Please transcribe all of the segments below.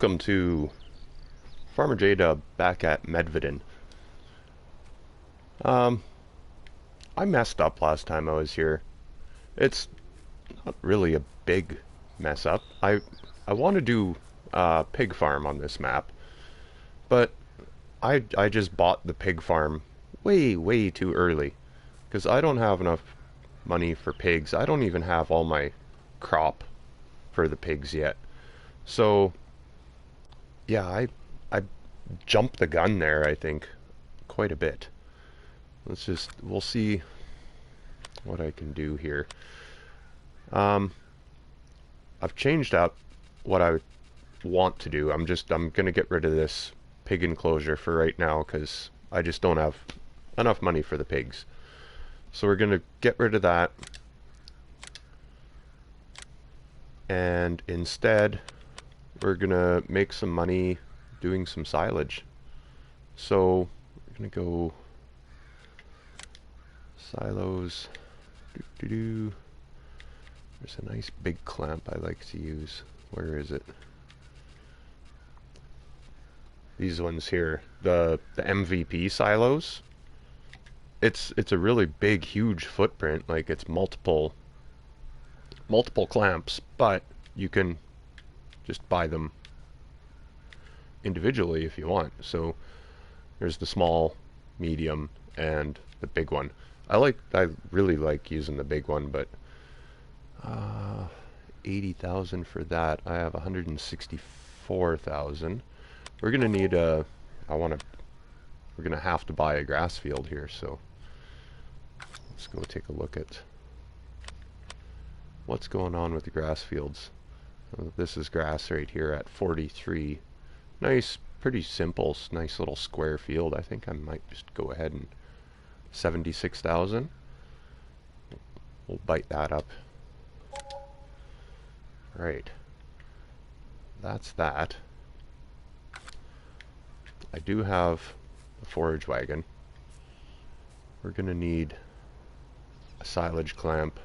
Welcome to Farmer J-Dub back at Medvedin. Um, I messed up last time I was here. It's not really a big mess up. I want to do pig farm on this map, but I just bought the pig farm way too early because I don't have enough money for pigs. I don't even have all my crop for the pigs yet. So yeah, I jumped the gun there, I think, quite a bit. We'll see what I can do here. Um, I've changed up what I want to do. I'm gonna get rid of this pig enclosure for right now because I just don't have enough money for the pigs. So we're gonna get rid of that, and instead we're gonna make some money doing some silage. So we're gonna go silos. There's a nice big clamp I like to use. Where is it? These ones here, the MVP silos. It's a really big, huge footprint. Like it's multiple clamps, but you can just buy them individually if you want. So there's the small, medium, and the big one. I really like using the big one, but 80,000 for that. I have 164,000. We're gonna need a. We're gonna have to buy a grass field here. So let's go take a look at what's going on with the grass fields. This is grass right here at 43. Nice, pretty simple, nice little square field. I think I might just go ahead and 76,000. We'll bite that up. Right. That's that. I do have a forage wagon. We're gonna need a silage clamp,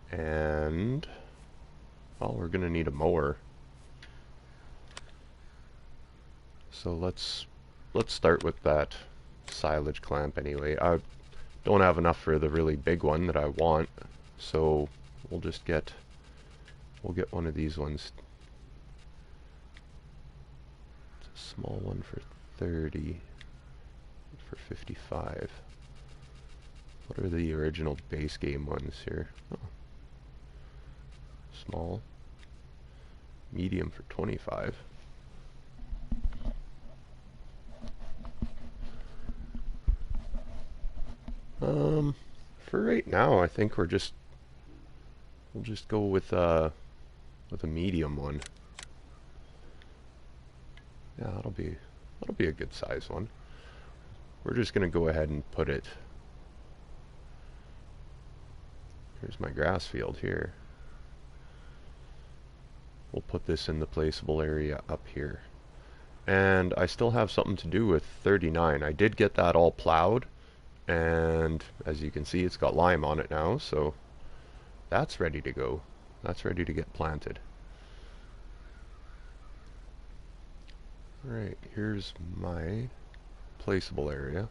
and well, we're gonna need a mower. So let's start with that silage clamp anyway. I don't have enough for the really big one that I want, so we'll get one of these ones. It's a small one for 30, for 55. What are the original base game ones here? Oh. Small, medium for 25. For right now, I think we'll just go with a medium one. Yeah, that'll be a good size one. We're just gonna go ahead and put it. Here's my grass field here. We'll put this in the placeable area up here. And I still have something to do with 39. I did get that all plowed, and as you can see, it's got lime on it now, so that's ready to go. That's ready to get planted. Alright, here's my placeable area.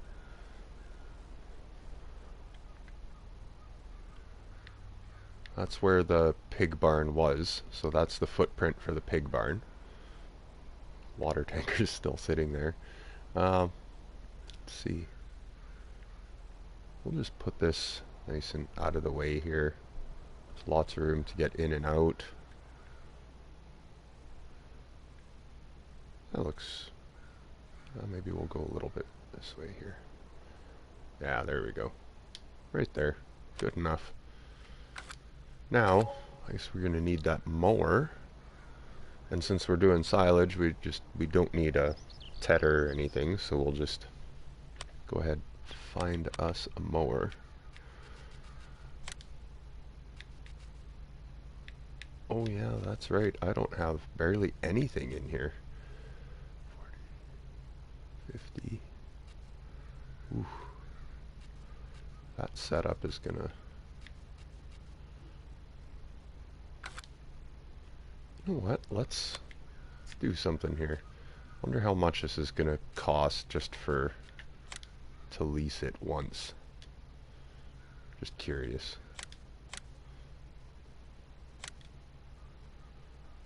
That's where the pig barn was, so that's the footprint for the pig barn. Water tanker's still sitting there. Let's see. We'll just put this nice and out of the way here. There's lots of room to get in and out. That looks... maybe we'll go a little bit this way here. Yeah, there we go. Right there. Good enough. Now, I guess we're going to need that mower. And since we're doing silage, we don't need a tedder or anything, so we'll just go ahead and find us a mower. Oh yeah, that's right. I don't have barely anything in here. 40, 50. Ooh. That setup is gonna... You know what? Let's do something here. Wonder how much this is gonna cost just for to lease it once. Just curious.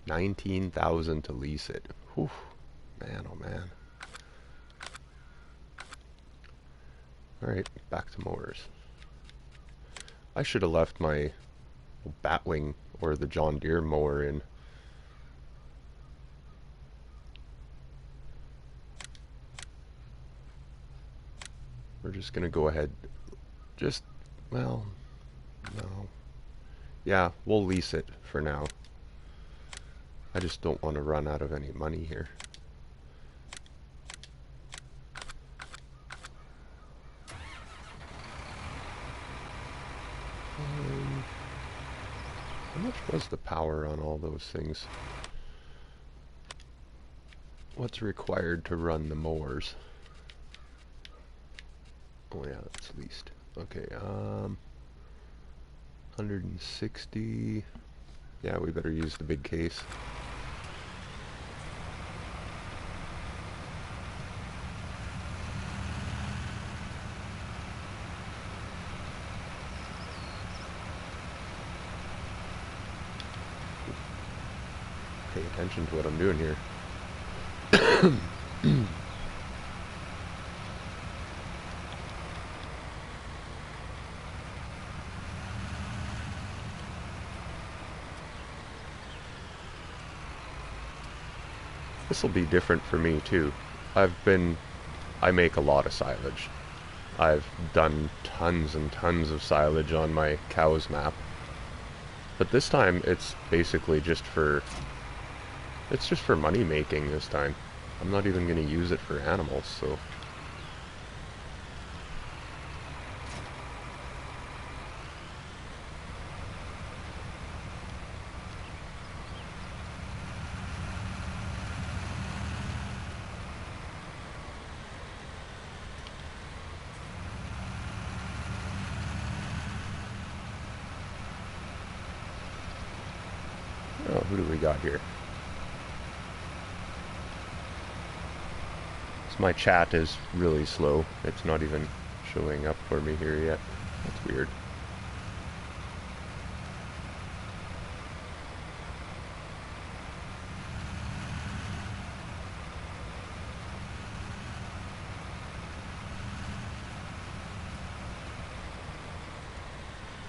19,000 to lease it. Whew. Man, oh man. Alright, back to mowers. I should have left my Batwing or the John Deere mower in. We're just gonna go ahead. Well, no. Yeah, we'll lease it for now. I just don't want to run out of any money here. How much was the power on all those things? What's required to run the mowers? Oh yeah, that's leased. Okay, 160. Yeah, we better use the big case. Pay attention to what I'm doing here. This will be different for me too. I make a lot of silage. I've done tons and tons of silage on my cows map. But this time it's basically just for money making this time. I'm not even going to use it for animals, so oh, who do we got here? So my chat is really slow. It's not even showing up for me here yet. That's weird.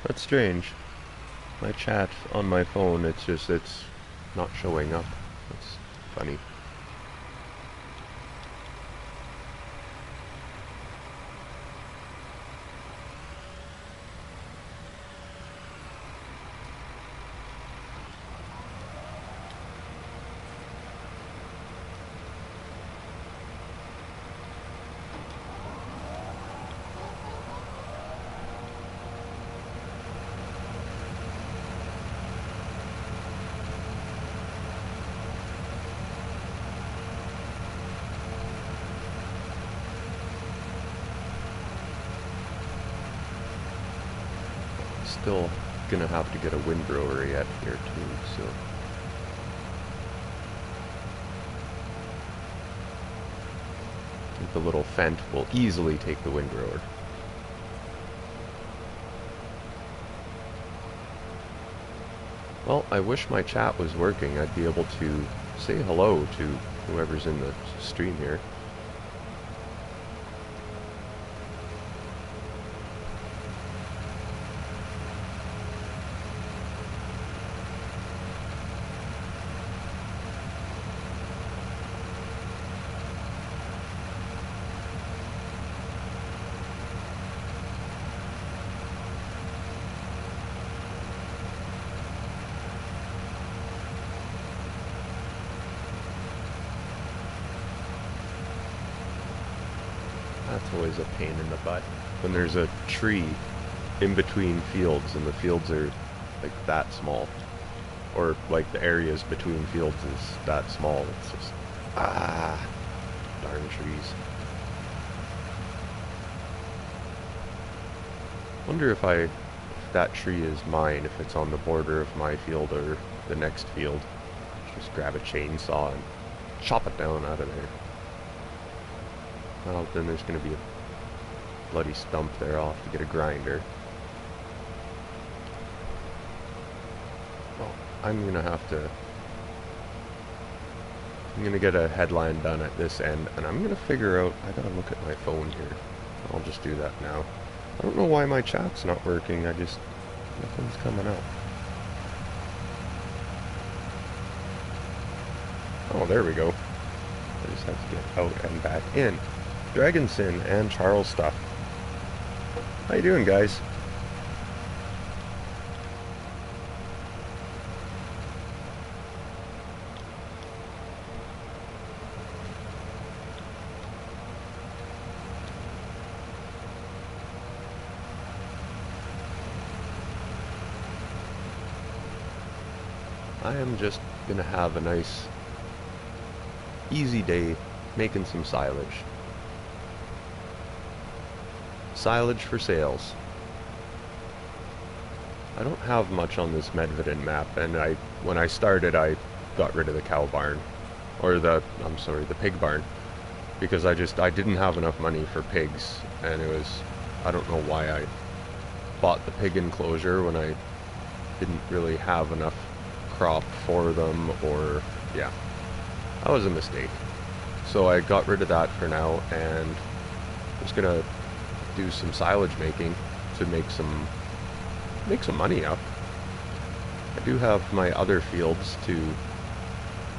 That's strange. My chat on my phone, it's not showing up. That's funny. Still gonna have to get a windrower yet here too, so I think the little Fent will easily take the windrower. Well, I wish my chat was working. I'd be able to say hello to whoever's in the stream here. That's always a pain in the butt. When there's a tree in between fields and the fields are like that small. Or like the areas between fields is that small. It's just, darn trees. Wonder if that tree is mine, if it's on the border of my field or the next field. Just grab a chainsaw and chop it down out of there. Well, then there's going to be a bloody stump there. I'll have to get a grinder. Well, I'm going to have to... I'm going to get a headline done at this end, and I'm going to figure out... I got to look at my phone here. I'll just do that now. I don't know why my chat's not working. I just... nothing's coming up. Oh, there we go. I just have to get out and back in. Dragonson and Charles stuff. How you doing, guys? I am just gonna have a nice, easy day making some silage. Silage for sales. I don't have much on this Medvedin map, and when I started, I got rid of the cow barn, or the pig barn, because I didn't have enough money for pigs, and I don't know why I bought the pig enclosure when I didn't really have enough crop for them, or yeah, that was a mistake. So I got rid of that for now, and just gonna do some silage making to make some money up. I do have my other fields to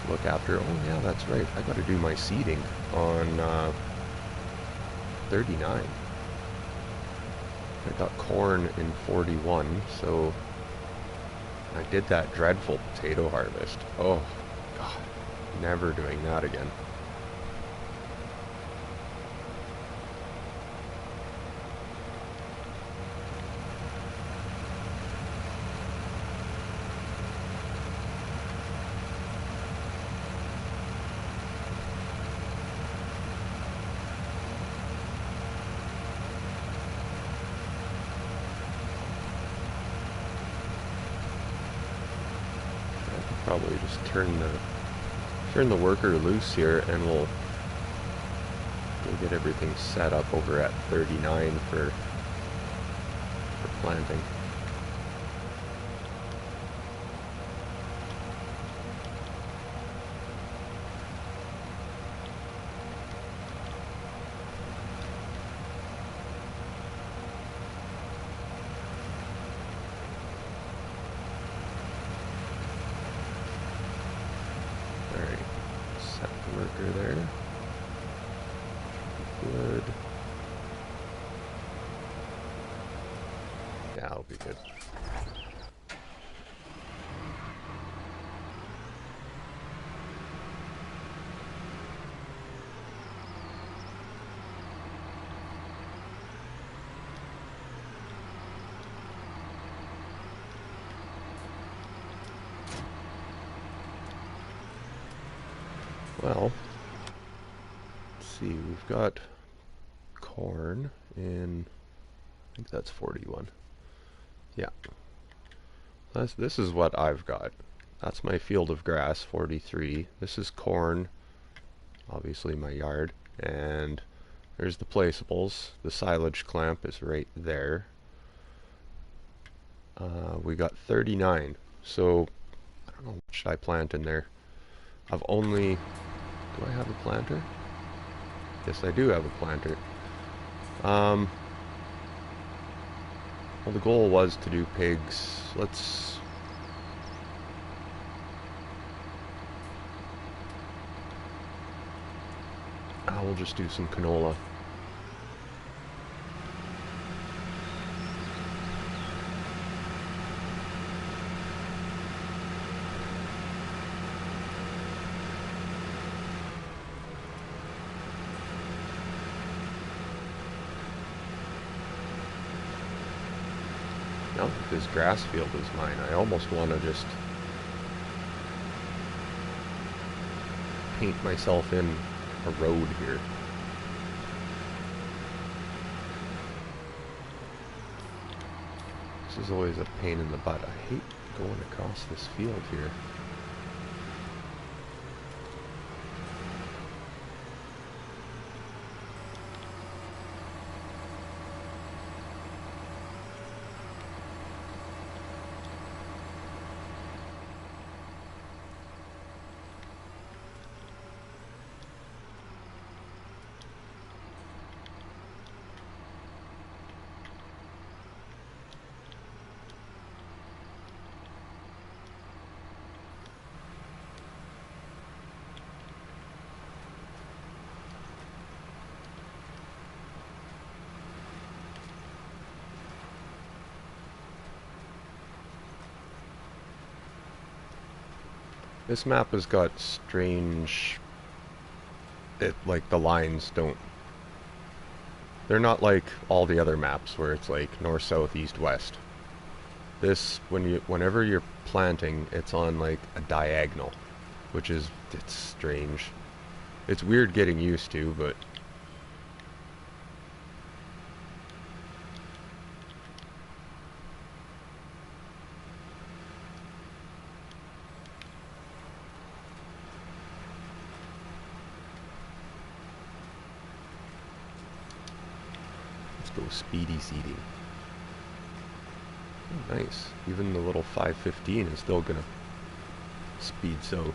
look after. Oh yeah, that's right, I gotta do my seeding on 39. I got corn in 41, so I did that dreadful potato harvest. Oh, God, never doing that again. Probably just turn the worker loose here, and we'll get everything set up over at 39 for planting. There. Good. Yeah, I'll be good. Well, let's see, we've got corn in, I think that's 41. Yeah. This is what I've got. That's my field of grass, 43. This is corn, obviously my yard. And there's the placeables. The silage clamp is right there. We got 39. So, I don't know what should I plant in there. I've only... Do I have a planter? Yes, I do have a planter. Well, the goal was to do pigs. Let's... we'll just do some canola. Now that this grass field is mine, I almost want to just paint myself in a road here. This is always a pain in the butt. I hate going across this field here. This map has got strange... like, the lines don't... They're not like all the other maps where it's like north, south, east, west. This, whenever you're planting, it's on like a diagonal, which is, it's strange. It's weird getting used to, but... Let's go speedy seeding. Oh, nice. Even the little 515 is still gonna speed sow.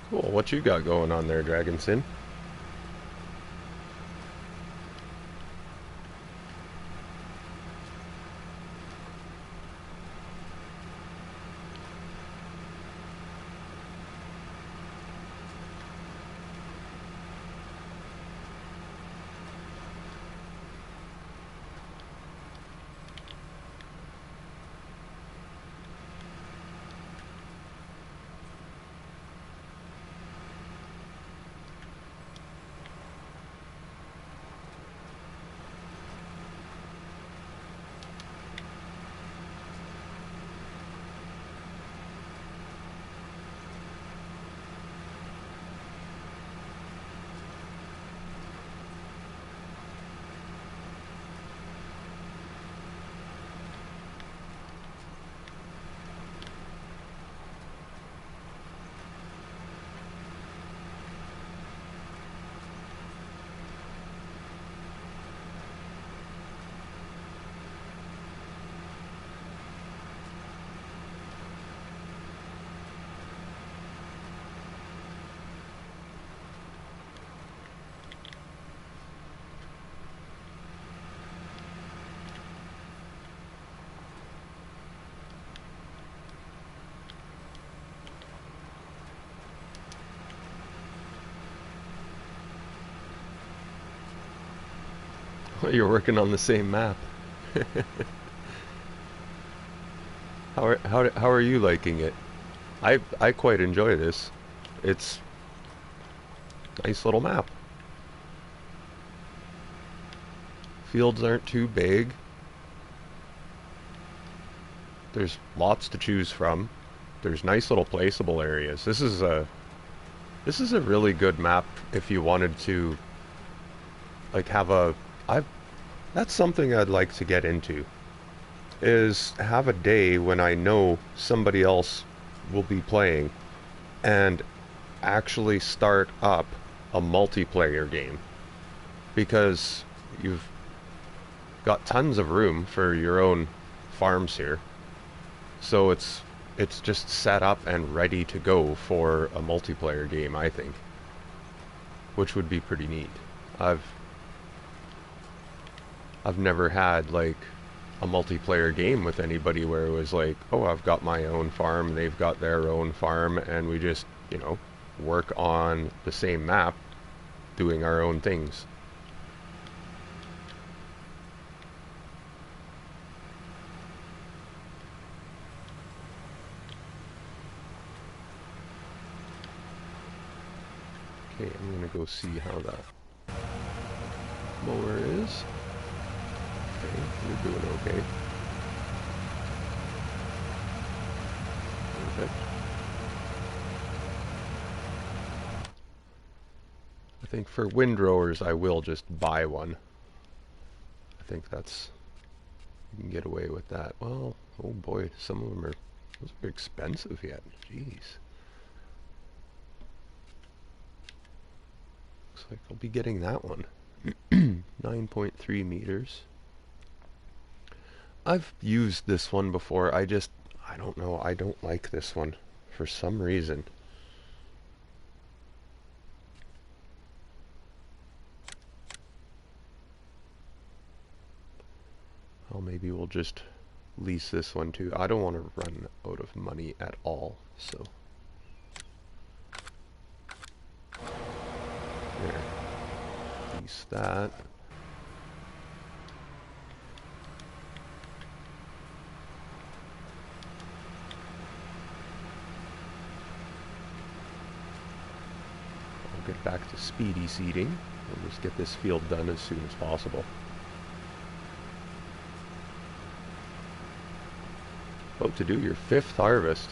Cool, what you got going on there, Dragonsin? You're working on the same map. How are you liking it? I quite enjoy this. It's a nice little map. Fields aren't too big. There's lots to choose from. There's nice little placeable areas. This is a really good map if you wanted to like have a that's something I'd like to get into, is have a day when I know somebody else will be playing and actually start up a multiplayer game, because you've got tons of room for your own farms here, so it's just set up and ready to go for a multiplayer game, I think, which would be pretty neat. I've never had like a multiplayer game with anybody where it was like, oh, I've got my own farm, they've got their own farm, and we just, work on the same map doing our own things. Okay, I'm gonna go see how that mower is. Okay, you're doing okay. Perfect. I think for windrowers I will just buy one. I think that's... you can get away with that. Well, oh boy, some of them are... those are expensive yet. Jeez. Looks like I'll be getting that one. 9.3 meters. I've used this one before. I I don't know. I don't like this one for some reason. Oh, maybe we'll just lease this one too. I don't want to run out of money at all, so there. Lease that. I'll get back to speedy seeding. We'll just get this field done as soon as possible. About to do your 5th harvest.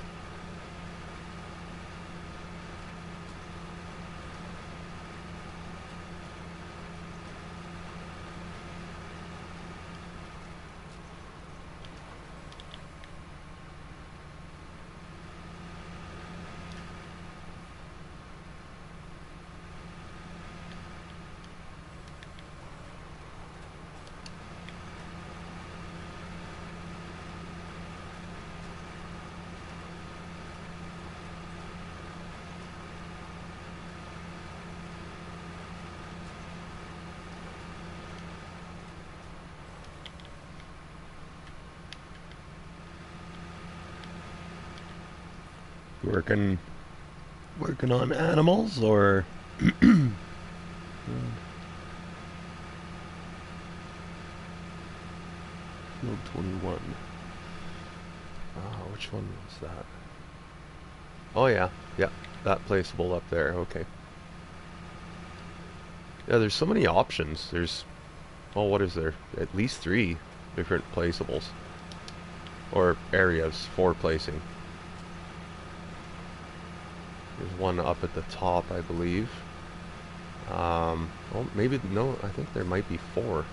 Working on animals or field 21. Which one was that? Oh yeah, that placeable up there. Okay. Yeah, there's so many options. There's, oh, what is there? At least 3 different placeables or areas for placing. There's one up at the top, I believe. Oh, maybe, no, I think there might be 4.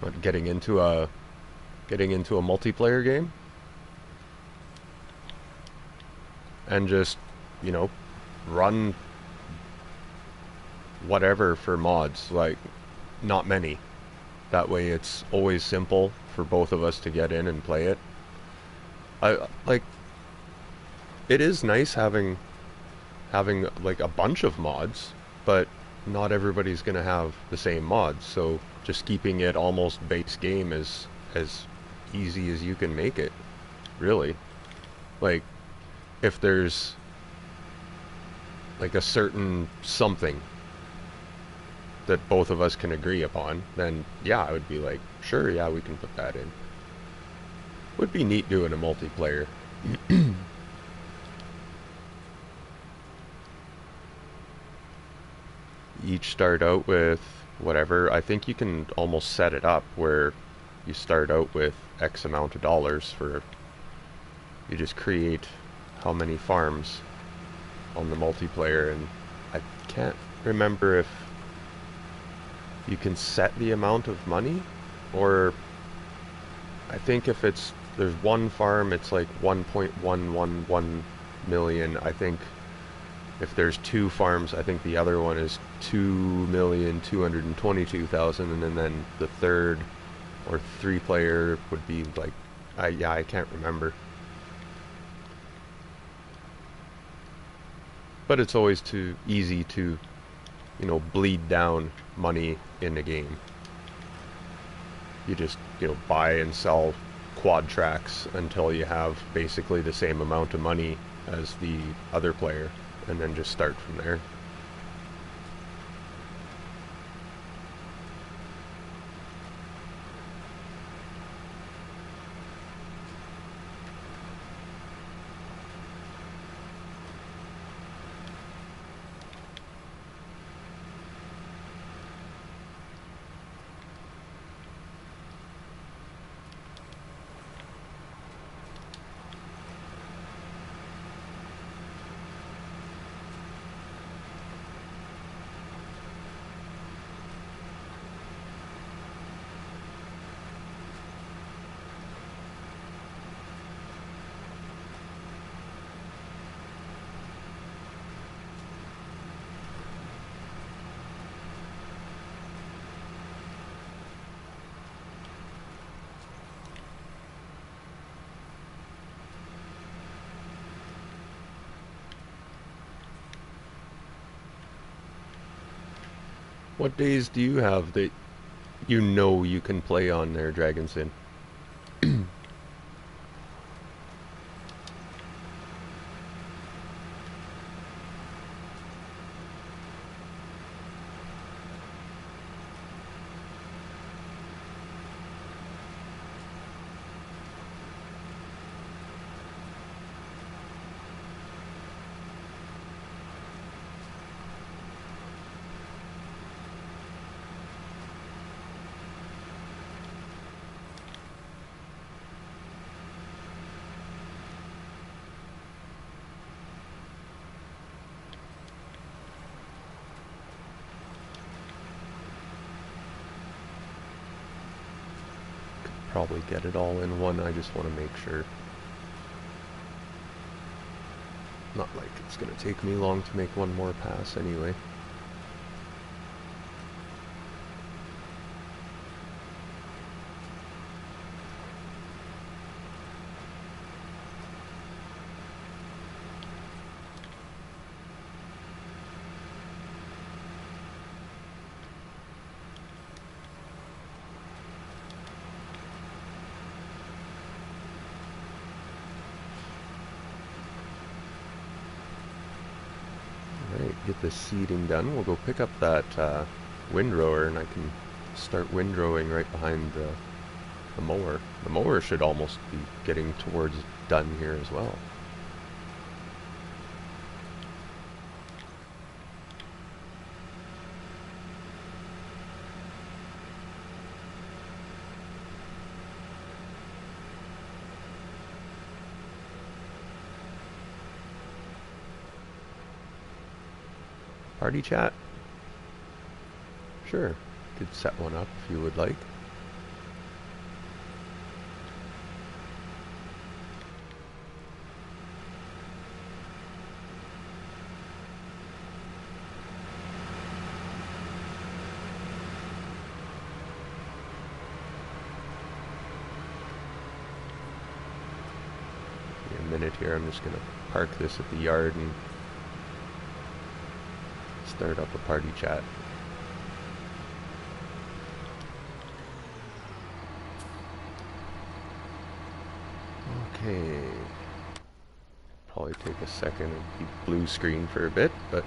But getting into a multiplayer game and just, you know, run whatever for mods, like not many. That way it's always simple for both of us to get in and play it. I like it is nice having like a bunch of mods, but not everybody's gonna have the same mods, so just keeping it almost base game is as easy as you can make it, really. Like, if there's like a certain something that both of us can agree upon, then yeah, I would be like, sure, yeah, we can put that in. Would be neat doing a multiplayer. Each start out with whatever. I think you can almost set it up where you start out with X amount of dollars for, you just create how many farms on the multiplayer, and I can't remember if you can set the amount of money, or I think if there's one farm, it's like 1.111 million. I think if there's 2 farms, I think the other one is 2,222,000, and then the third or 3 player would be like, I can't remember. But it's always too easy to, you know, bleed down money in the game. You just, you know, buy and sell quad tracks until you have basically the same amount of money as the other player, and then just start from there. What days do you have that you know you can play on there, Dragon's Den? Probably get it all in one. I just want to make sure. Not like it's going to take me long to make one more pass anyway. Alright, get this seeding done. We'll go pick up that windrower and I can start windrowing right behind the mower. The mower should almost be getting towards done here as well. Party chat? Sure, could set one up if you would like. Give me a minute here, I'm just going to park this at the yard and start up a party chat. Okay. Probably take a second and keep blue screen for a bit, but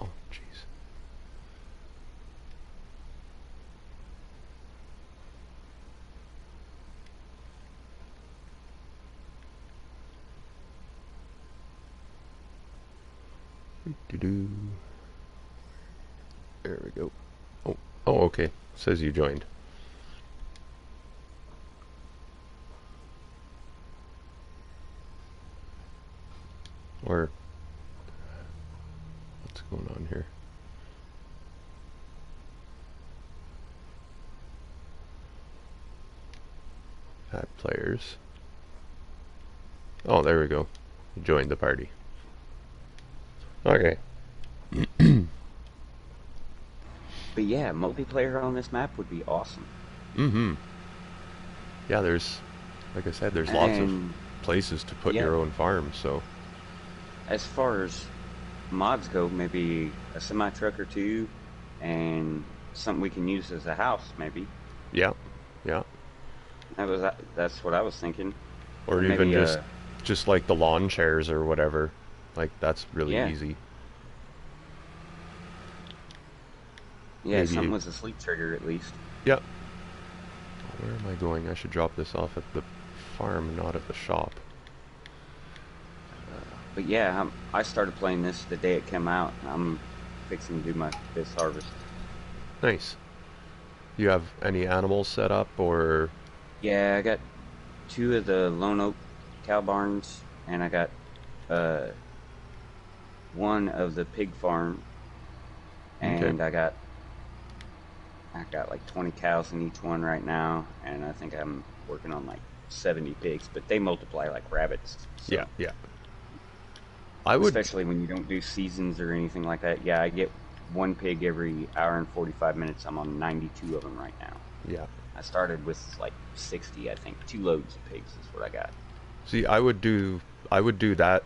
oh jeez. Doo-doo. There we go. Oh, okay. Says you joined. Or what's going on here? Add players. Oh, there we go. You joined the party. Okay. But yeah, multiplayer on this map would be awesome. Mm-hmm. Yeah, there's, like I said, there's lots of And places to put yeah, your own farm, so. as far as mods go, maybe a semi truck or two, and something we can use as a house, maybe. Yeah, yeah. That's what I was thinking. Or And even maybe just like the lawn chairs or whatever. Like, that's really yeah, easy. yeah, something Maybe, with a sleep trigger at least. yeah. Where am I going? I should drop this off at the farm, not at the shop. But yeah, I started playing this the day it came out. I'm fixing to do my fifth harvest. Nice. You have any animals set up, or... Yeah, I got two of the lone oak cow barns, and I got uh, one of the pig farm, Okay. and I got like 20 cows in each one right now, and I think I'm working on like 70 pigs, but they multiply like rabbits. Yeah, So, yeah. I would, especially when you don't do seasons or anything like that. Yeah, I get one pig every hour and 45 minutes. I'm on 92 of them right now. yeah. I started with like 60, I think. 2 loads of pigs is what I got. See, I would do that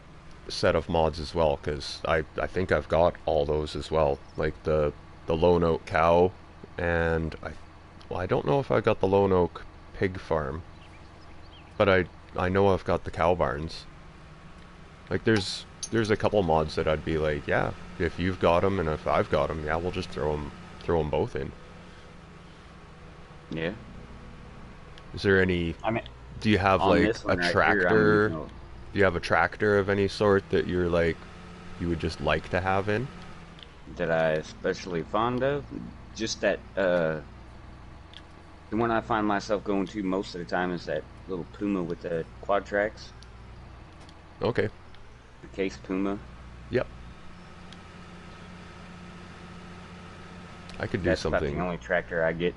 set of mods as well because I think I've got all those as well, like the lone oak cow, and I don't know if I got the lone oak pig farm, but I know I've got the cow barns. Like there's a couple mods that I'd be like, yeah, if you've got them and if I've got them, yeah, we'll just throw them both in. Yeah. Is there any? I mean, Do you have on like this a one right here, I'm tractor? using Do you have a tractor of any sort that you're like you would just like to have in? that I especially fond of. Just that, the one I find myself going to most of the time is that little Puma with the quad tracks, Okay. the Case Puma. Yep. I could do That's about the something. only tractor I get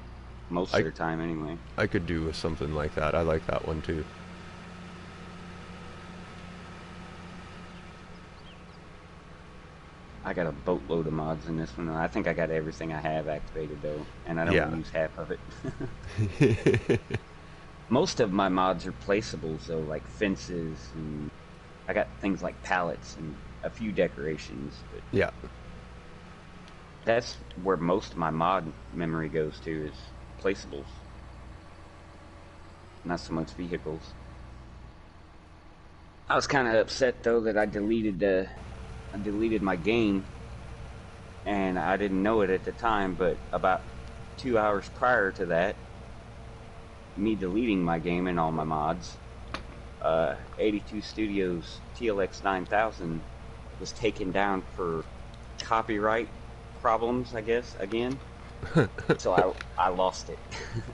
most of I the time anyway. I could do something like that. I like that one too. I got a boatload of mods in this one. I think I got everything I have activated though, and I don't Yeah. use half of it. Most of my mods are placeables though, like fences, and I got things like pallets and a few decorations, but Yeah. that's where most of my mod memory goes to is placeables, not so much vehicles. I was kind of upset though that I deleted my game, and I didn't know it at the time, but about 2 hours prior to that, me deleting my game and all my mods, 82 Studios TLX 9000 was taken down for copyright problems, I guess, again. So I lost it.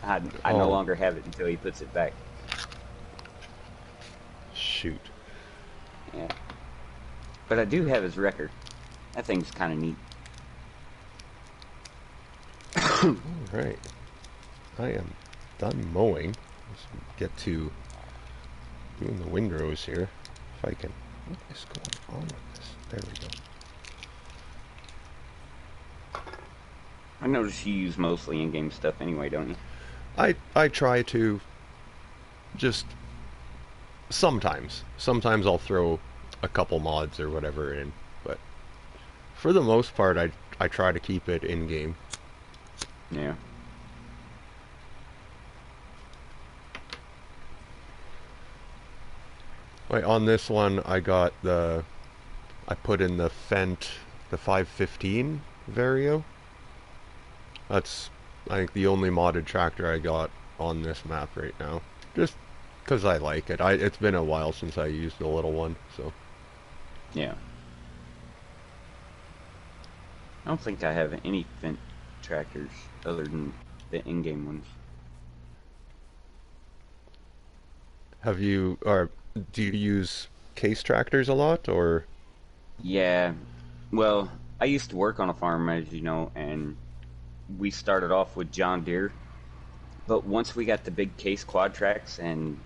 I no Oh, longer have it until he puts it back. shoot. Yeah. But I do have his record. That thing's kind of neat. All right. I am done mowing. Let's get to doing the windrows here. If I can. What is going on with this? There we go. I notice you use mostly in-game stuff anyway, don't you? I try to just sometimes. Sometimes I'll throw a couple mods or whatever in, but for the most part I try to keep it in game. Yeah. Like on this one I put in the Fendt the 515 Vario. That's I think the only modded tractor I got on this map right now. Just because I like it. It's been a while since I used the little one, so Yeah. I don't think I have any Fendt tractors other than the in-game ones. have you or do you use case tractors a lot or Yeah. Well, I used to work on a farm, as you know, and we started off with John Deere. But once we got the big case quad tracks, and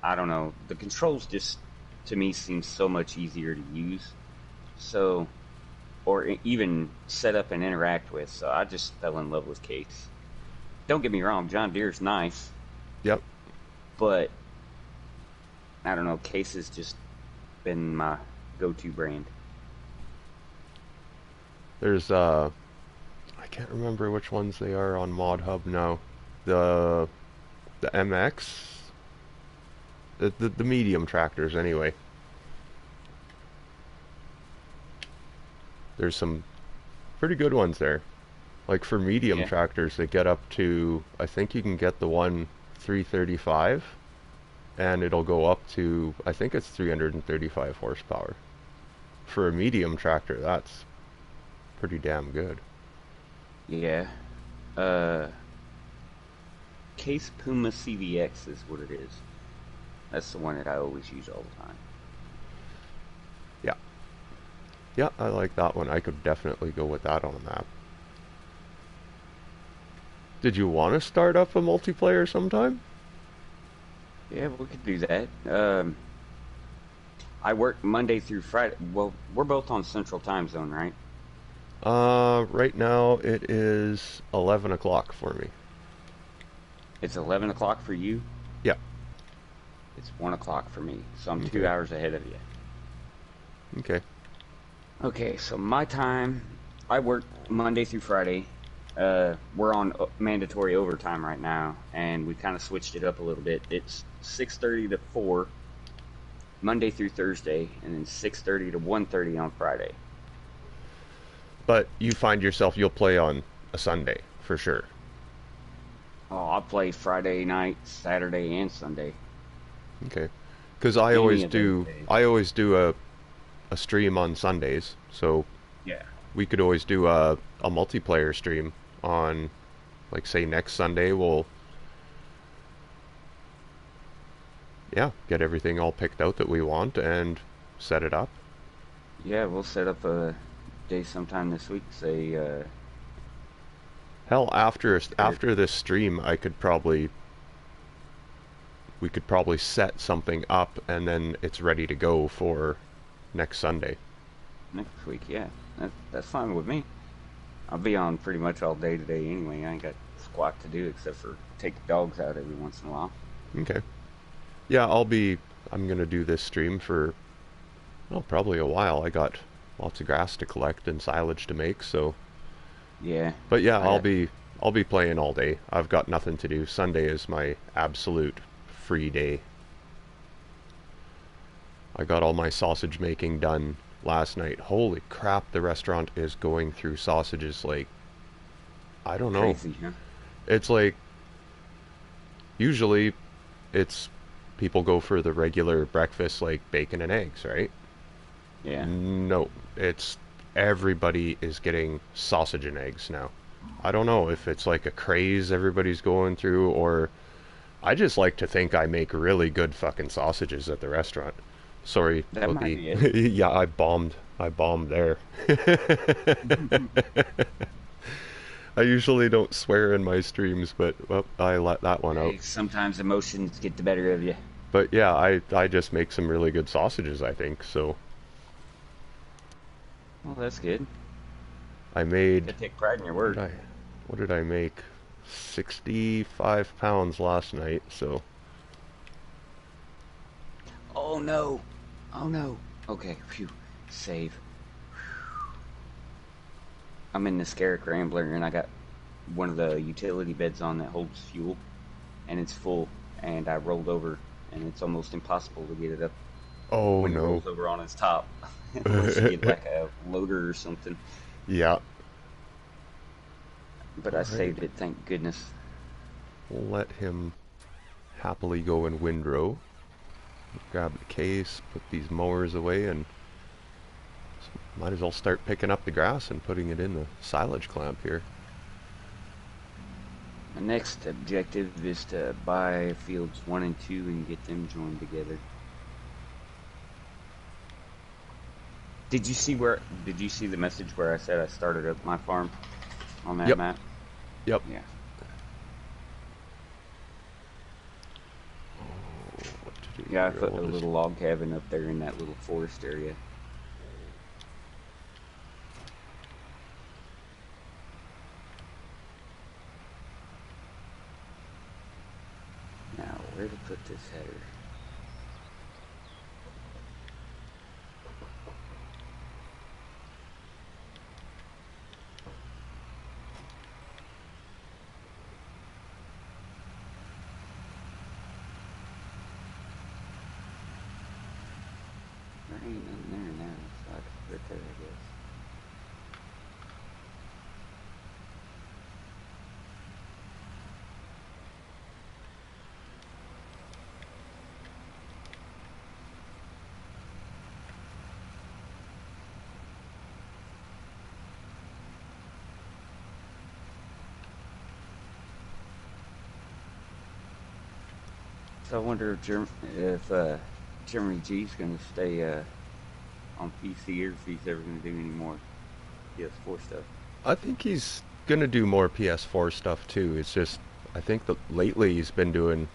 I don't know, the controls just to me seem so much easier to use. So, or even set up and interact with. So I just fell in love with case. Don't get me wrong, John Deere's nice, Yep. but I don't know, case has just been my go-to brand. There's I can't remember which ones they are on Mod Hub now. The the MX, the medium tractors anyway. There's some pretty good ones there. Like for medium Yeah. tractors, they get up to I think you can get the one 335, and it'll go up to I think it's 335 horsepower. For a medium tractor, that's pretty damn good. Yeah. Uh, Case Puma CVX is what it is. That's the one that I always use all the time. Yeah. Yeah, I like that one. I could definitely go with that on a map. Did you want to start up a multiplayer sometime? Yeah, we could do that. I work Monday through Friday. Well, we're both on Central Time Zone, right? Right now it is 11 o'clock for me. It's 11 o'clock for you. Yeah. It's 1 o'clock for me. So I'm two Okay. hours ahead of you. Okay. Okay, so my time, I work Monday through Friday. We're on mandatory overtime right now, and we kind of switched it up a little bit. It's 6:30 to 4 Monday through Thursday, and then 6:30 to 1:30 on Friday. But you find yourself you'll play on a Sunday for sure. Oh, I play Friday night, Saturday, and Sunday. Okay. Because I Any always of those do days. I always do a stream on Sundays, so Yeah. we could always do a multiplayer stream on, like, say next Sunday. We'll, yeah, get everything all picked out that we want and set it up. Yeah, we'll set up a day sometime this week. Say, Hell, er, after this stream, we could probably set something up and then it's ready to go for next Sunday. next week. Yeah, that's fine with me. I'll be on pretty much all day today anyway. I ain't got squat to do except for take the dogs out every once in a while. Okay. Yeah, I'm gonna do this stream for, well, probably a while. I got lots of grass to collect and silage to make, so. Yeah, But yeah, I got. I'll be playing all day. I've got nothing to do. Sunday is my absolute free day. I got all my sausage making done last night. Holy crap, the restaurant is going through sausages like, I don't know. Crazy, huh? It's like, usually it's people go for the regular breakfast like bacon and eggs, right? Yeah. No, it's everybody is getting sausage and eggs now. I don't know if it's like a craze everybody's going through, or I just like to think I make really good fucking sausages at the restaurant. Sorry That about might the be it. yeah, I bombed there. I usually don't swear in my streams, but well, I let that one out. Hey, sometimes emotions get the better of you. But yeah, I just make some really good sausages, I think. So Well, that's good. I made, Gotta take pride in your what did work. I what did I make? 65 pounds last night. So Oh no. Oh no. Okay, phew. Save. I'm in the Scarrick Rambler and I got one of the utility beds on that holds fuel and it's full and I rolled over and it's almost impossible to get it up oh when it no. rolls over on its top unless you get like a loader or something. Yeah. But All I right. saved it, thank goodness. We'll let him happily go in windrow. Grab the case, put these mowers away, and might as well start picking up the grass and putting it in the silage clamp here. My next objective is to buy fields 1 and 2 and get them joined together. Did you see the message where I said I started up my farm on that Yep, map? yep. Yeah. Oh, what to do Yeah, I here? put We'll a just. little log cabin up there in that little forest area. Now, where to put this header? There ain't nothing there now, so I can put it there, I guess. So I wonder if Jeremy G's gonna stay on PC or if he's ever gonna do any more PS4 stuff. I think he's gonna do more PS4 stuff too. It's just, I think that lately he's been doing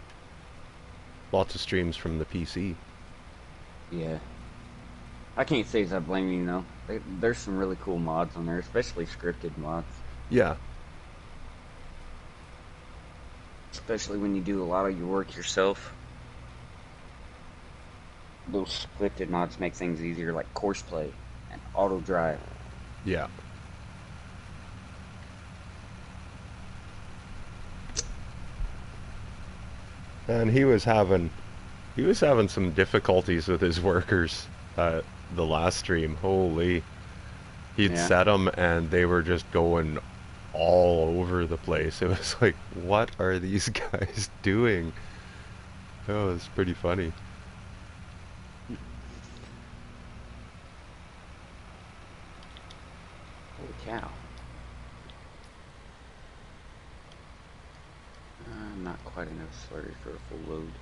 lots of streams from the PC. Yeah. I can't say as I blame you, though. There's some really cool mods on there, especially scripted mods. Yeah, Especially when you do a lot of your work yourself. Those scripted mods make things easier, like course play and auto drive. yeah. And he was having some difficulties with his workers the last stream. Holy. He'd Yeah. set them and they were just going all over the place. It was like, what are these guys doing? Oh, it was pretty funny. Holy cow. Not quite enough slurry for a full load.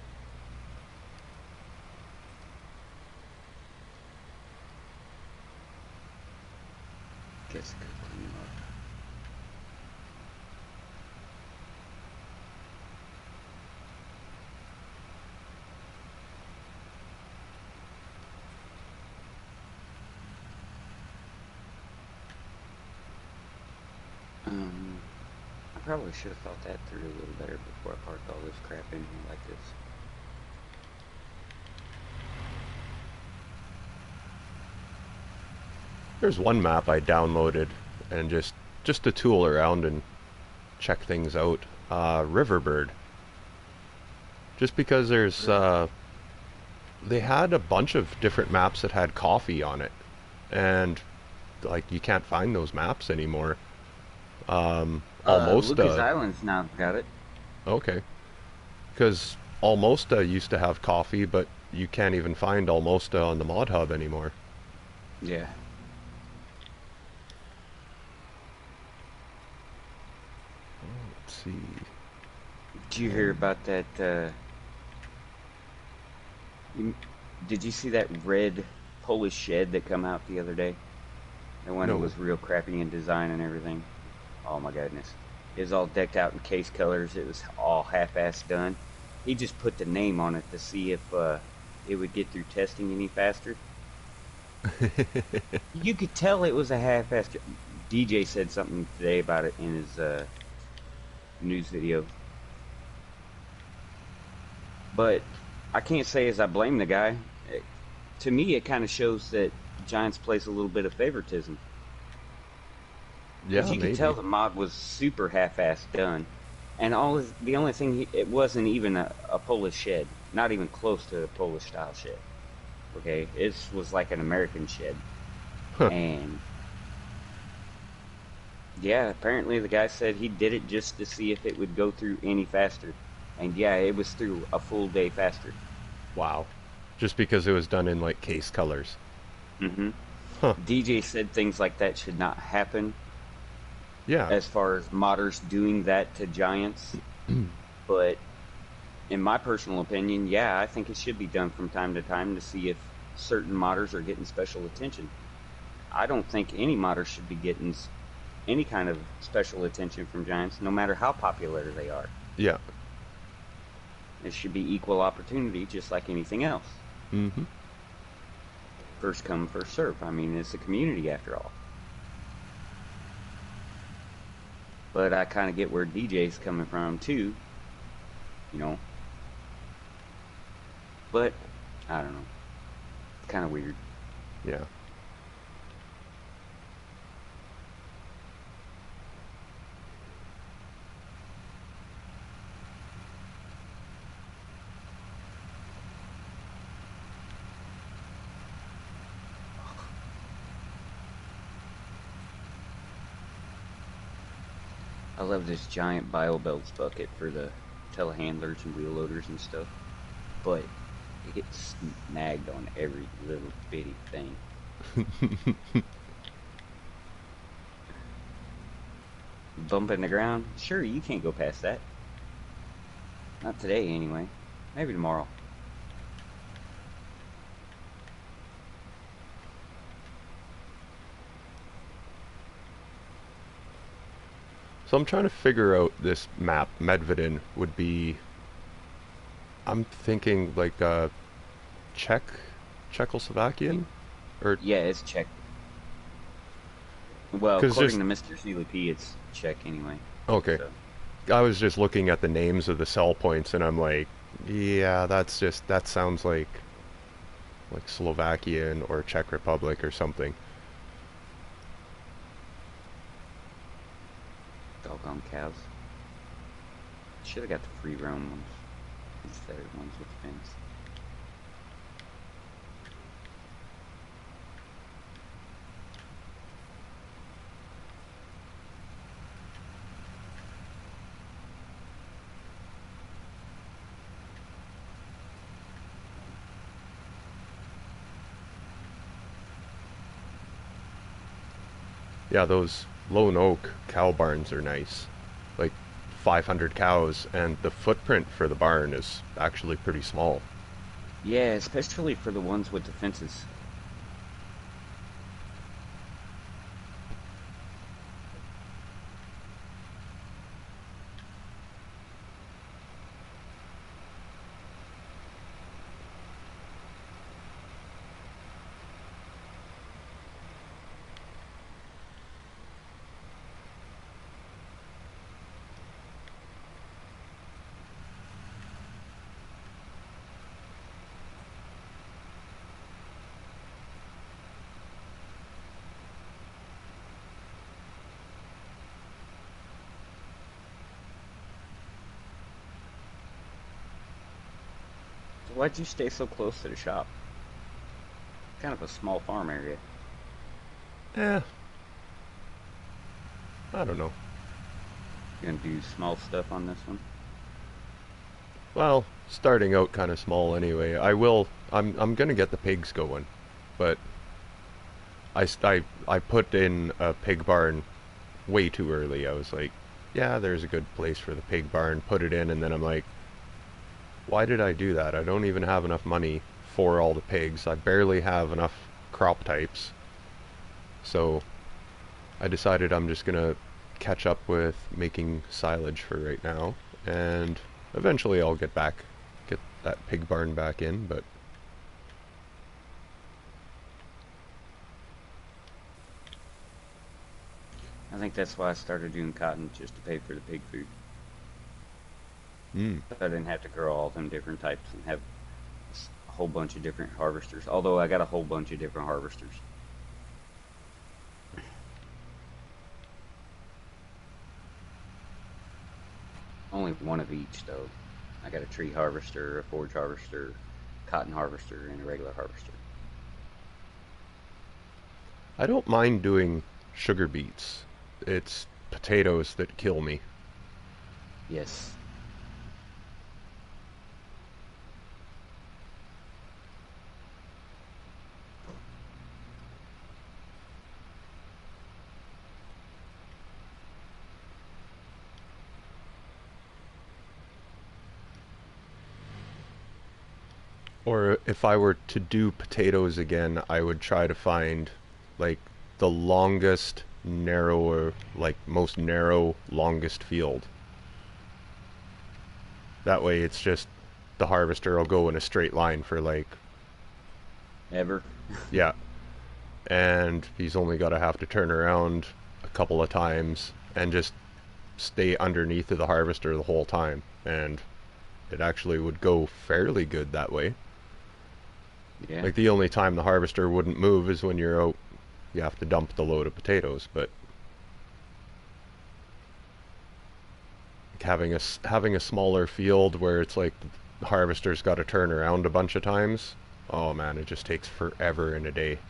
Guess I could clean them up. I probably should have thought that through a little better before I parked all this crap in here like this. There's one map I downloaded and just to tool around and check things out. Riverbird. Just because they had a bunch of different maps that had coffee on it, and like you can't find those maps anymore. Almost Lucas Island's now got it. okay, because Almosta used to have coffee, but you can't even find Almosta on the mod hub anymore. Yeah. Let's see. Did you hear about that? You, did you see that red Polish shed that come out the other day? The one that No. was real crappy in design and everything. Oh my goodness. It was all decked out in case colors. It was all half-assed done. He just put the name on it to see if it would get through testing any faster. You could tell it was a half-assed. DJ said something today about it in his news video. But I can't say as I blame the guy. To me, it kind of shows that Giants plays a little bit of favoritism. Because Yeah, you could tell maybe. the mod was super half-assed done. And the only thing, it wasn't even a Polish shed. Not even close to a Polish-style shed. Okay? It was like an American shed. Huh. And, yeah, apparently the guy said he did it just to see if it would go through any faster. And, yeah, it was through a full day faster. Wow. Just because it was done in like case colors. Mm-hmm. Huh. DJ said things like that should not happen Yeah. as far as modders doing that to Giants. But in my personal opinion, yeah, I think it should be done from time to time to see if certain modders are getting special attention. I don't think any modders should be getting any kind of special attention from Giants, no matter how popular they are. Yeah. It should be equal opportunity, just like anything else. Mm-hmm. First come, first serve. I mean, it's a community after all. But I kind of get where DJ's coming from too, you know. But I don't know. It's kind of weird. Yeah. I love this giant BioBelts bucket for the telehandlers and wheel loaders and stuff, but it gets snagged on every little bitty thing. Bump in the ground? Sure, you can't go past that. Not today, anyway. Maybe tomorrow. So I'm trying to figure out this map. Medvedin would be I'm thinking like Czech, Y- Czechoslovakian, or Yeah, it's Czech. Well, because according just to Mr. CLP, it's Czech anyway. okay. So, I was just looking at the names of the cell points, and I'm like, yeah, that sounds like Slovakian or Czech Republic or something. doggone cows. Should have got the free roam ones instead of ones with fins. Yeah, those lone oak cow barns are nice. Like 500 cows, and the footprint for the barn is actually pretty small. Yeah, especially for the ones with the fences. So why'd you stay so close to the shop? Kind of a small farm area. Eh, I don't know. You gonna do small stuff on this one? Well, starting out kind of small anyway. I'm gonna get the pigs going, but I put in a pig barn way too early. I was like, yeah, there's a good place for the pig barn. Put it in, and then I'm like, why did I do that? I don't even have enough money for all the pigs. I barely have enough crop types. So I decided I'm just gonna catch up with making silage for right now, and eventually I'll get that pig barn back in. But I think that's why I started doing cotton just to pay for the pig food. mm, So I didn't have to grow all them different types and have a whole bunch of different harvesters. Although I got a whole bunch of different harvesters. Only one of each though. I got a tree harvester, a forage harvester, cotton harvester, and a regular harvester. I don't mind doing sugar beets. It's potatoes that kill me. Yes. Or if I were to do potatoes again, I would try to find like the longest, narrower, like most narrow, longest field. That way it's just the harvester will go in a straight line for like, Ever? yeah, and he's only got to have to turn around a couple of times and just stay underneath of the harvester the whole time. And it actually would go fairly good that way. Yeah. Like the only time the harvester wouldn't move is when you're out, you have to dump the load of potatoes. But having a smaller field where it's like the harvester's got to turn around a bunch of times, oh man, it just takes forever in a day.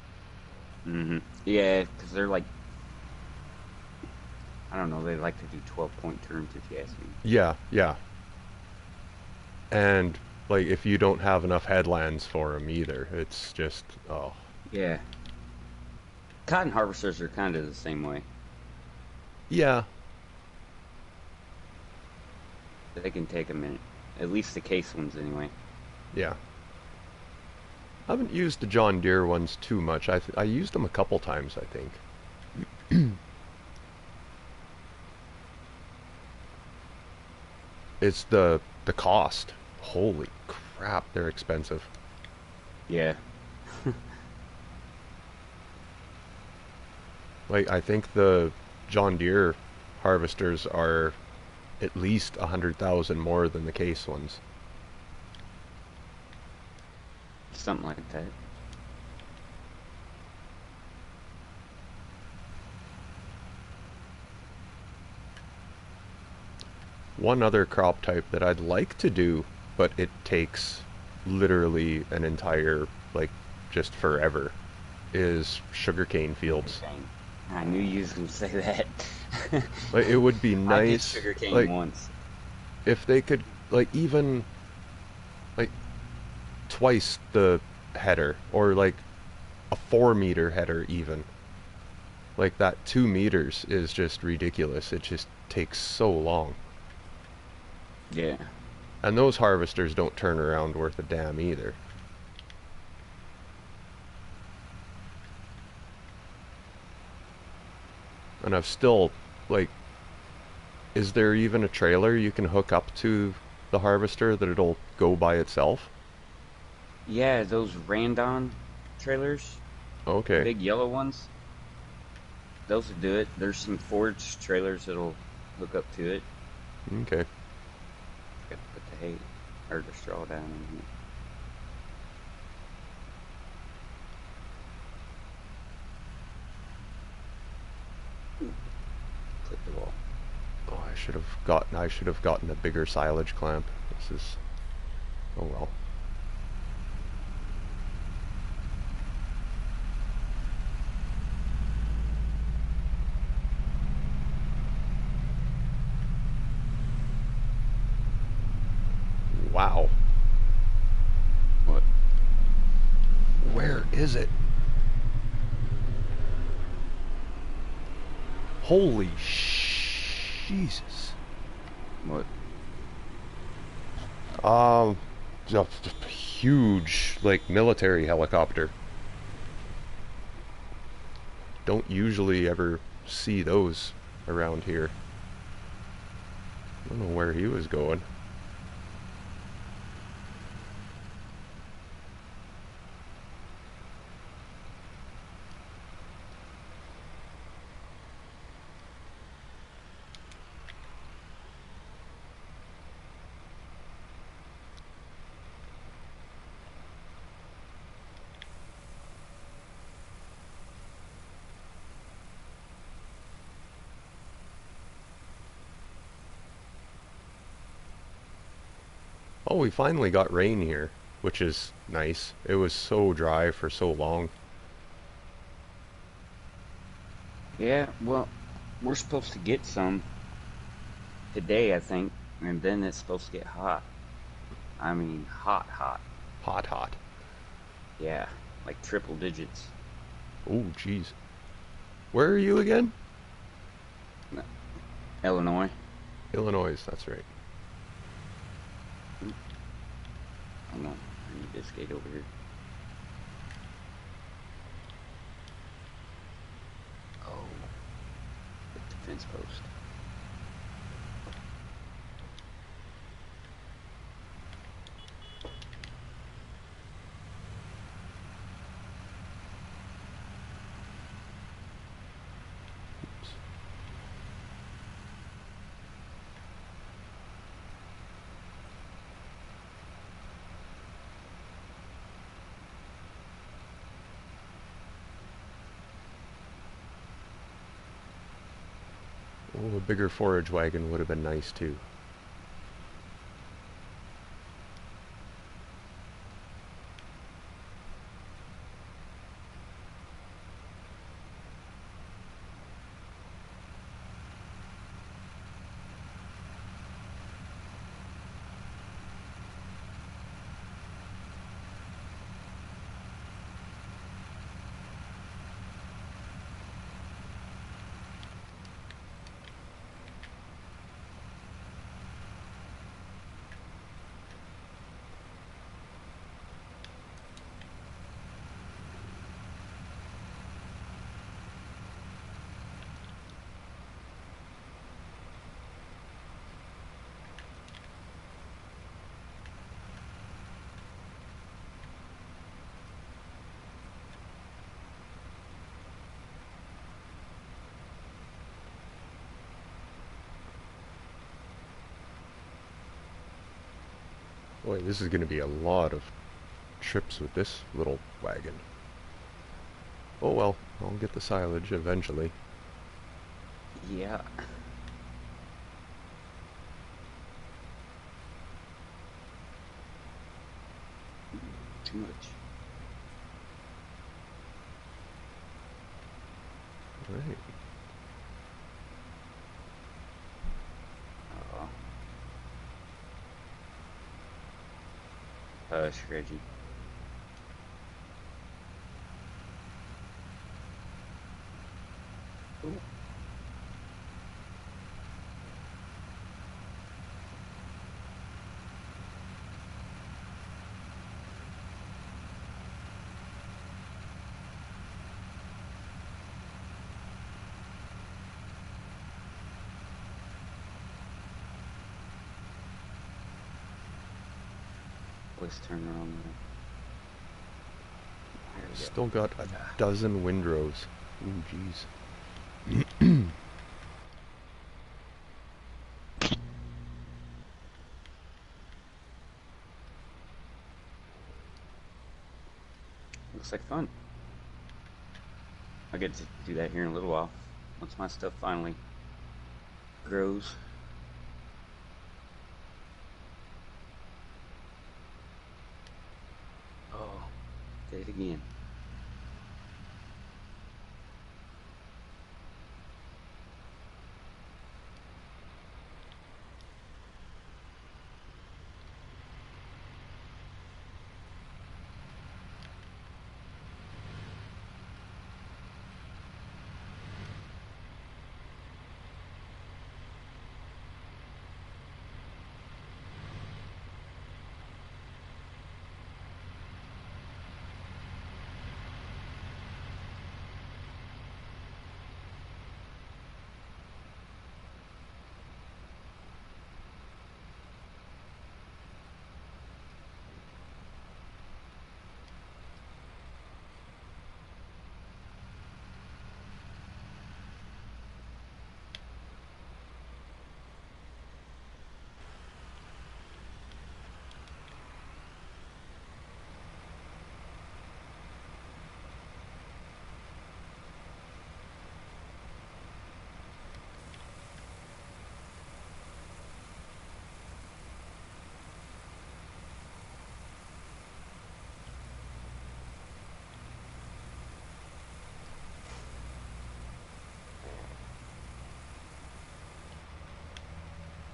Yeah, because they're like, I don't know, they like to do 12-point turns if you ask me. Yeah, yeah, and like if you don't have enough headlands for them either, it's just oh Yeah. Cotton harvesters are kind of the same way. yeah, They can take a minute. At least the case ones, anyway. yeah. I haven't used the John Deere ones too much. I used them a couple times, I think. It's the cost. Holy crap, they're expensive. Yeah. Like, I think the John Deere harvesters are at least 100,000 more than the Case ones. Something like that. One other crop type that I'd like to do, but it takes literally an entire, like, just forever, is sugarcane fields. Sugarcane. I knew you was gonna say that. Like, it would be I did nice, sugarcane like, once. if they could, like, even, like, twice the header, or, like, a 4 meter header even. Like, that 2 meters is just ridiculous. It just takes so long. Yeah. And those harvesters don't turn around worth a damn either. And I've still, like, is there even a trailer you can hook up to the harvester that it'll go by itself? Yeah, those Randon trailers, the Okay, big yellow ones, those will do it. There's some Ford's trailers that'll hook up to it. okay. Got to put the hay or the straw down in here. Clip the wall. Oh, I should have gotten a bigger silage clamp. This is, oh well. Wow. What? Where is it? Holy Jesus. What? Um, just a huge, like, military helicopter. Don't usually ever see those around here. I don't know where he was going. Oh, we finally got rain here, which is nice. It was so dry for so long. Yeah, well, we're supposed to get some today, I think, and then it's supposed to get hot. I mean, hot, hot. Hot, hot. Yeah, like triple digits. Oh, jeez. Where are you again? Illinois. Illinois, that's right. Hold on, I need this gate over here. Oh, hit the fence post. Oh, a bigger forage wagon would have been nice too. Boy, this is going to be a lot of trips with this little wagon. Oh well, I'll get the silage eventually. Yeah. Too much. Right. Oh. Hush, Reggie. Ooh. Let's turn around there. There we Still got a go. dozen windrows. Ooh, jeez. Looks like fun. I'll get to do that here in a little while. Once my stuff finally grows. Oh, did it again.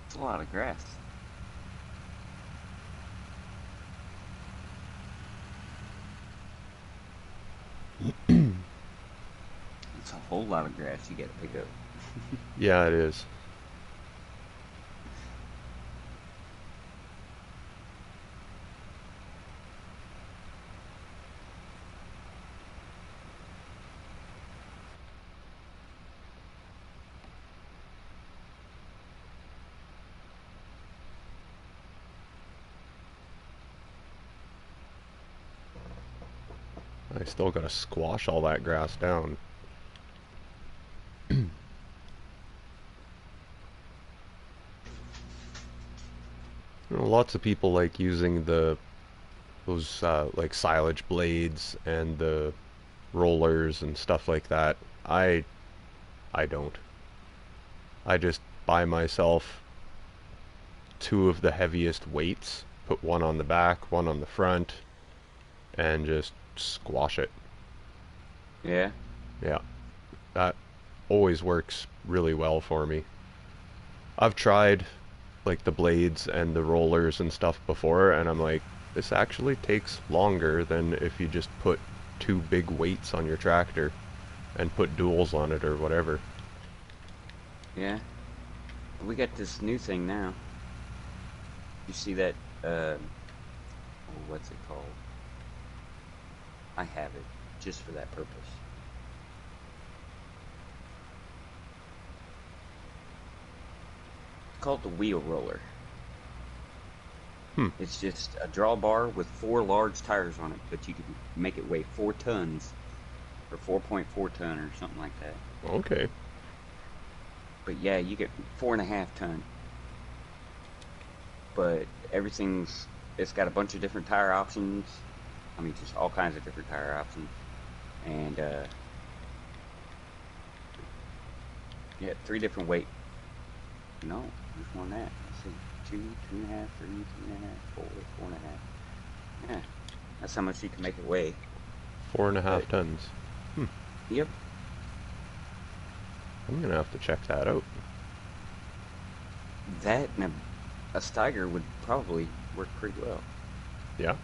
It's a lot of grass. It's a whole lot of grass you gotta pick up. Yeah, it is. I still gotta squash all that grass down. You know, lots of people like using those like silage blades and the rollers and stuff like that. I don't. I just buy myself two of the heaviest weights, put one on the back, one on the front, and just squash it. Yeah. Yeah, that always works really well for me. I've tried like the blades and the rollers and stuff before, and I'm like, this actually takes longer than if you just put two big weights on your tractor and put duals on it or whatever. Yeah. We got this new thing now. You see that? Oh, what's it called? I have it just for that purpose. It's called the wheel roller. Hmm. It's just a drawbar with four large tires on it, but you can make it weigh 4 tons or 4.4 ton or something like that. Okay. But yeah, you get 4.5 ton. But everything's it's got a bunch of different tire options. I mean, just all kinds of different tire options. And yeah, three different weight. No, there's more than that. Let's see, two, 2.5, three, 2.5, four, 4.5. Yeah, that's how much you can make it weigh. Four and a But half tons. Hmm. yep, I'm gonna have to check that out. that and a Steiger would probably work pretty well. Yeah.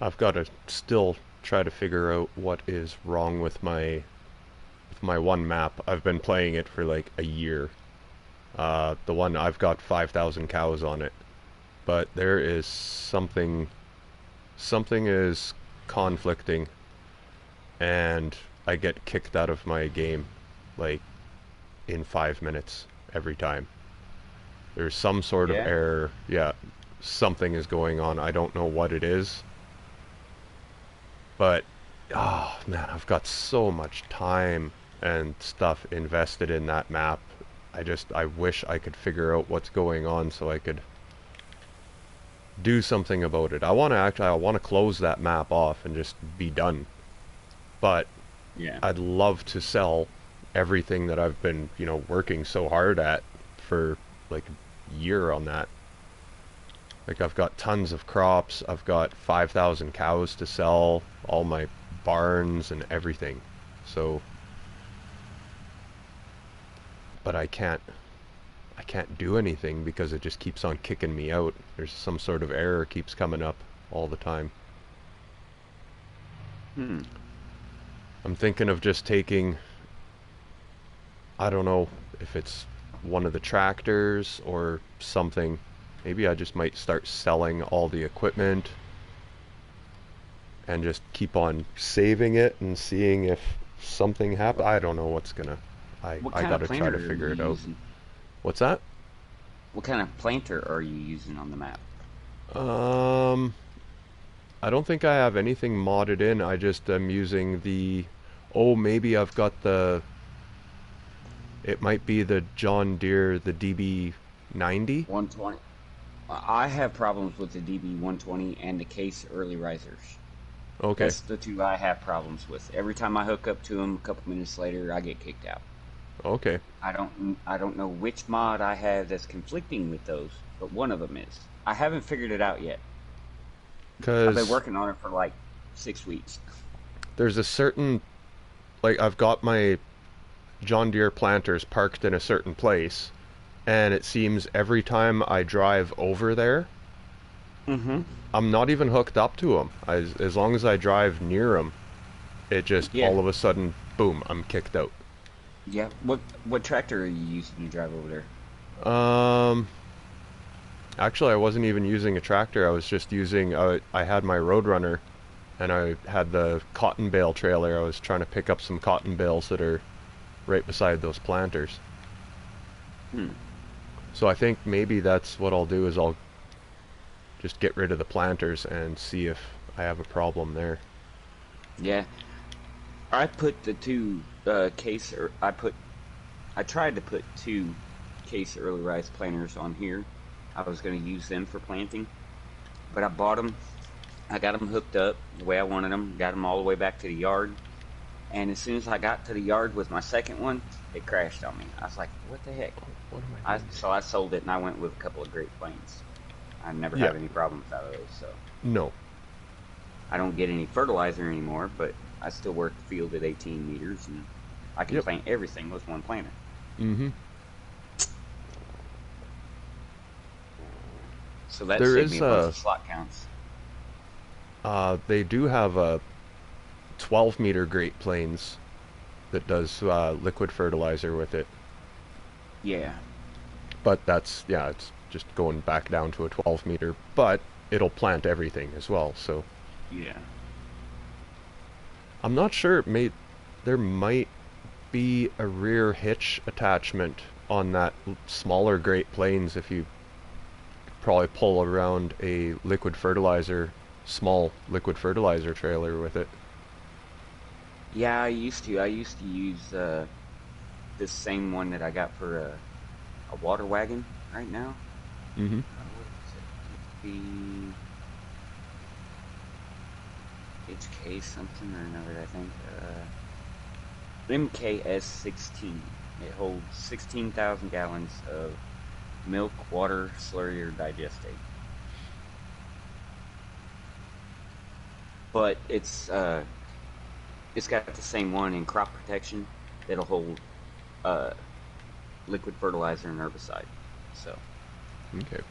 I've got to still try to figure out what is wrong with my one map. I've been playing it for like a year. The one I've got 5,000 cows on it, but there is something is conflicting, and I get kicked out of my game like in 5 minutes every time. There's some sort of Yeah. error. Yeah, something is going on. I don't know what it is, but oh man, I've got so much time and stuff invested in that map. I wish I could figure out what's going on so I could do something about it. I want to close that map off and just be done. But Yeah. I'd love to sell everything that I've been, working so hard at for like a year on that. Like I've got tons of crops, I've got 5,000 cows to sell, all my barns and everything. So, but I can't do anything because it just keeps on kicking me out. There's some sort of error keeps coming up all the time. Hmm. I'm thinking of just taking, I don't know if it's one of the tractors or something. Maybe I just might start selling all the equipment and just keep on saving it and seeing if something happens. I don't know what's gonna. What I kind of gotta try planter to are figure you it out. using? What's that? What kind of planter are you using on the map? Um, I don't think I have anything modded in. I just am using the. Oh, maybe I've got the. It might be the John Deere, the DB90. 120. I have problems with the DB 120 and the Case early risers. Okay, That's the two I have problems with. Every time I hook up to them, a couple minutes later, I get kicked out. okay. I don't know which mod I have that's conflicting with those, but one of them is. I haven't figured it out yet. I've been Because working on it for like 6 weeks. there's a certain. Like, I've got my John Deere planters parked in a certain place, and it seems every time I drive over there, Mm-hmm. I'm not even hooked up to them. As long as I drive near them, it just Yeah. all of a sudden, boom, I'm kicked out. Yeah. What tractor are you using to drive over there? Um, Actually, I wasn't even using a tractor. I was just using. I had my Roadrunner, and I had the cotton bale trailer. I was trying to pick up some cotton bales that are right beside those planters. Hmm. So I think maybe that's what I'll do is I'll just get rid of the planters and see if I have a problem there. Yeah. I put the two case or I tried to put two case early rise planters on here. I was going to use them for planting, but I bought them. I got them hooked up the way I wanted them. Got them all the way back to the yard, And as soon as I got to the yard with my second one, it crashed on me. I was like, "What the heck?" What am I doing here? So I sold it and I went with a couple of Great Plains. I never Yeah. have any problems out of those. So No. I don't get any fertilizer anymore, but I still work the field at 18 meters and I can Yep. plant everything with one planter. Mm-hmm. So that There saved me is a bunch a of slot counts. they do have a 12-meter Great Plains that does liquid fertilizer with it, Yeah, but that's yeah, it's just going back down to a 12-meter, but it'll plant everything as well. So yeah. I'm not sure. There might be a rear hitch attachment on that smaller Great Plains if you probably pull around a small liquid fertilizer trailer with it. Yeah, I used to. I used to use this same one that I got for a water wagon right now. Mm-hmm. What is it? It's the HK something or another, I think. MKS16. It holds 16,000 gallons of milk, water, slurry, or digestate. But it's got the same one in crop protection that'll hold uh, liquid fertilizer and herbicide. So, Okay.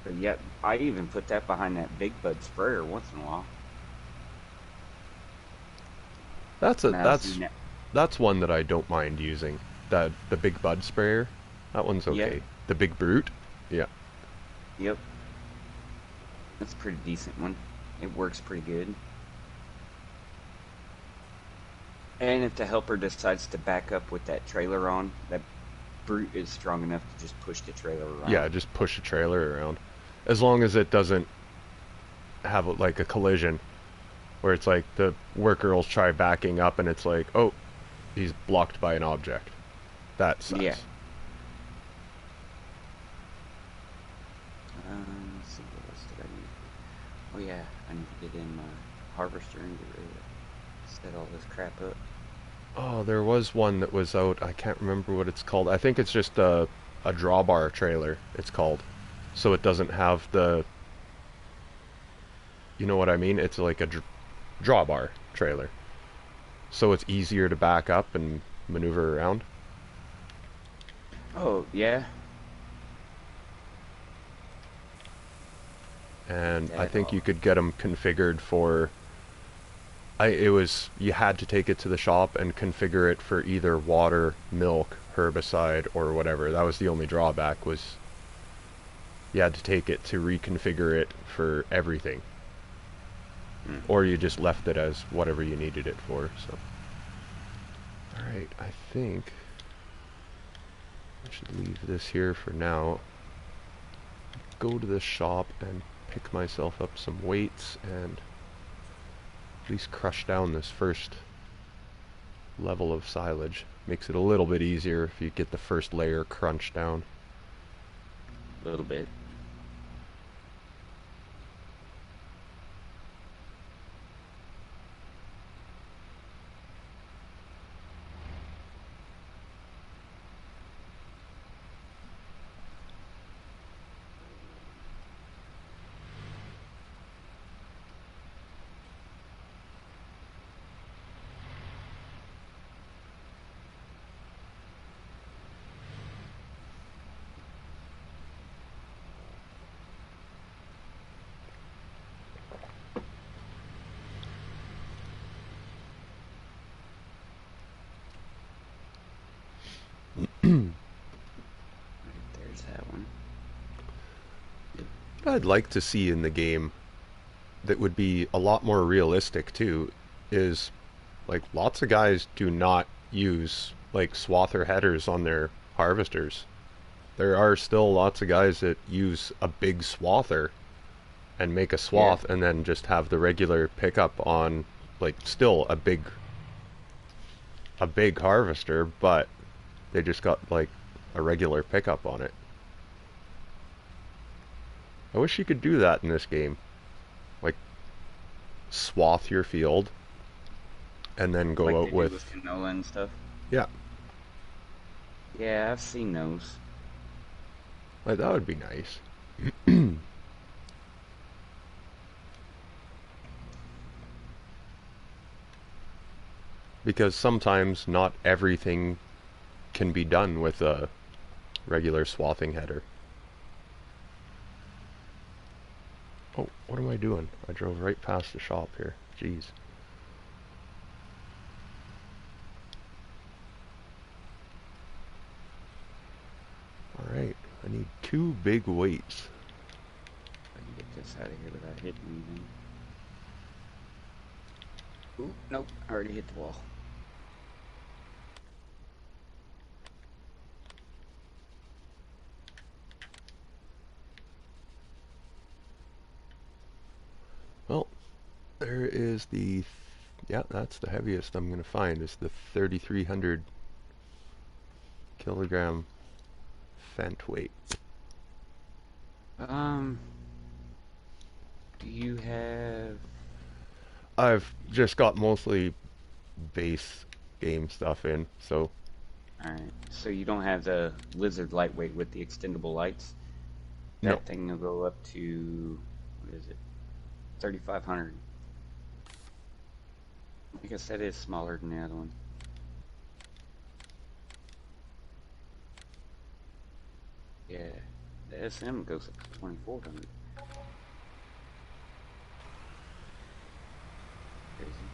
but yeah, I even put that behind that big bud sprayer once in a while. That's a When I was doing that's that. that's one that I don't mind using. The big bud sprayer, that one's Yeah, okay. The big brute, yeah. yep. That's a pretty decent one. It works pretty good. And if the helper decides to back up with that trailer on, that brute is strong enough to just push the trailer Yeah, around. just push a trailer around. As long as it doesn't have like a collision where it's like the worker will try backing up and it's like, oh, he's blocked by an object. That Yeah. sucks. Let's see, what else did I need? Oh yeah, I need to get in my harvester and get ready to set all this crap up. Oh, there was one that was out. I can't remember what it's called. I think it's just a drawbar trailer. It's called, so it doesn't have the. You know what I mean? It's like a drawbar trailer, so it's easier to back up and maneuver around. Oh yeah, get And I that think you all. could get them configured for. It was you had to take it to the shop and configure it for either water, milk, herbicide, or whatever. That was the only drawback was you had to take it to reconfigure it for everything, Hmm. or you just left it as whatever you needed it for. So, all right, I think I should leave this here for now. Go to the shop and pick myself up some weights and at least crush down this first level of silage. Makes it a little bit easier if you get the first layer crunched down. A little bit. Right, there's that one. What I'd like to see in the game that would be a lot more realistic too is like lots of guys do not use like swather headers on their harvesters. There are still lots of guys that use a big swather and make a Yeah. swath and then just have the regular pickup on like still a big harvester, but they just got like a regular pickup on it. I wish you could do that in this game. Like swath your field and then go Like out they do with, with canola and stuff. yeah, Yeah, I've seen those. like that would be nice. Because sometimes not everything can be done with a regular swathing header. Oh, what am I doing? I drove right past the shop here. Jeez. Alright, I need 2 big weights. I can get this out of here without hitting anything. Ooh, nope, I already hit the wall. Well, there is the, yeah, that's the heaviest I'm going to find, is the 3,300 kilogram Fent weight. Um, do you have? I've just got mostly base game stuff in, so All right, so you don't have the lizard lightweight with the extendable lights. no. That thing will go up to what is it? 3,500. I guess that is smaller than the other one. Yeah, the SM goes up to 2,400. Crazy.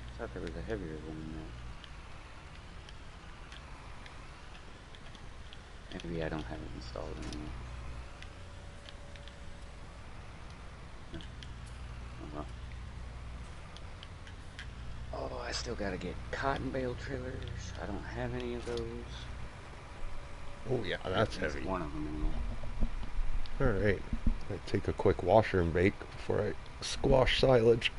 I thought there was a heavier one than that. Maybe I don't have it installed anymore. Oh well. Oh, I still gotta get cotton bale trailers. I don't have any of those. Oh yeah, Or at that's least heavy. one of them anyway. Alright, I take a quick washer and bake before I squash silage.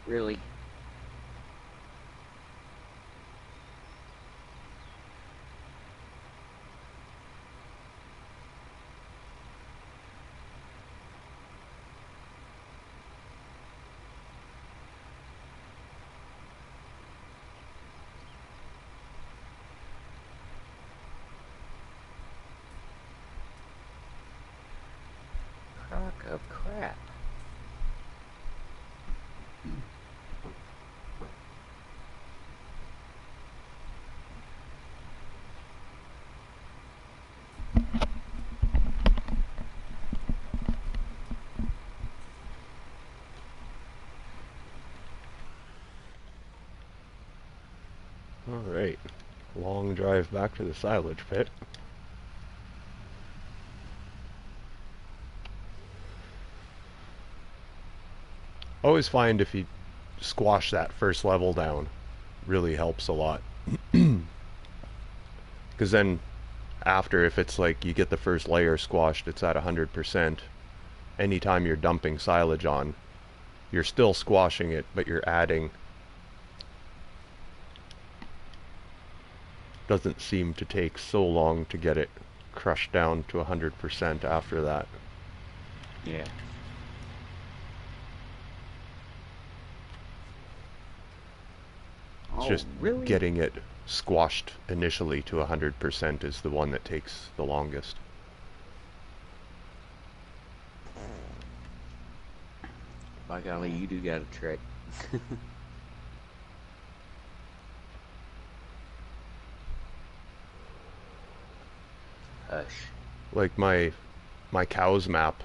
Really? Crock of crap. Alright, long drive back to the silage pit. Always find if you squash that first level down, really helps a lot. Because then after, if it's like you get the first layer squashed, it's at 100%. Anytime you're dumping silage on, you're still squashing it, but you're adding. Doesn't seem to take so long to get it crushed down to 100% after that. Yeah. It's Oh, just really? getting it squashed initially to 100% is the one that takes the longest. By golly, you do got a trick. Hush. Like my cows map,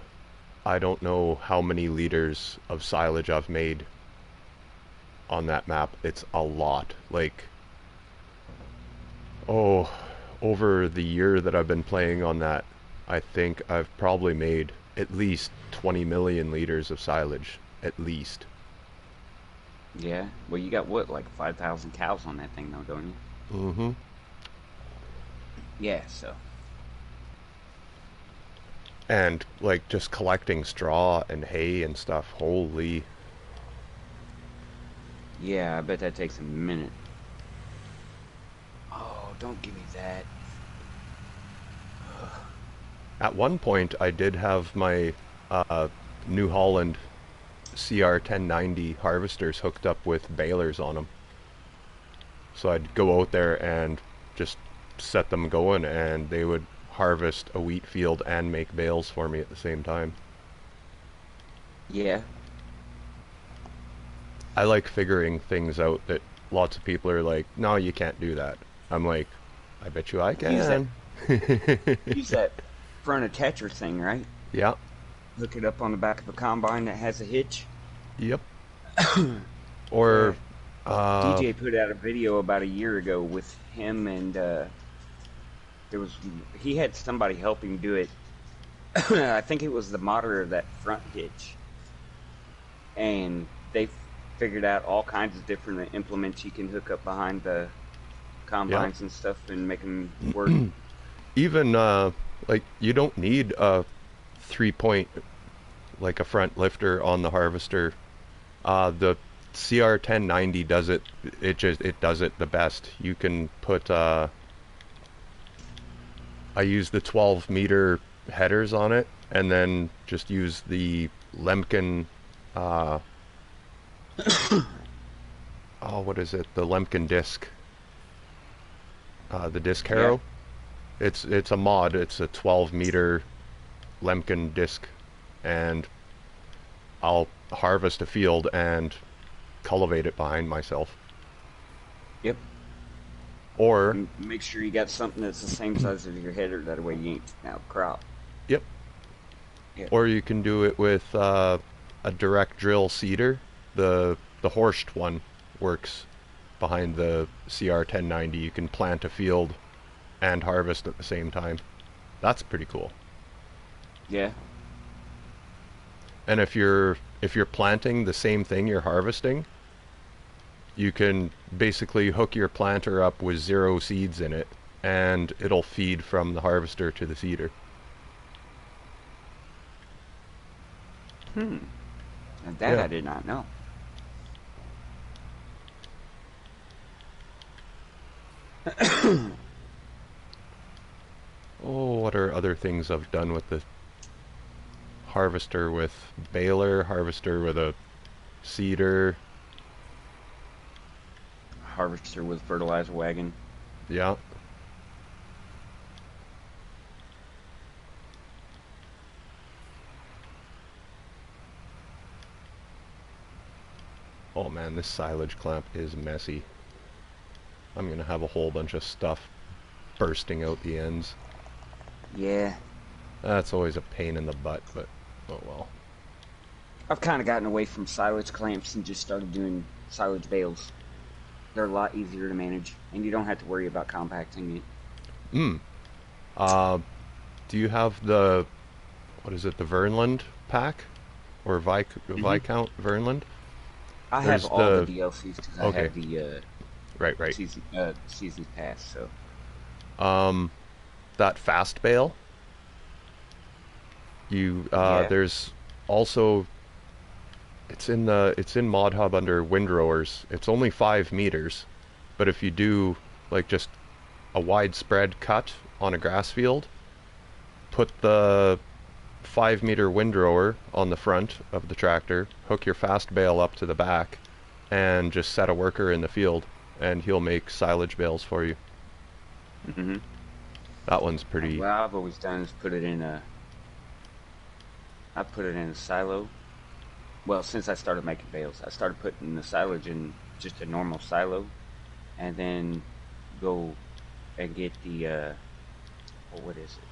I don't know how many liters of silage I've made on that map. It's a lot. Like, oh, over the year that I've been playing on that, I think I've probably made at least 20 million liters of silage. At least. Yeah. Well, you got what, like 5,000 cows on that thing, though, don't you? Mm-hmm. Yeah. So. And like just collecting straw and hay and stuff. Holy. Yeah, I bet that takes a minute. Oh, don't give me that. Ugh. At one point, I did have my uh, New Holland CR 1090 harvesters hooked up with balers on them. So I'd go out there and just set them going, and they would harvest a wheat field and make bales for me at the same time. Yeah. I like figuring things out that lots of people are like, no, you can't do that. I'm like, I bet you I Use that. can. Use that front attacher thing, right? Yeah, Hook it up on the back of a combine that has a hitch. yep. Or, Yeah. uh, DJ put out a video about a year ago with him, and there was he had somebody help him do it. I think it was the modder of that front hitch, and they figured out all kinds of different implements you can hook up behind the yeah. combines and stuff and make them work. Even, like, you don't need a 3 point, like a front lifter on the harvester. The CR 1090 does it. It does it the best. You can put. I use the 12-meter headers on it, and then just use the Lemken. Uh, oh, what is it? The Lemken disc. The disc Yeah. harrow. It's a mod. It's a 12-meter Lemken disc, and I'll harvest a field and cultivate it behind myself. Yep. Or, Make sure you got something that's the same size as your header. That way you ain't out crop. yep. Yeah. Or you can do it with a direct drill seeder. The Horst one works behind the CR 1090. You can plant a field and harvest at the same time. That's pretty cool. Yeah. And if you're planting the same thing you're harvesting, you can basically hook your planter up with 0 seeds in it, and it'll feed from the harvester to the seeder. Hmm. And that Yeah. I did not know. Oh, what are other things I've done with the harvester? With baler, harvester with a seeder. Harvester with fertilizer wagon. Yeah. Oh man, this silage clamp is messy. I'm gonna have a whole bunch of stuff bursting out the ends. Yeah. That's always a pain in the butt, but oh well. I've kind of gotten away from silage clamps and just started doing silage bales. They're a lot easier to manage, and you don't have to worry about compacting it. Mm. Uh, do you have the what is it? The Vernland pack or Hmm. Viscount Vernland? I have There's all the the DLCs because I okay, have the right. season pass. So Um, that fast bale. You yeah. there's also it's in Mod Hub under windrowers. It's only 5 meters, but if you do like just a widespread cut on a grass field, put the 5 meter windrower on the front of the tractor, hook your fast bale up to the back, and just set a worker in the field, and he'll make silage bales for you. Hmm. That one's pretty. What I've always done is I put it in a silo. Well, since I started making bales, I started putting the silage in just a normal silo, and then go and get the oh, what is it?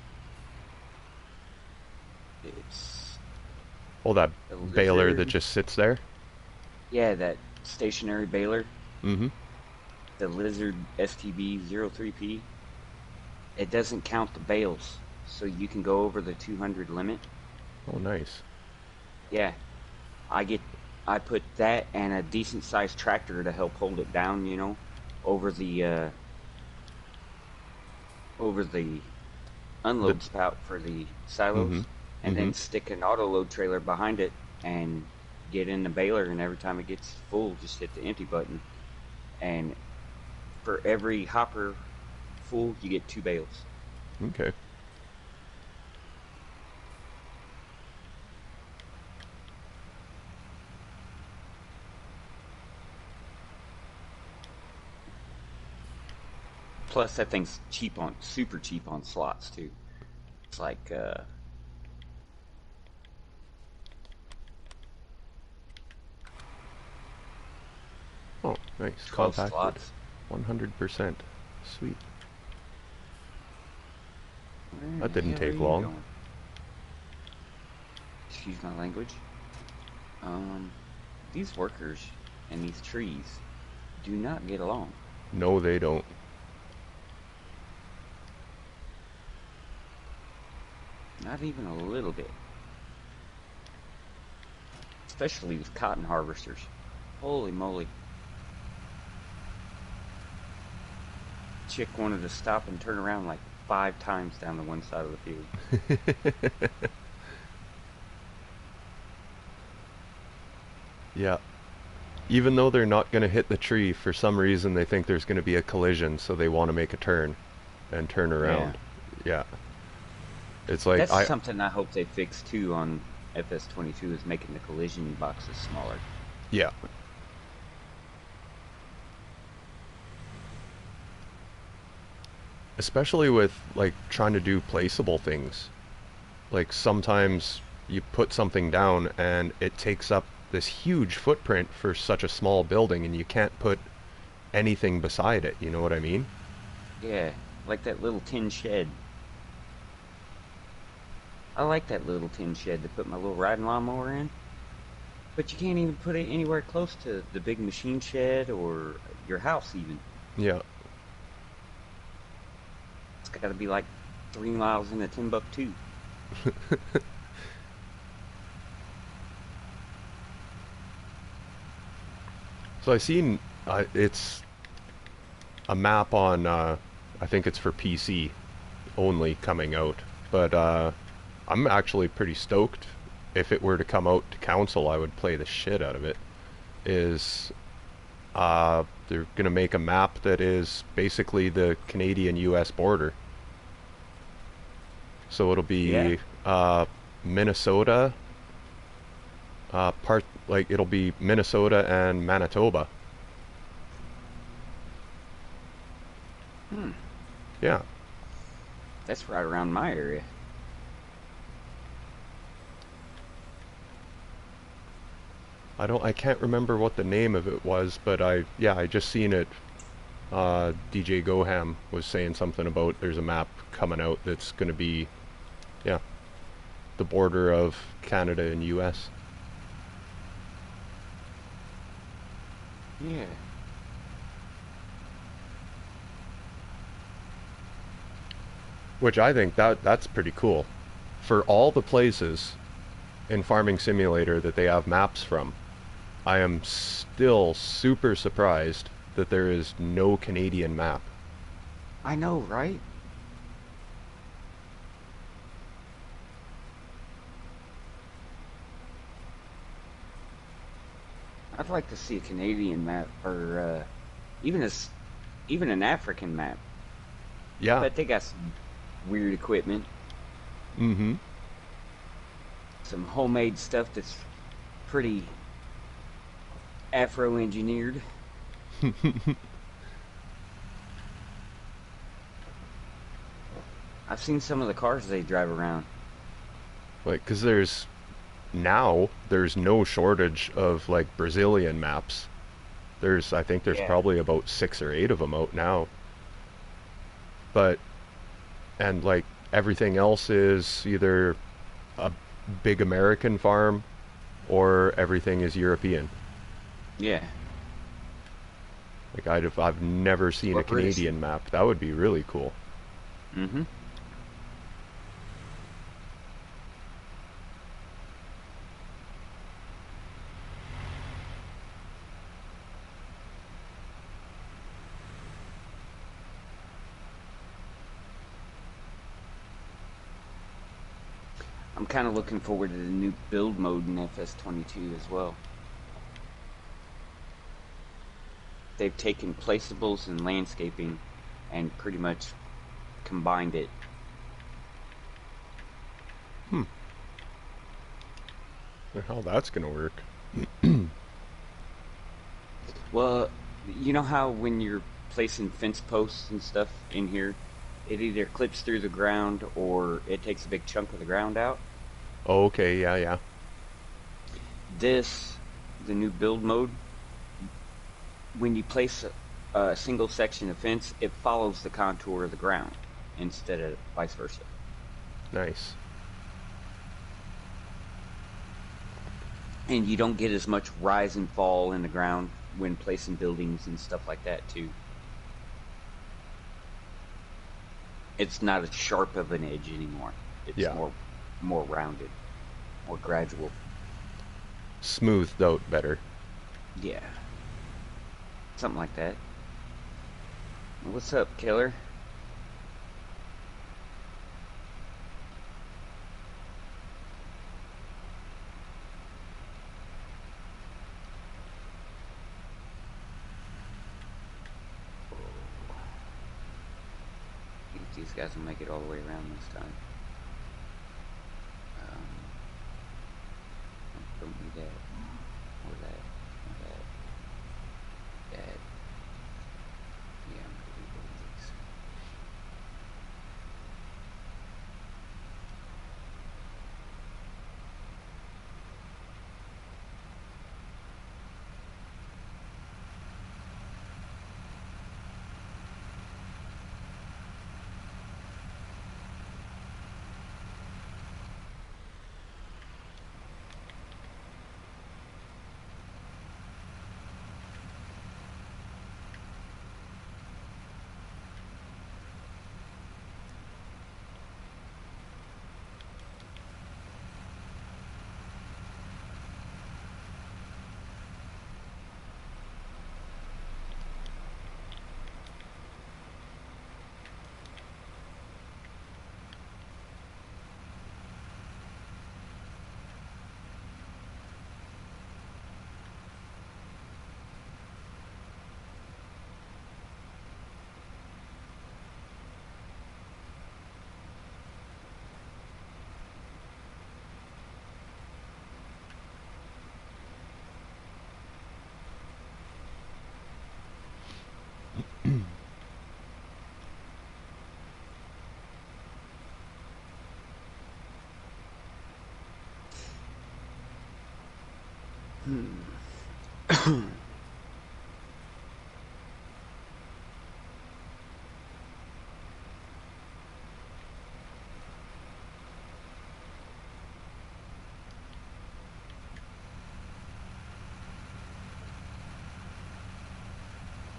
It's Oh, that the baler that lizard. just sits there. Yeah, that stationary baler, Mm-hmm. the lizard STB 03P. It doesn't count the bales, so you can go over the 200 limit. Oh, nice. Yeah, I get I put that and a decent sized tractor to help hold it down, over the The unload spout for the mm-hmm. silos, and Mm-hmm. then stick an auto load trailer behind it and get in the baler. And every time it gets full, just hit the empty button. And for every hopper full, you get 2 bales. Okay. Plus, that thing's super cheap on slots too. It's like Oh, nice. 12 Compacted. slots. 100%. Sweet. Where That the didn't hell are take you long. going? Excuse my language. Um, these workers and these trees do not get along. No, they don't. Not even a little bit. Especially with cotton harvesters. Holy moly. Chick wanted to stop and turn around like 5 times down the one side of the field. Yeah. Even though they're not going to hit the tree, for some reason they think there's going to be a collision, so they want to make a turn and turn Yeah. around. Yeah. It's like That's something I hope they fix too on FS22 is making the collision boxes smaller. yeah. Especially with like trying to do placeable things. Like sometimes you put something down and it takes up this huge footprint for such a small building and you can't put anything beside it, you know what I mean? Yeah, like that little tin shed. I like that little tin shed to put my little riding lawnmower in, but you can't even put it anywhere close to the big machine shed or your house even. Yeah. It's got to be like 3 miles into Timbuktu. So I seen it's a map on I think it's for PC only coming out, but I'm actually pretty stoked. If it were to come out to console, I would play the shit out of it. Is they're gonna make a map that is basically the Canadian-U.S. border. So it'll Yeah. be Minnesota, part like it'll be Minnesota and Manitoba. Hmm. Yeah, That's right around my area. I can't remember what the name of it was, but I just seen it. DJ Goham was saying something about there's a map coming out that's gonna be yeah the border of Canada and U.S. Yeah. Which I think that's pretty cool. For all the places in Farming Simulator that they have maps from, I am still super surprised that there is no Canadian map. I know, right? I'd like to see a Canadian map or even even an African map. I Yeah. bet they got some weird equipment, Mm-hmm. some homemade stuff that's pretty Afro engineered. I've seen some of the cars they drive around. Like, cause there's no shortage of like Brazilian maps. I think there's Yeah. probably about 6 or 8 of them out now. But and like everything else is either a big American farm or everything is European. Yeah. Like I've never seen a Or British. Canadian map. That would be really cool. Mm-hmm. I'm kind of looking forward to the new build mode in FS22 as well. They've taken placeables and landscaping and pretty much combined it. Hmm. Wonder how that's gonna work. Well, you know how when you're placing fence posts and stuff in here, it either clips through the ground or it takes a big chunk of the ground out? Oh, okay, yeah, yeah. This, the new build mode, when you place a single section of fence, it follows the contour of the ground instead of vice versa. Nice. And you don't get as much rise and fall in the ground when placing buildings and stuff like that too. It's not as sharp of an edge anymore. It's Yeah. more rounded, more gradual. Smoothed out better. Yeah, something like that. What's up, killer? I think these guys will make it all the way around this time. Um, don't need that. Or that. Or that. That. Yeah, I'm gonna leave both of these.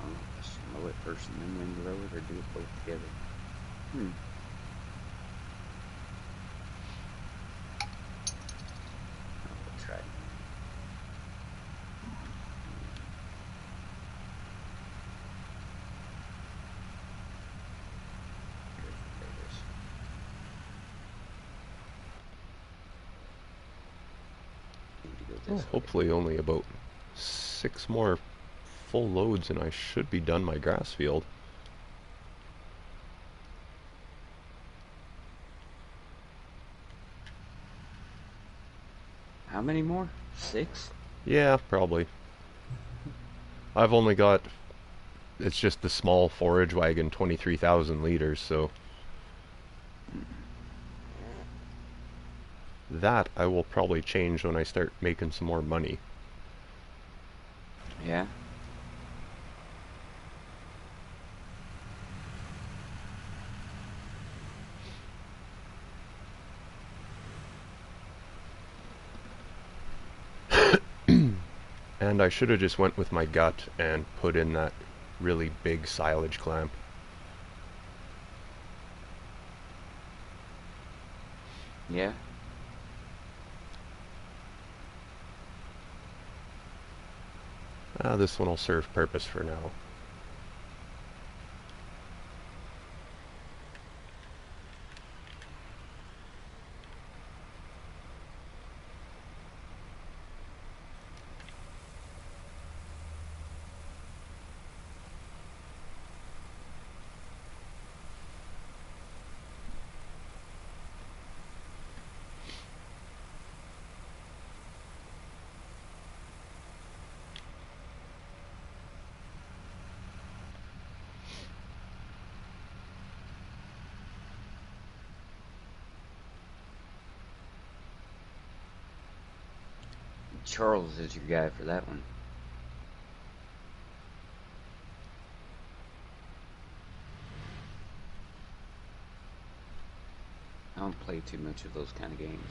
I don't know if I should mow it first and then windrow it or do it both together. Hmm. I'll try it. There it is. Need to go Well, this way. hopefully only about 6 more full loads and I should be done my grass field. How many more? 6? Yeah, probably. I've only got, it's just the small forage wagon, 23,000 liters, so that I will probably change when I start making some more money. Yeah. And I should have just went with my gut and put in that really big silage clamp. Yeah. This one will serve purpose for now. Charles is your guy for that one. I don't play too much of those kind of games.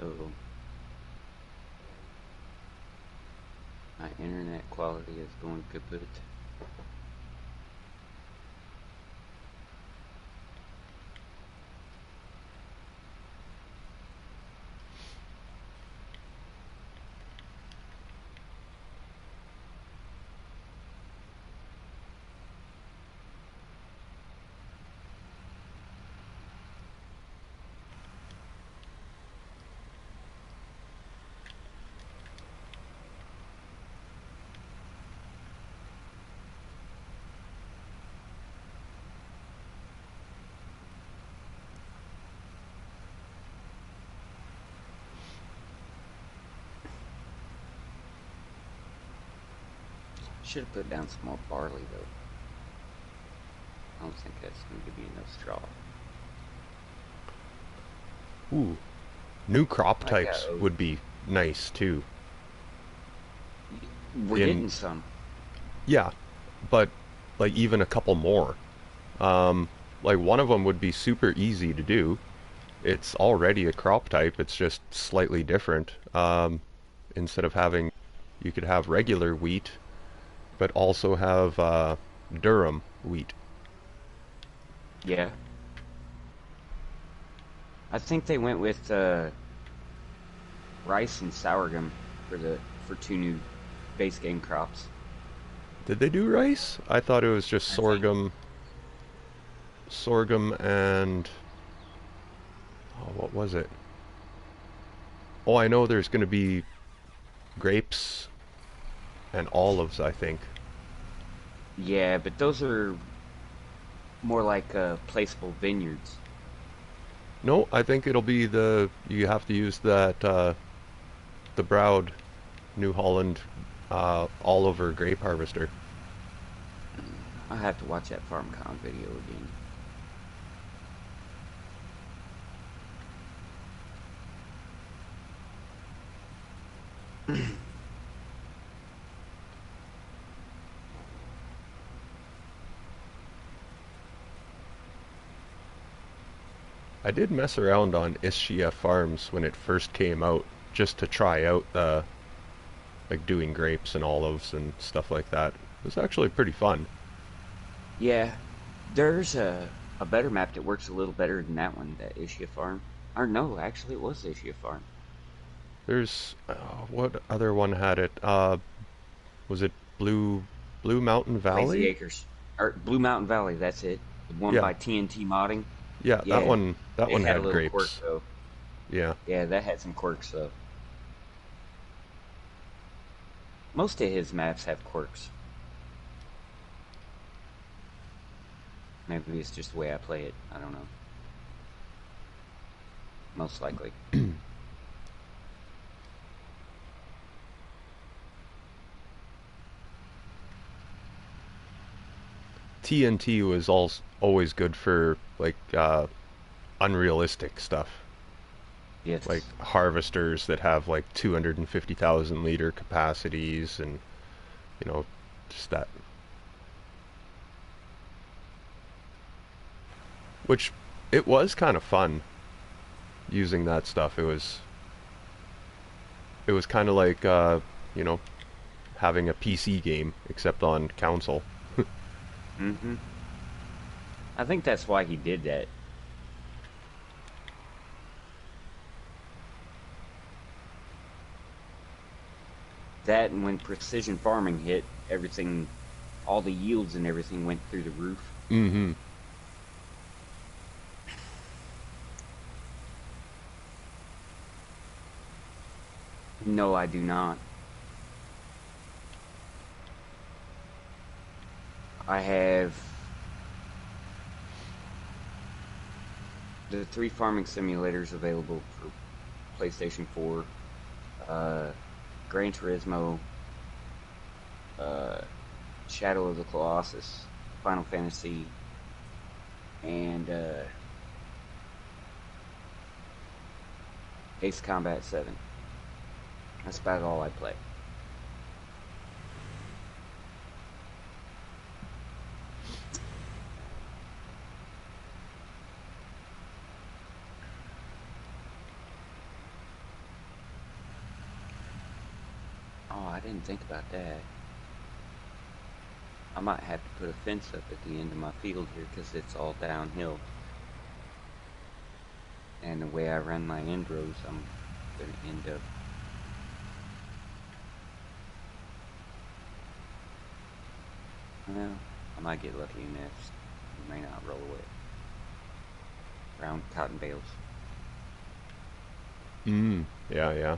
Oh, my internet quality is going kaput. Should have put down some more barley though. I don't think that's going to be enough straw. Ooh, new crop Like types would be nice too. we're In getting some. Yeah, but like even a couple more. Um, like one of them would be super easy to do. It's already a crop type. It's just slightly different. Instead of having, you could have regular wheat, but also have durum wheat. Yeah. I think they went with rice and sorghum for two new base game crops. Did they do rice? I thought it was just I think. sorghum and what was it? Oh, I know there's going to be grapes and olives, I think. Yeah, but those are more like placeable vineyards. No, I think it'll be you have to use that the Browd New Holland Oliver grape harvester. I have to watch that FarmCon video again. I did mess around on Ischia Farms when it first came out, just to try out like doing grapes and olives and stuff like that. It was actually pretty fun. Yeah, there's a better map that works a little better than that one, that Ishia Farm. Or no, actually it was Ishia Farm. There's what other one had it? Was it Blue Mountain Lazy Valley? Acres. Or Blue Mountain Valley, that's it. The one Yeah, by TNT Modding. yeah, that Yeah, one that it one had a had little quirk grapes. though. Yeah. Yeah, that had some quirks though. Most of his maps have quirks. Maybe it's just the way I play it. I don't know. Most likely. TNT was always good for like unrealistic stuff, like Yes. harvesters that have like 250,000 liter capacities, and you know, just that. Which it was kind of fun using that stuff. It was kind of like you know, having a PC game except on console. Mm-hmm. I think that's why he did that. That and when precision farming hit, everything, all the yields and everything went through the roof. Mm-hmm. No, I do not. I have the 3 farming simulators available for PlayStation 4, uh, Gran Turismo, uh, Shadow of the Colossus, Final Fantasy, and Ace Combat 7. That's about all I play. Oh, I didn't think about that. I might have to put a fence up at the end of my field here because it's all downhill. And the way I run my end rows, I'm going to end up. Well, I might get lucky and it may not roll away. Brown cotton bales. Yeah, yeah.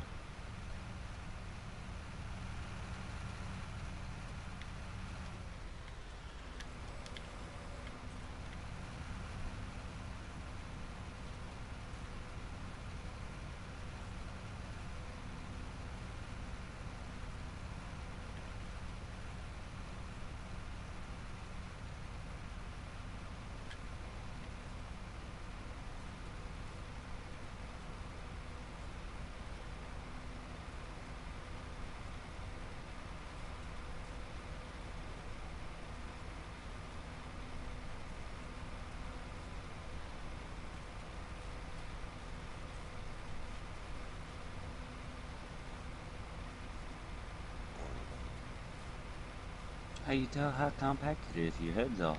How you tell how compact it is? Your head's off.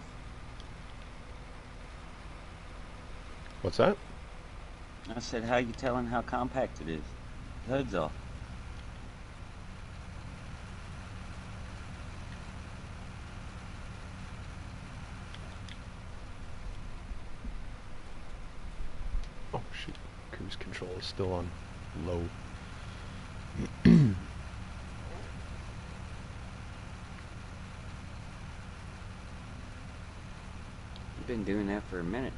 What's that? I said, how you telling how compact it is? Your head's off. Oh, shoot. Cruise control is still on low. You've been doing that for a minute.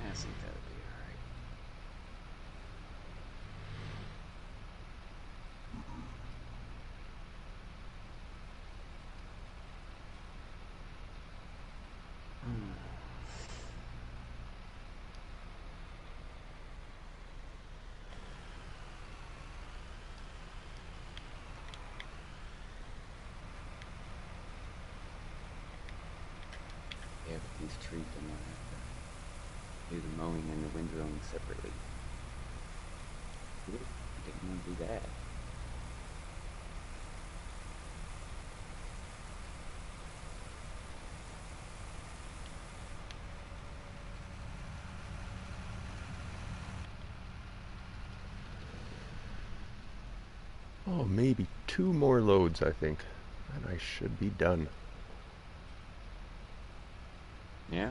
Yeah, I think that'll be alright. Yeah, but these trees, I'm gonna have to do the mowing and the windrowing separately. Oop, didn't want to do that. Oh, maybe 2 more loads, I think. And I should be done. Yeah.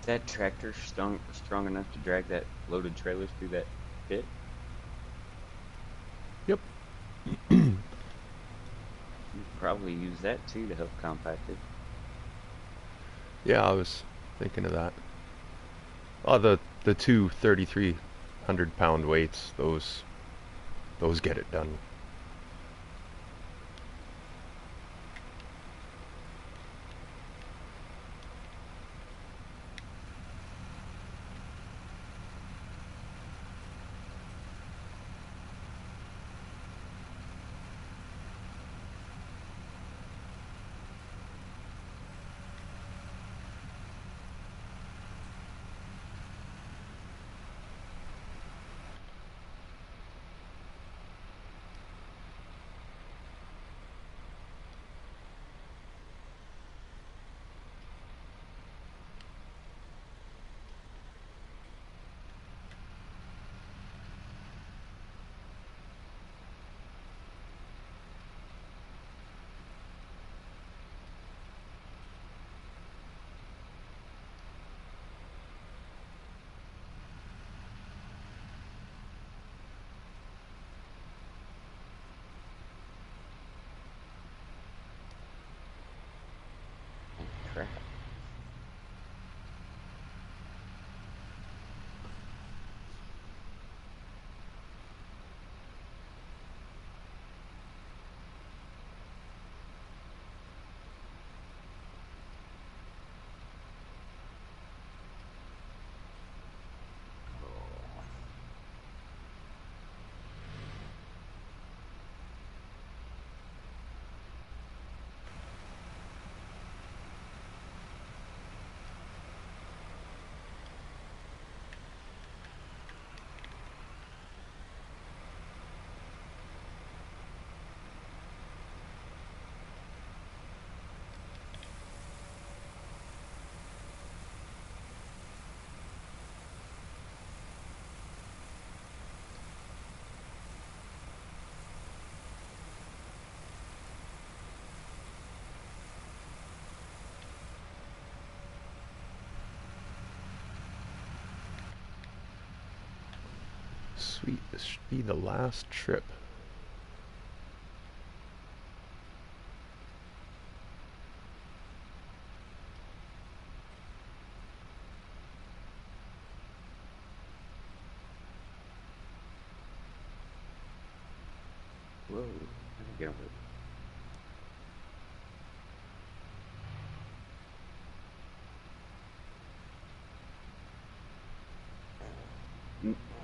Is that tractor strong enough to drag that loaded trailer through that pit? Yep. You could probably use that too to help compact it. Yeah, I was thinking of that. Oh, the two 3,300 pound weights, those get it done. Oh, crap. Sweet, this should be the last trip. Whoa. How'd I get over it?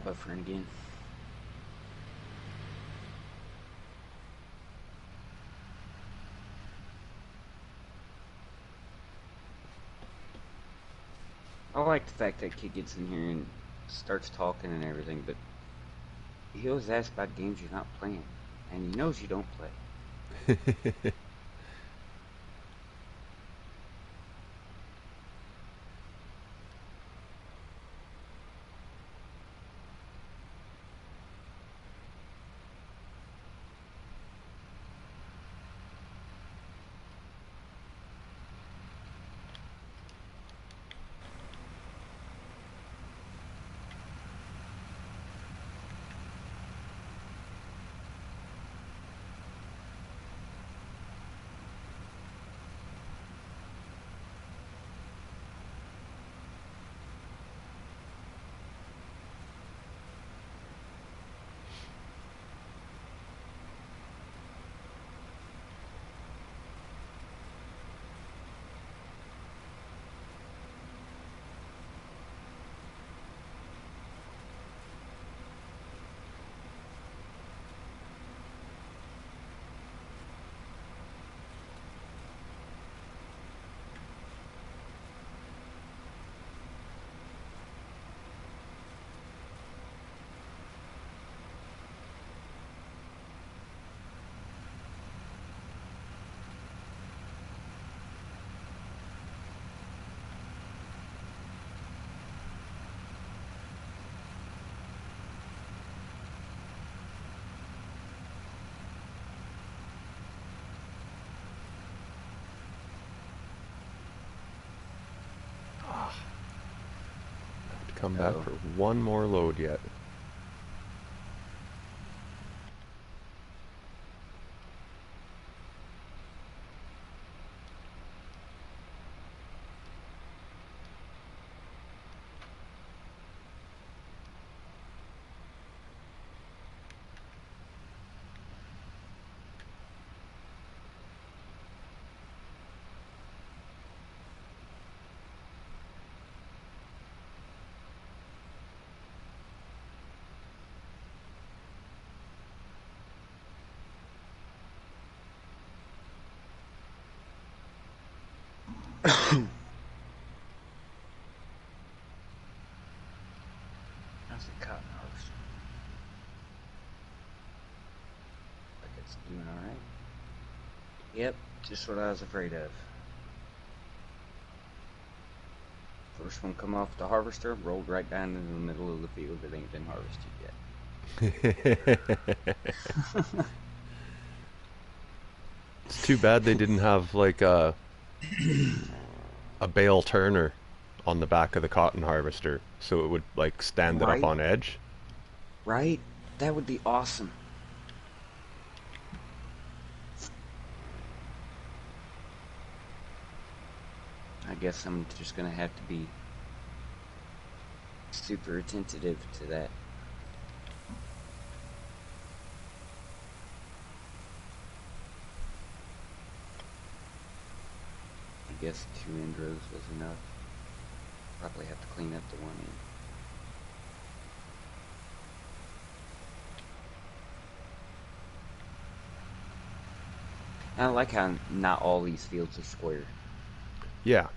Buffering again. I like the fact that kid gets in here and starts talking and everything, but he always asks about games you're not playing, and he knows you don't play. come back Oh, for one more load yet. how's the cotton harvester? Like it's doing all right. Yep, just what I was afraid of. First one come off the harvester, rolled right down into the middle of the field that ain't been harvested It's too bad they didn't have like a bale turner on the back of the cotton harvester so it would like stand it up Right? on edge. Right? That would be awesome. I guess I'm just gonna have to be super attentive to that. I guess 2 end rows was enough. Probably have to clean up the one end. I like how not all these fields are square. Yeah.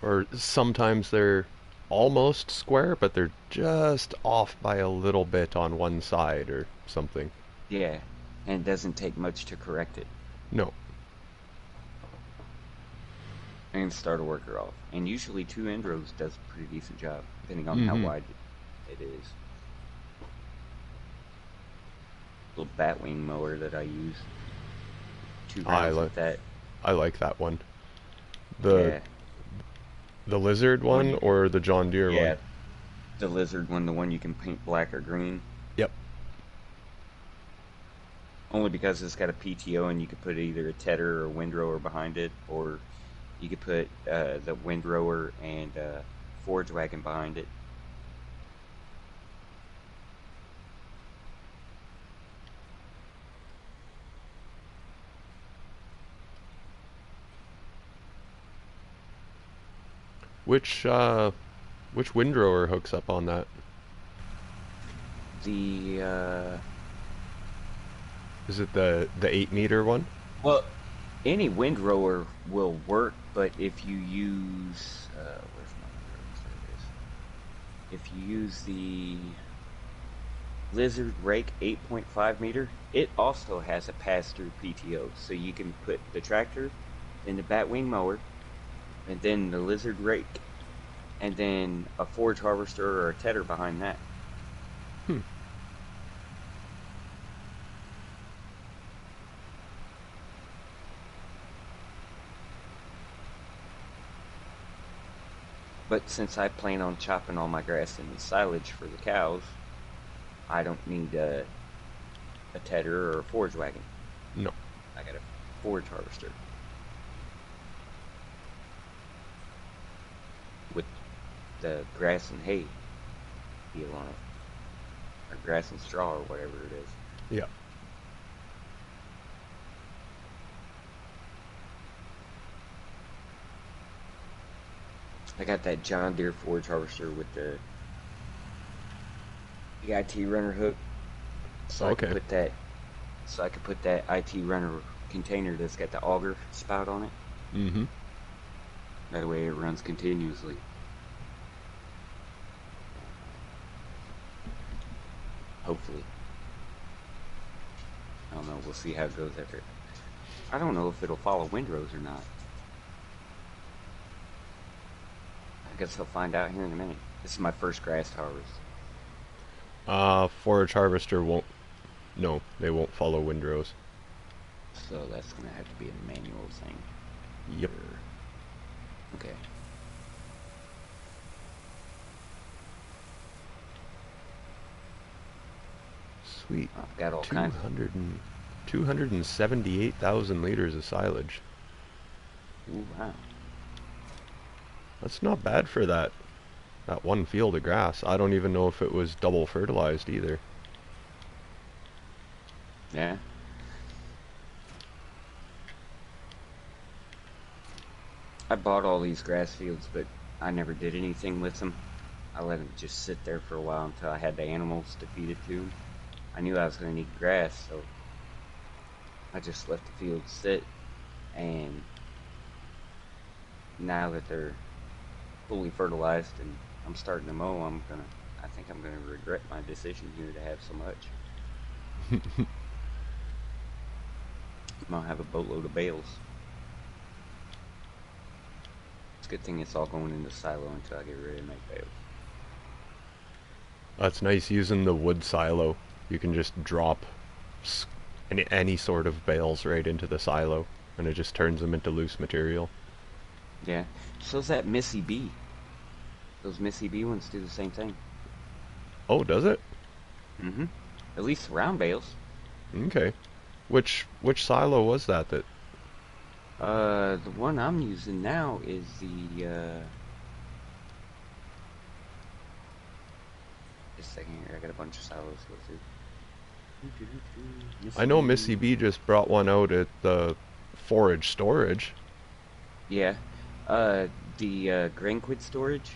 Or sometimes they're almost square, but they're just off by a little bit on one side or something. Yeah, and it doesn't take much to correct it No. and start a worker off. And usually 2 end rows does a pretty decent job, depending on how Mm-hmm. wide it is. Little batwing mower that I use. Two I rounds like with that. I like that one. The Yeah, the lizard the one one you can. or the John Deere one? Yeah, the lizard one, the one you can paint black or green. Yep. Only because it's got a PTO and you could put either a tedder or windrower behind it, or you could put the windrower and forage wagon behind it. Which which windrower hooks up on that? The Is it the 8 meter one? well, any windrower will work, but if you use where's my windrower? There it is. If you use the Lizard Rake 8.5 meter, it also has a pass-through PTO, so you can put the tractor, then the batwing mower, and then the Lizard Rake, and then a forage harvester or a tedder behind that. Hmm. But since I plan on chopping all my grass in the silage for the cows, I don't need a tedder or a forage wagon. No. I got a forage harvester with the grass and hay deal on it, or grass and straw, or whatever it is. Yeah. I got that John Deere forage harvester with the IT runner hook, so I could Okay. put that, so I could put that IT runner container that's got the auger spout on it. Mm-hmm. That way it runs continuously. Hopefully. I don't know. We'll see how it goes after. I don't know if it'll follow windrows or not. I guess I'll find out here in a minute. This is my first grass harvest. Forage harvester won't. No, they won't follow windrows. So that's going to have to be a manual thing. Yep. Okay. Sweet. I've got all Two kinds. hundred and 278,000 liters of silage. Ooh, wow. That's not bad for that one field of grass. I don't even know if it was double fertilized either. Yeah. I bought all these grass fields, but I never did anything with them. I let them just sit there for a while until I had the animals to feed it to them. I knew I was going to need grass, so I just let the fields sit. And now that they're fully fertilized and I'm starting to mow, I think I'm gonna regret my decision here to have so much. I'm gonna have a boatload of bales. It's a good thing it's all going in the silo until I get ready to make bales. That's nice using the wood silo. You can just drop any sort of bales right into the silo, and it just turns them into loose material. Yeah. So's that Missy B. Those Missy B ones do the same thing. Oh, does it? Mm-hmm. At least round bales. Okay. Which silo was that? The one I'm using now is just a second here, I got a bunch of silos to go through. I Missy know Missy B. B just brought one out at the forage storage. Yeah. The Granquid storage.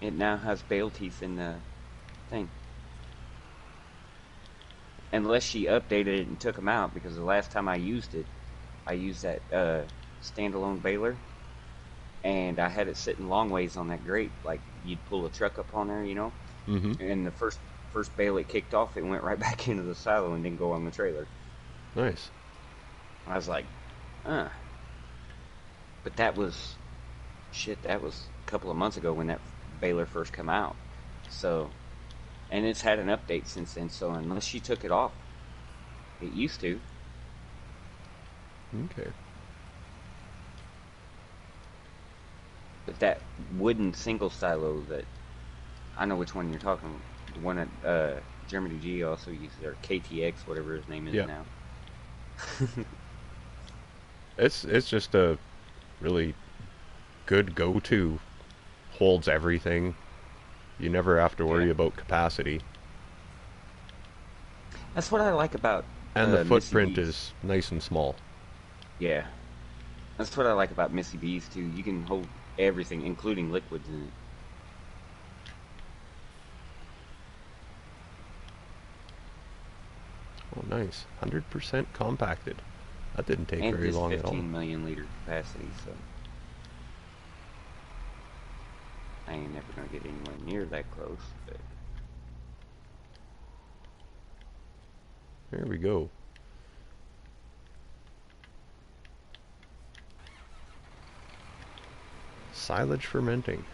It now has bale teeth in the thing. Unless she updated it and took them out, because the last time I used it, I used that standalone baler, and I had it sitting long ways on that grate, like you'd pull a truck up on there, you know. Mm-hmm. And the first bale it kicked off, it went right back into the silo and didn't go on the trailer. Nice. I was like, uh. But that was shit. That was a couple of months ago when that baler first came out. So, and it's had an update since then. So unless she took it off, it used to. Okay. But that wooden single silo that I know which one you're talking about. The one that Germany G also uses, or KTX, whatever his name is Yeah. now. It's just a really good go-to. Holds everything. You never have to Yeah, worry about capacity. that's what I like about And the Missy footprint B's. is nice and small. Yeah, that's what I like about Missy B's too. You can hold everything, including liquids in it. Oh, nice. 100% compacted. That didn't take And it very is long at all. 15 million liter capacity, so I ain't never gonna get anywhere near that close. But There we go. Silage fermenting.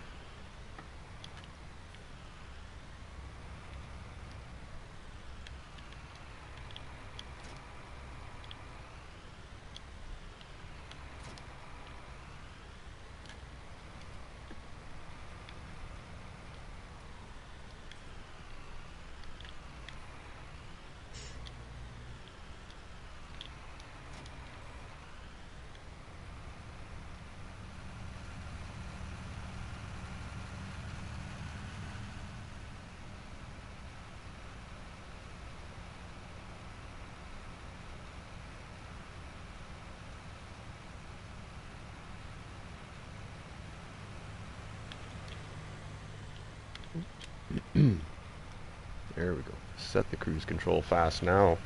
There we go. Set the cruise control fast now.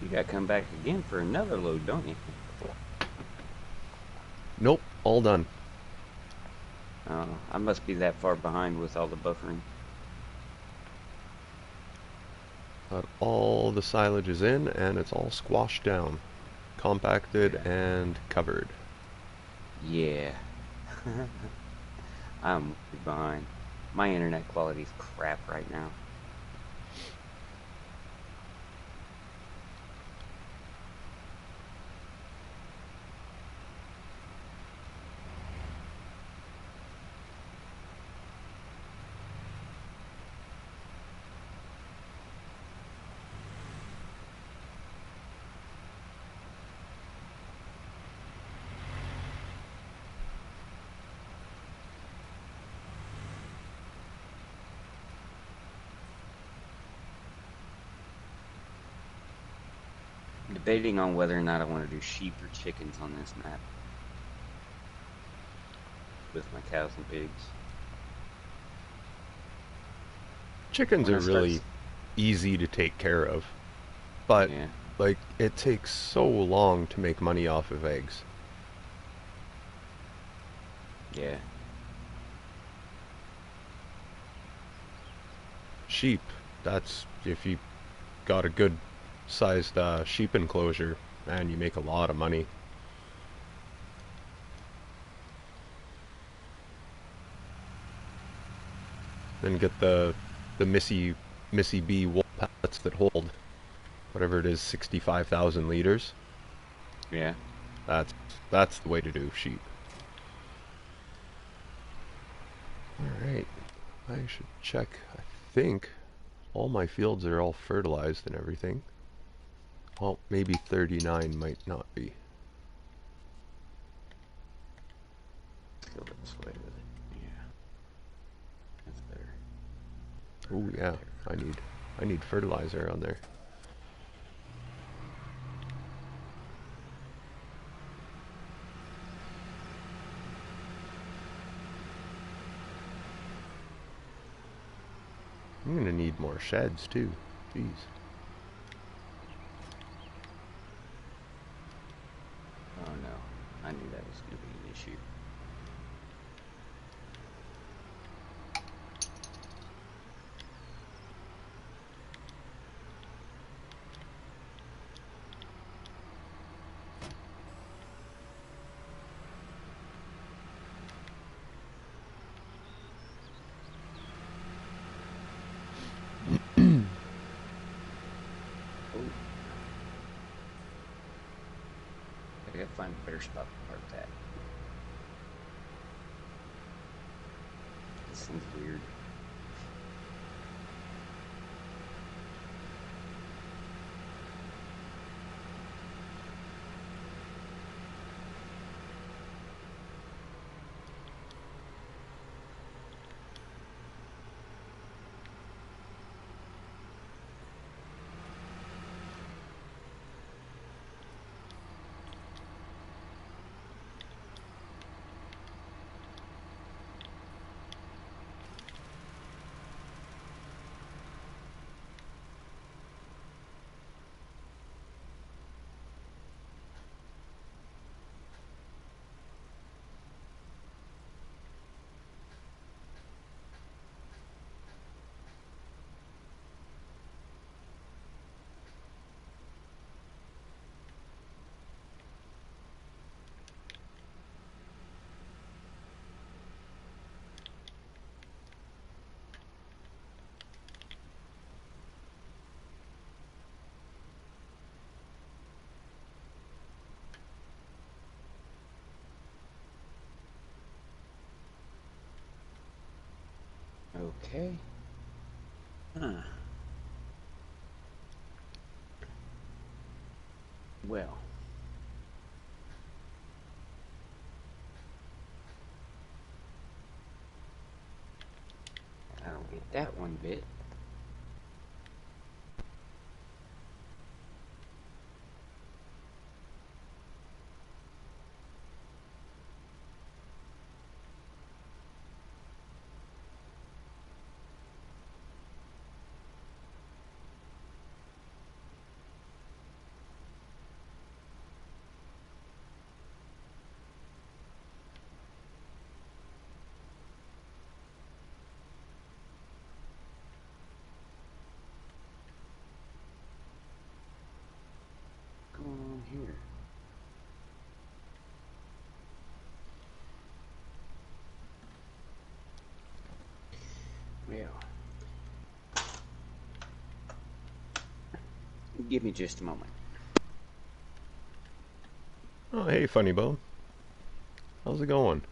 you gotta come back again for another load, don't you? Nope, all done. I must be that far behind with all the buffering. Got all the silage is in and it's all squashed down. Compacted Yeah. and covered. Yeah. I'm behind. My internet quality's crap right now. debating on whether or not I want to do sheep or chickens on this map with my cows and pigs. Chickens When I are start, really easy to take care of, but yeah, like it takes so long to make money off of eggs. yeah, Sheep, that's if you got a good sized sheep enclosure, man, you make a lot of money. Then get the Missy B wool pallets that hold whatever it is, 65,000 liters. yeah. That's that's the way to do sheep. All right, I should check. I think all my fields are all fertilized and everything. Well, maybe 39 might not be. Go this way with it. Yeah, that's better. Oh Right yeah, there. I need fertilizer on there. I'm gonna need more sheds too. Jeez. Oh no, I knew that was going to be an issue. Oh, I gotta find a better spot to park that. This thing's weird. Okay. Huh. Well, I don't get that one bit. What's going on here? Well, give me just a moment. Oh hey, funny bone. How's it going?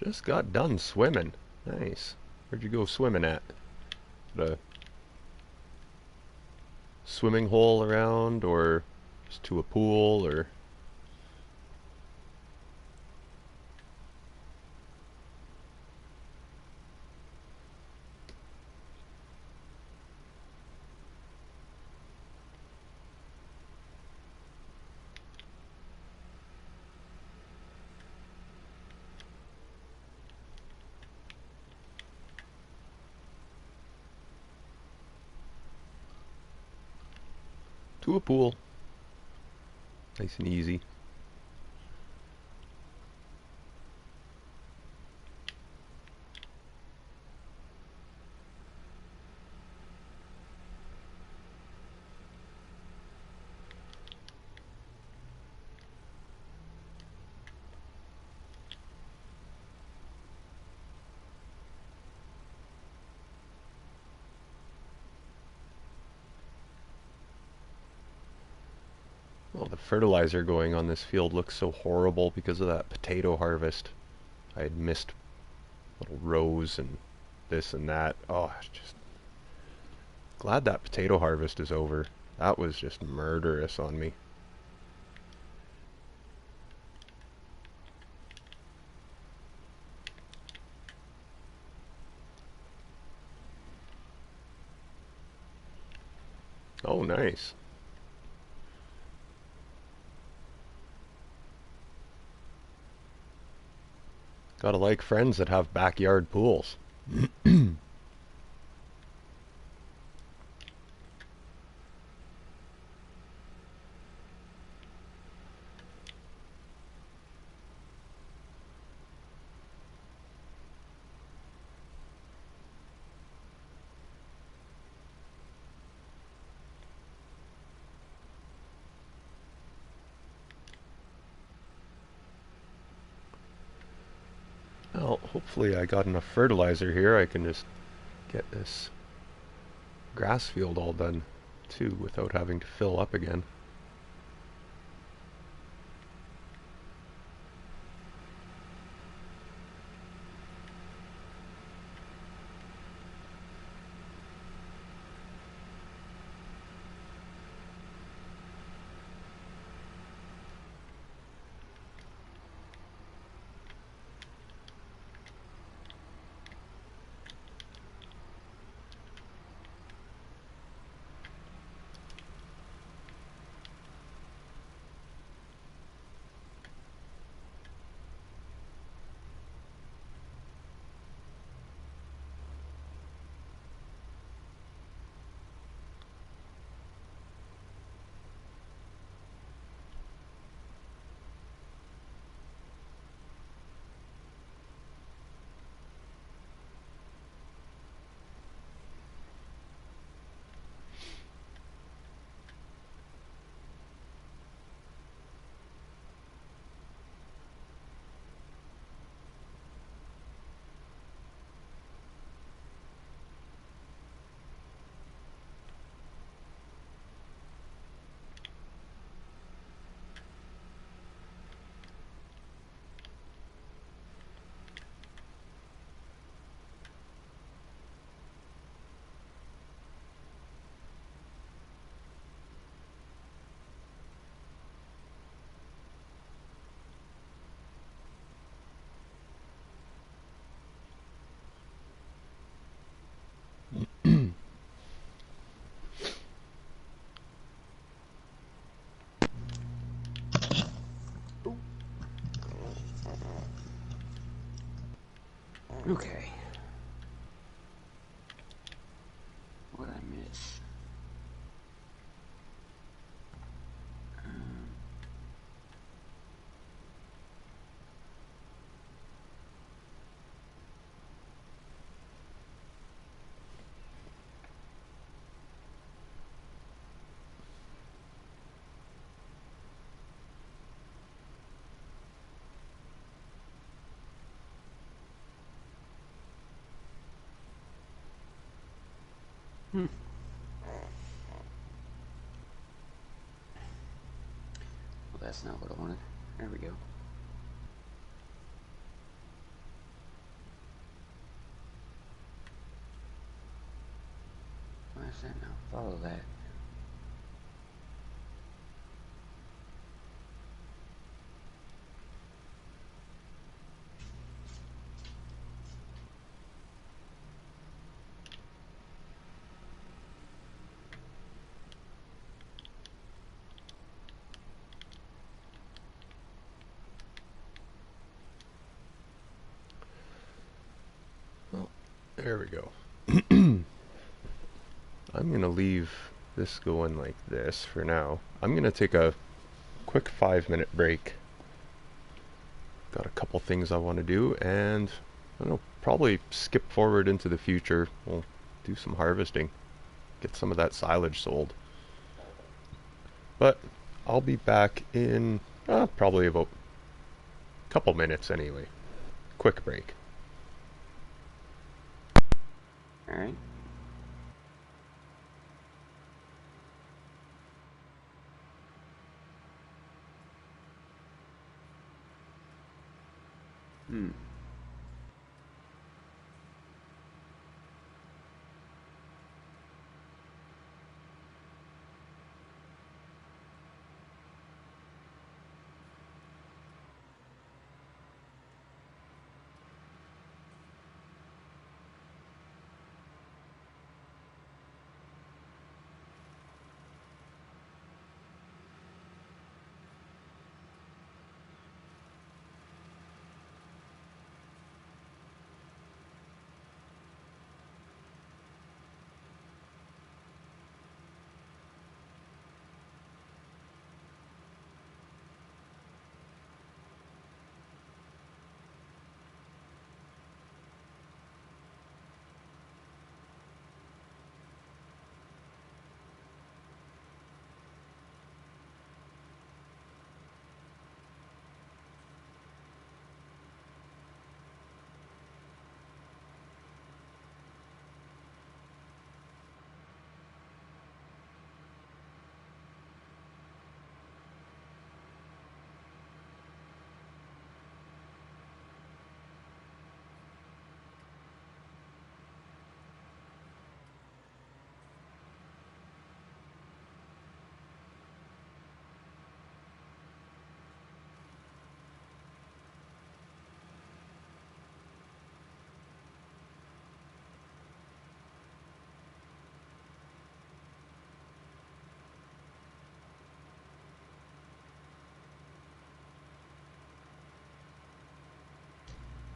Just got done swimming. Nice. Where'd you go swimming at? The swimming hole around, or just to a pool, or... To a pool. Nice and easy. Well, the fertilizer going on this field looks so horrible because of that potato harvest. I had missed little rows and this and that. Oh, just glad that potato harvest is over. That was just murderous on me. Oh, nice. Gotta like friends that have backyard pools. Well, hopefully I got enough fertilizer here. I can just get this grass field all done too without having to fill up again. Okay. What did I miss? Hmm. Well, that's not what I wanted. There we go. Follow that. Well, there we go. I'm going to leave this going like this for now. I'm going to take a quick 5-minute break. Got a couple things I want to do, and I don't know, probably skip forward into the future. We'll do some harvesting, get some of that silage sold. But I'll be back in probably about a couple minutes anyway. Quick break. All right. Hmm.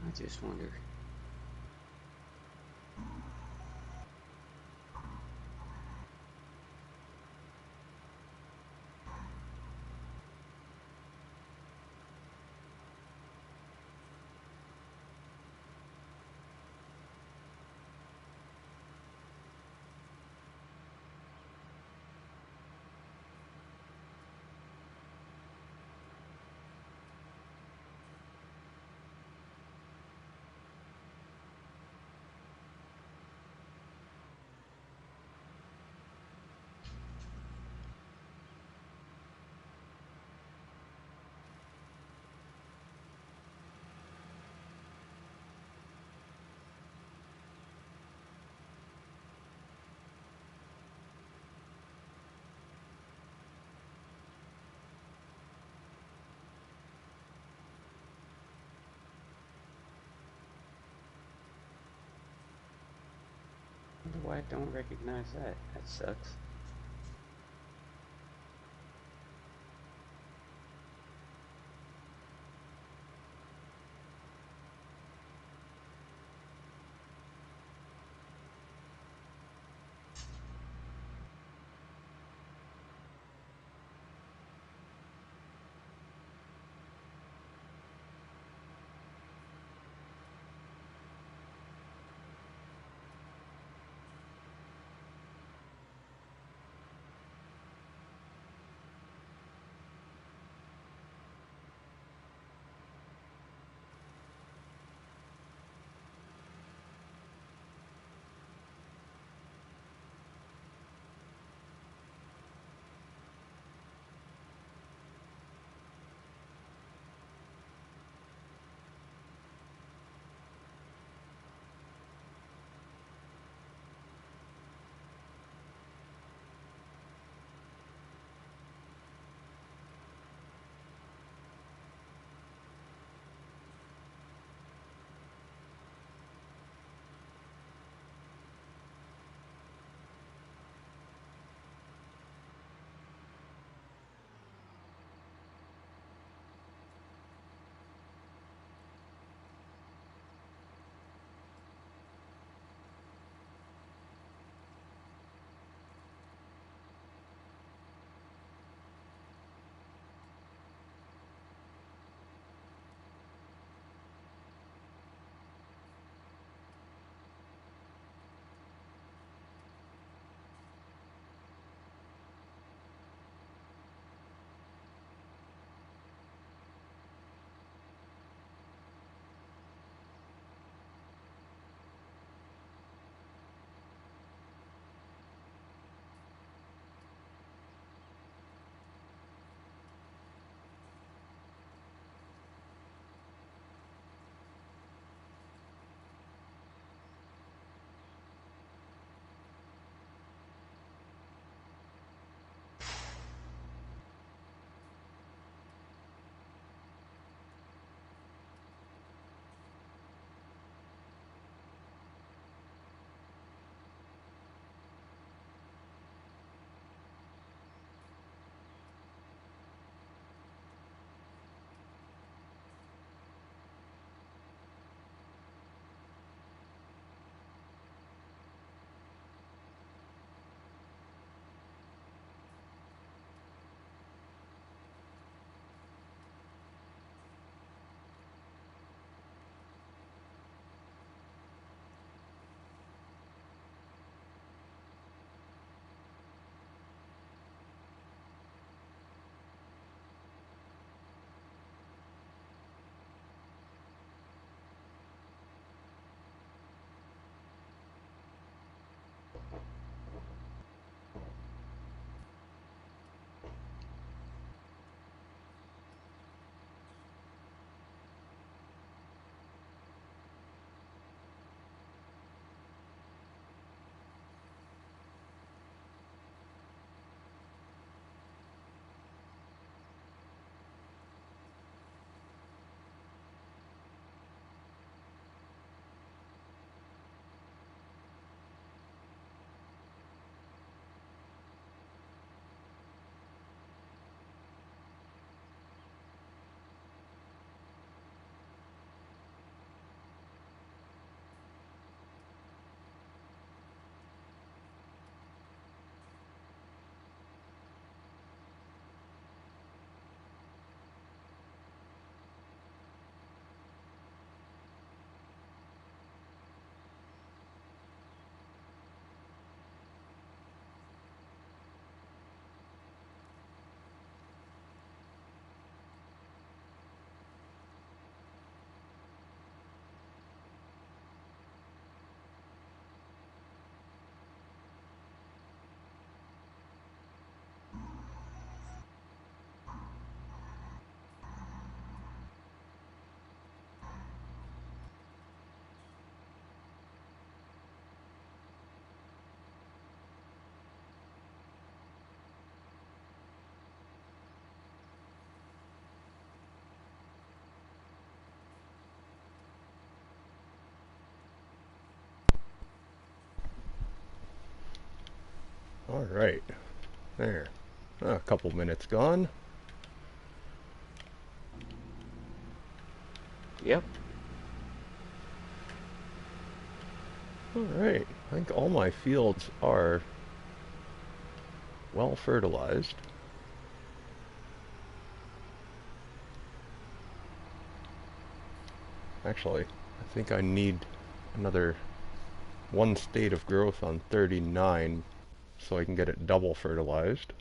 I just wonder. Wonder why I don't recognize that. That sucks. Alright. There. A couple minutes gone. Yep. Alright. I think all my fields are well fertilized. Actually, I think I need another one state of growth on 39 so I can get it double fertilized.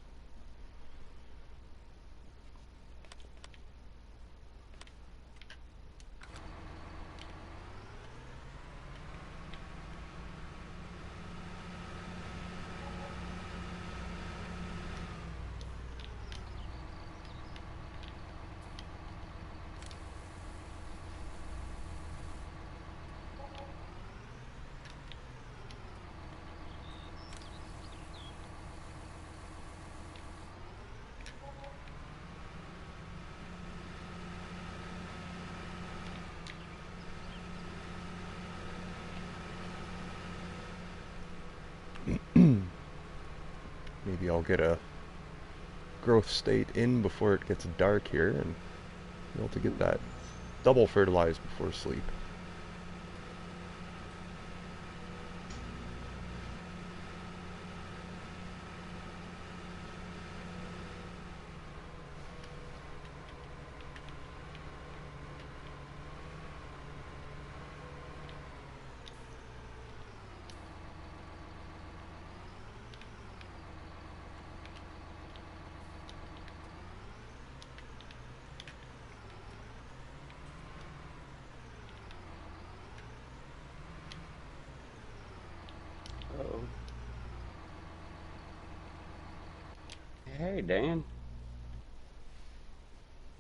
Maybe I'll get a growth state in before it gets dark here and be able to get that double fertilized before sleep. Uh-oh. Hey, Dan.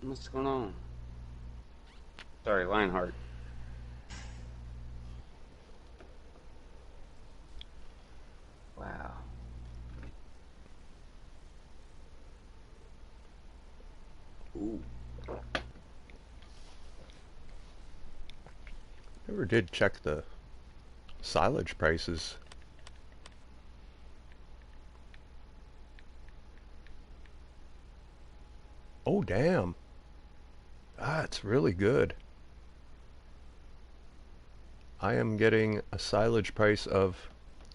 What's going on? Sorry, Lionheart. Wow. Ooh. Never did check the silage prices. Oh, damn. That's really good. I am getting a silage price of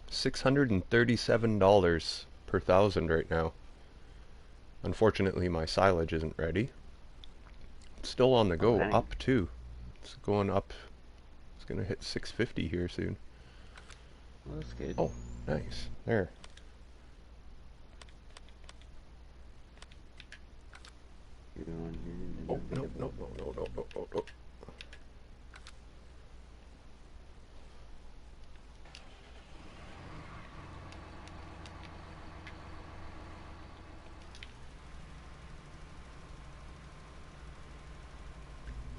$637 per thousand right now. Unfortunately, my silage isn't ready. It's still on the Oh, go, that ain't. up too. It's going up. It's gonna hit 650 here soon. Well, that's good. Oh, nice. There. Get on Oh, here. no, no, no, no, no, no, no, no.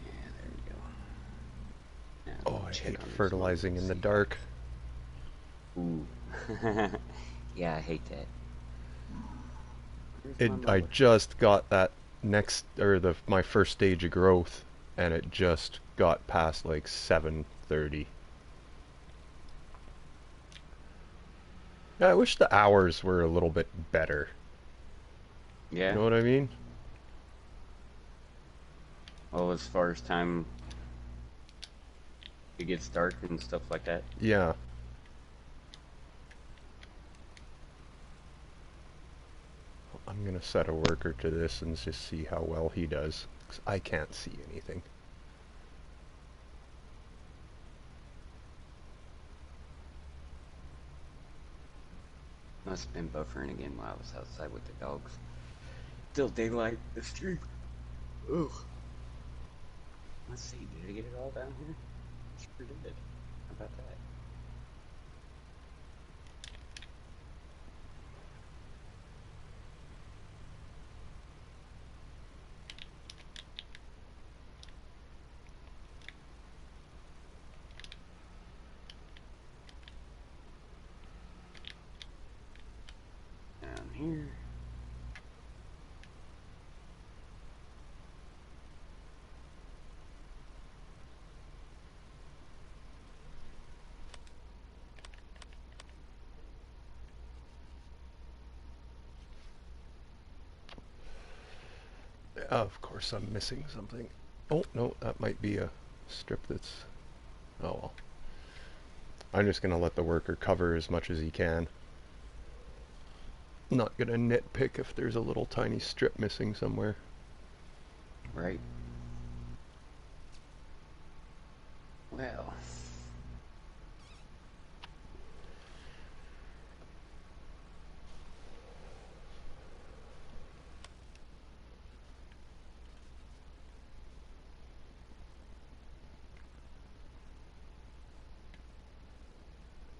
Yeah, there we go. Now let Oh, me I check hate on this one. fertilizing in the See. dark. Ooh. Yeah, I hate that. Where's my I mower? just got that next, or my first stage of growth, and it just got past like 7:30. Yeah, I wish the hours were a little bit better. You Yeah. know what I mean? Oh, as far as time it gets dark and stuff like that. Yeah. I'm gonna set a worker to this and just see how well he does. 'Cause I can't see anything. Must have been buffering again while I was outside with the dogs. Still daylight. The street. Ugh. Let's see. Did I get it all down here? Sure did. How about that? Down here. Of course I'm missing something. Oh, no, that might be a strip that's... Oh well. I'm just going to let the worker cover as much as he can. Not going to nitpick if there's a little tiny strip missing somewhere. Right. Well.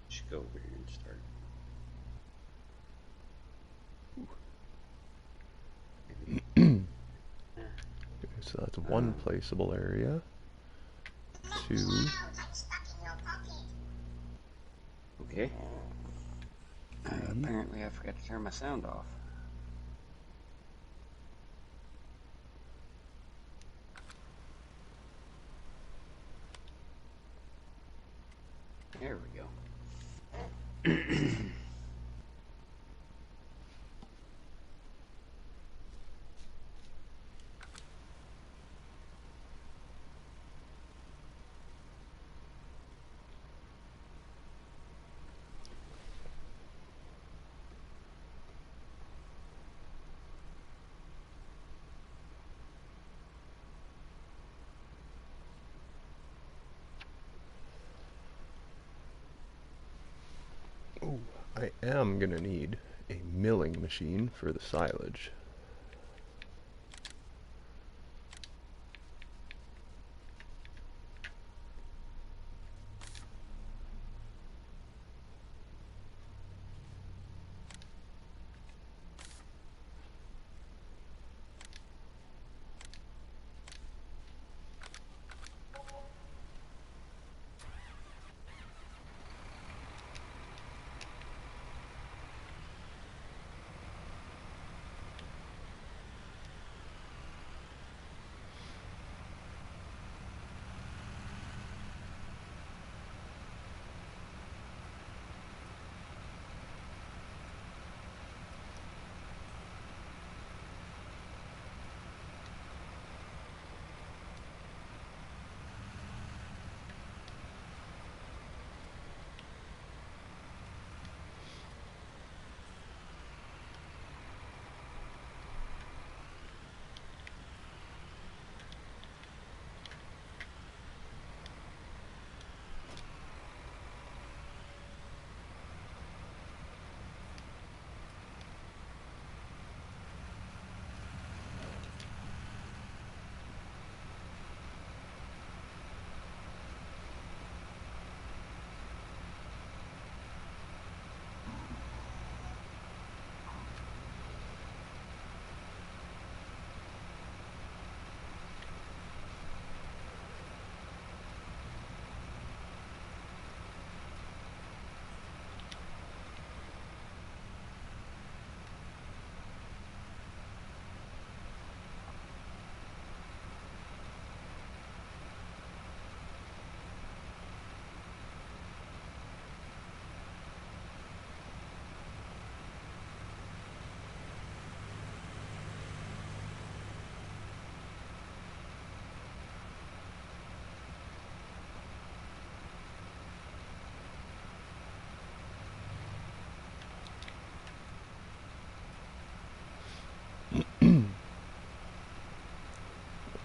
Should go over here and start. So that's one placeable area. 2. Okay. 3. Apparently I forgot to turn my sound off. There we go. Oh, I am going to need a milling machine for the silage.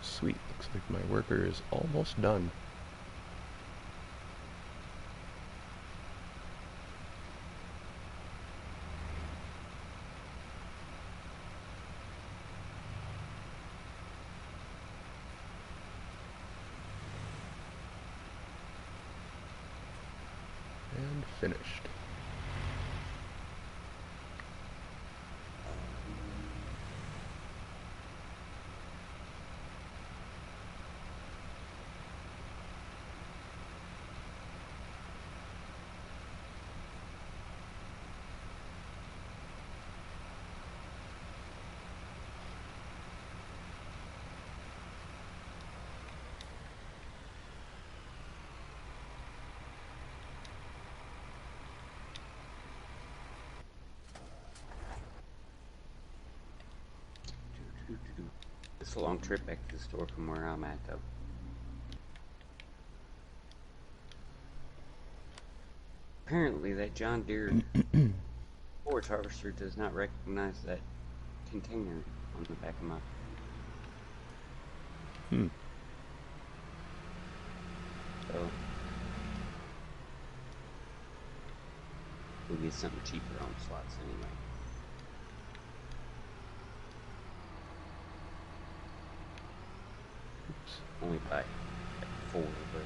Sweet, looks like my worker is almost done. And finished. It's a long trip back to the store from where I'm at, though. Apparently, that John Deere forage harvester does not recognize that container on the back of my. Hmm. So we'll get something cheaper on slots anyway. Oops. Only by like 4, but.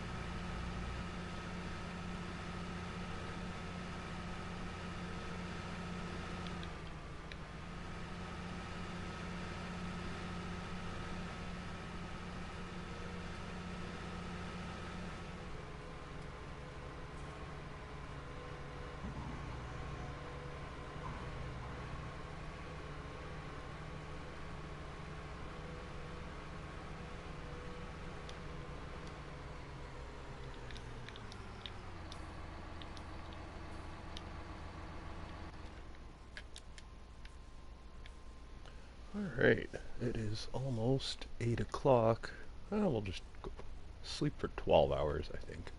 Alright, it is almost 8 o'clock. We'll just go sleep for 12 hours, I think.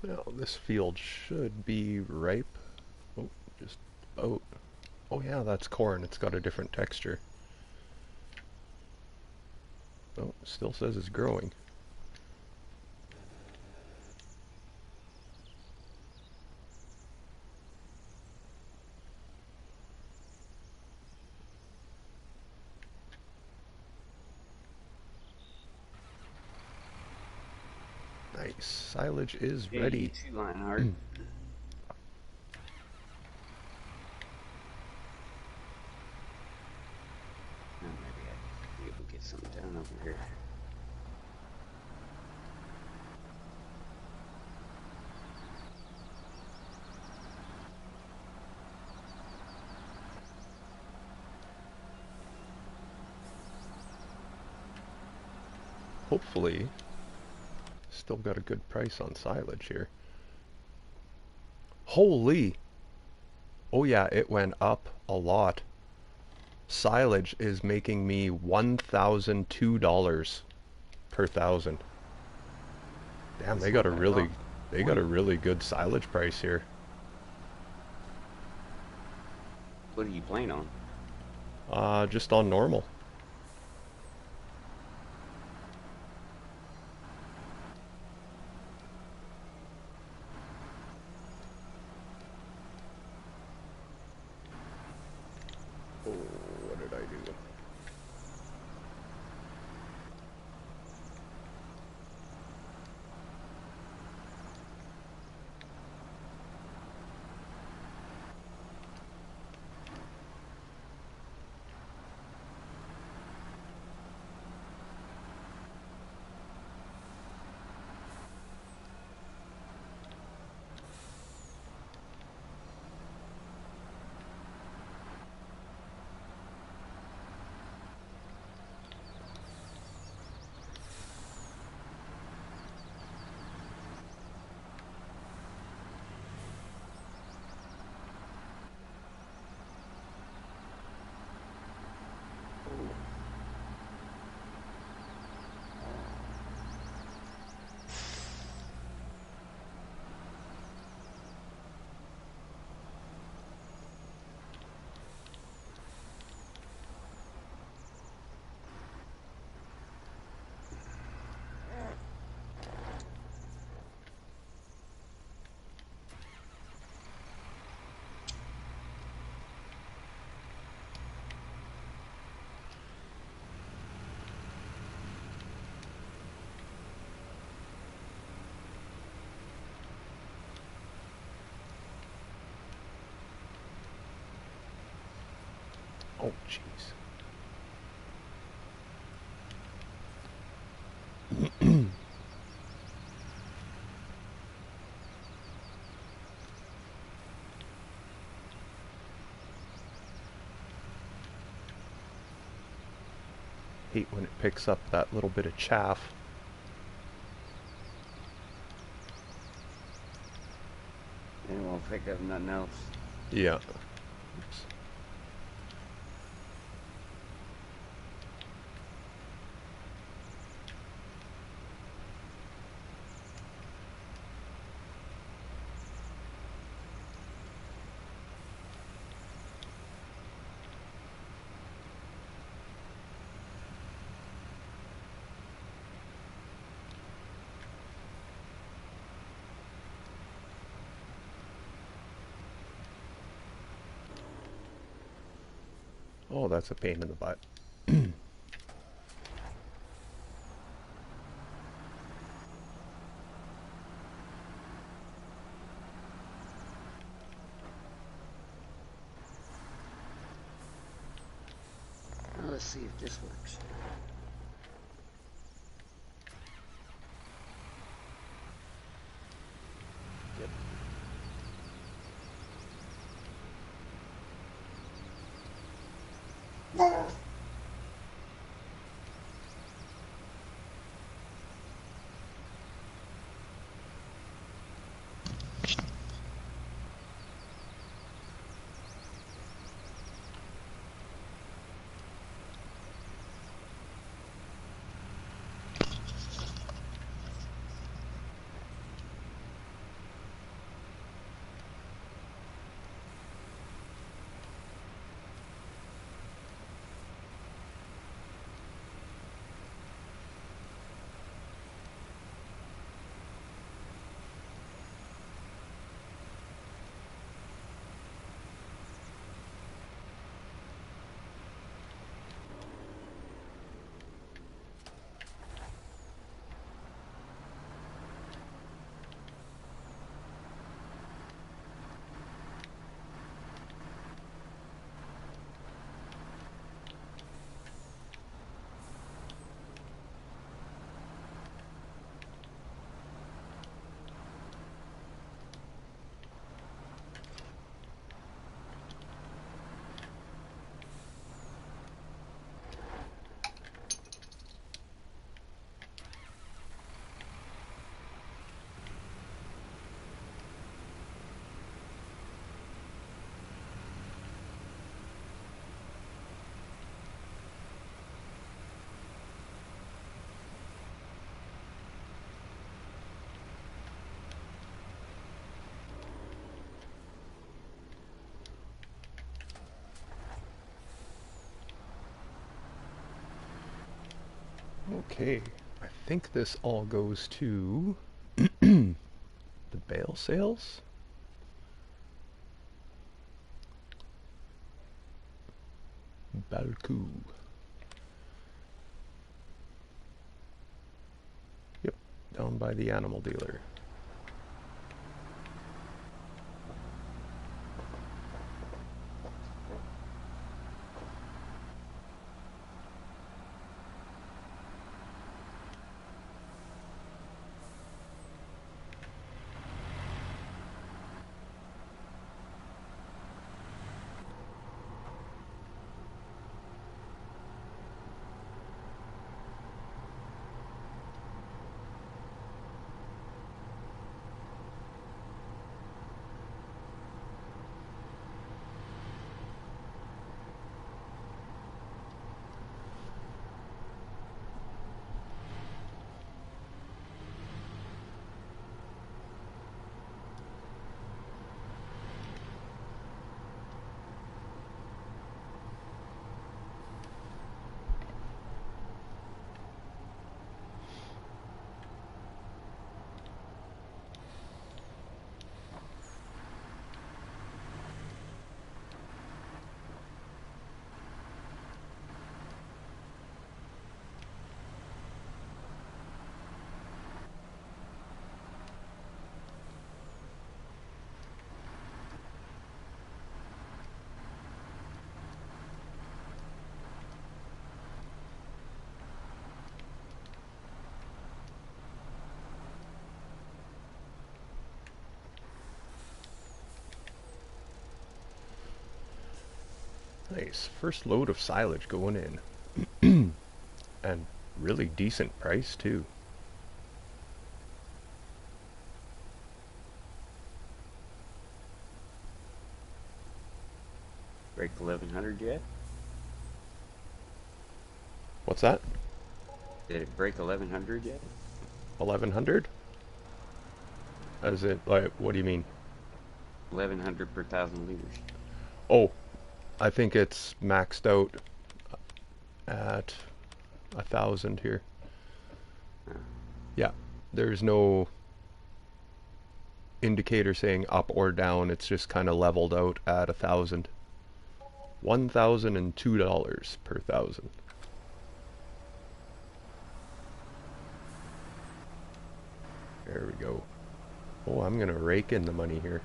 Now, this field should be ripe. Oh, just about. Oh yeah, that's corn. It's got a different texture. Oh, it still says it's growing. Nice. Silage is Yeah, you ready. too, Lionheart. Oh, maybe I'd be able to get something down over here. Hopefully, still got a good price on silage here. Holy! Oh yeah, it went up a lot. Silage is making me $1,002 per thousand. Damn, That's not bad at all. they got a really good silage price here. What are you playing on? Just on normal. Oh, what did I do? Oh, jeez. hate when it picks up that little bit of chaff. And it won't pick up nothing else. Yeah. Oops. Oh, that's a pain in the butt. Now let's see if this works. Yep. Okay, I think this all goes to the bale sales. Balku. Yep, down by the animal dealer. Nice, first load of silage going in. And really decent price too. Break 1100 yet? What's that? Did it break 1100 yet? 1100? As it like? What do you mean? 1100 per thousand liters. Oh, I think it's maxed out at 1,000 here. Uh, Yeah, there's no indicator saying up or down. It's just kind of leveled out at 1,000. $1,002 per thousand. There we go. Oh, I'm gonna rake in the money here.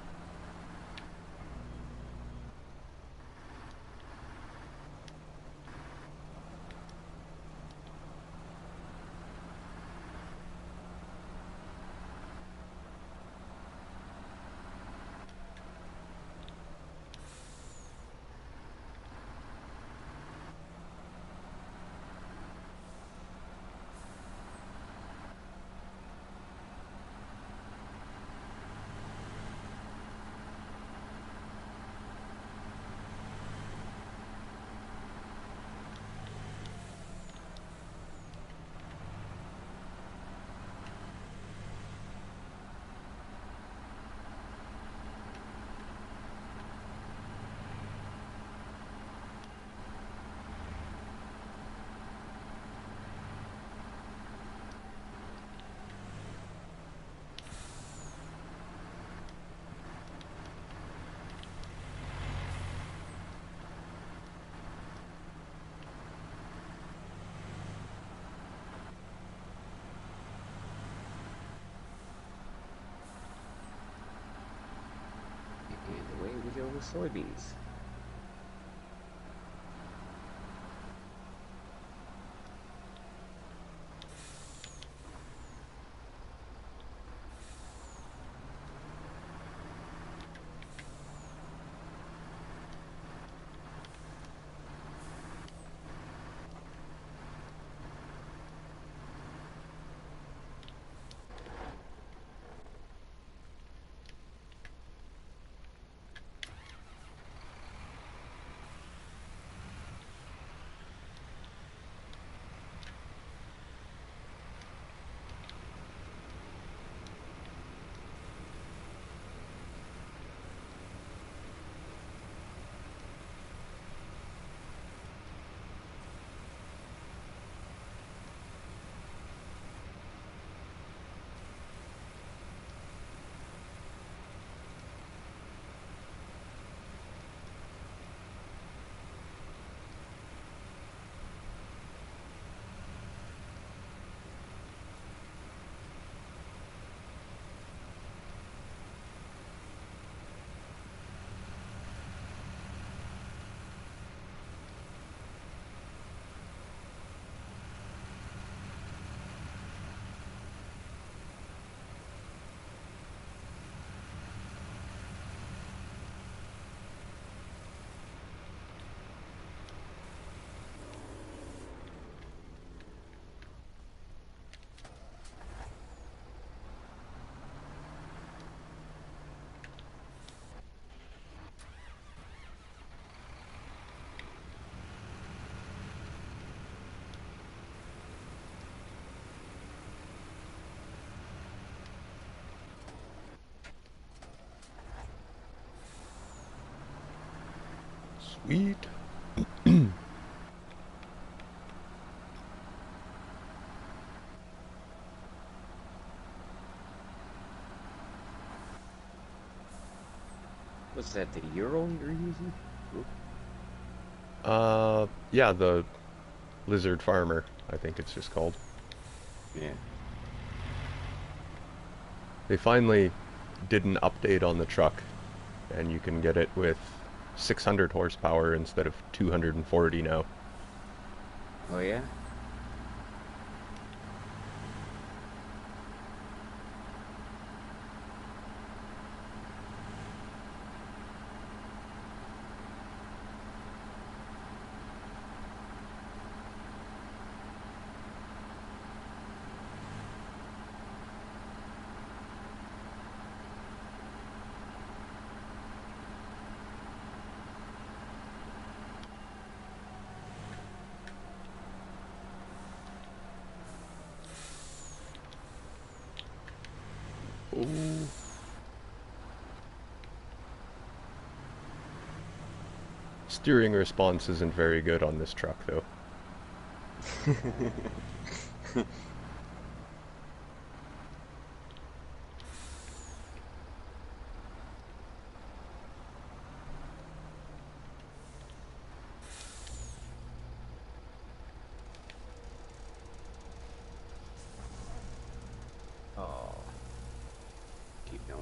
and away we go with soybeans. Sweet. What's that, the Euro you're using? Oop, Yeah, the Lizard Farmer, I think it's just called. yeah. They finally did an update on the truck, and you can get it with 600 horsepower instead of 240 now. Oh, yeah? Oh, steering response isn't very good on this truck, though. Oh, keep going.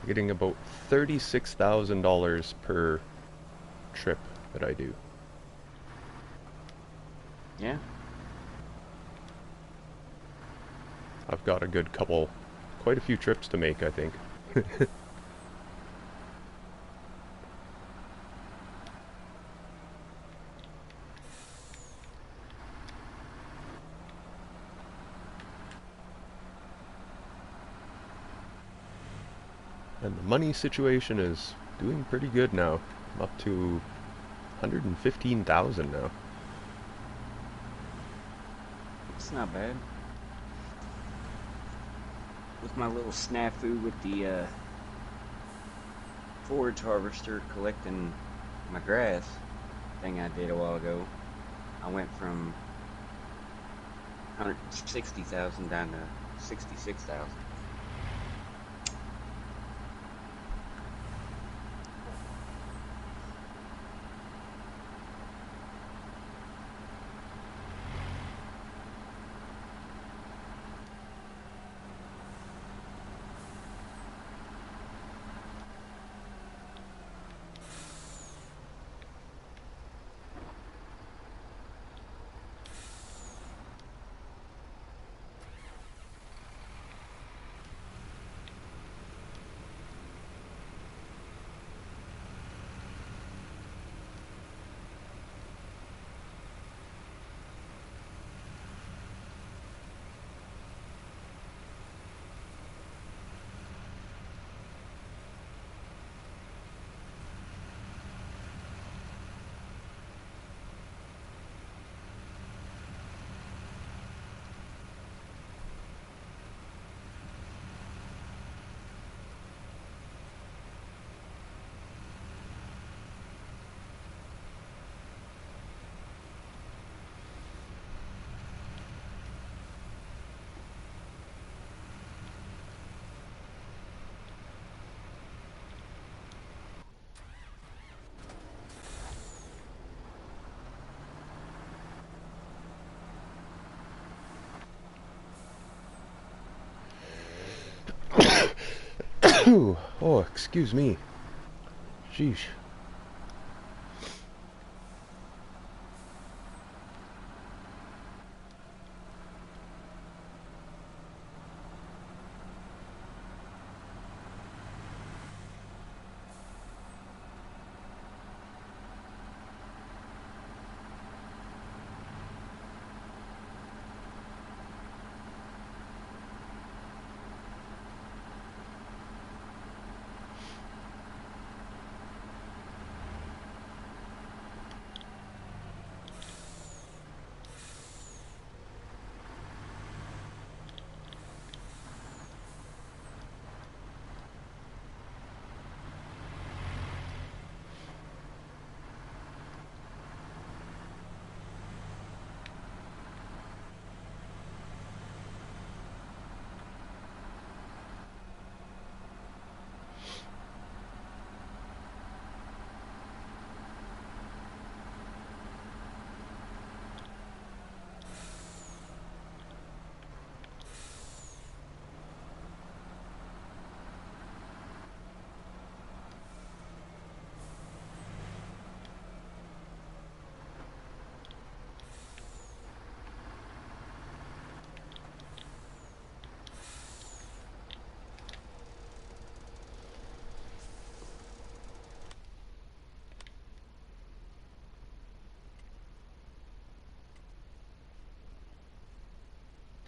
Getting about $36,000 per trip that I do. Yeah. I've got a good couple, quite a few trips to make, I think. And the money situation is doing pretty good now. I'm up to 115,000 now. It's not bad. With my little snafu with the forage harvester collecting my grass thing I did a while ago, I went from 160,000 down to 66,000. Oh, excuse me. Sheesh.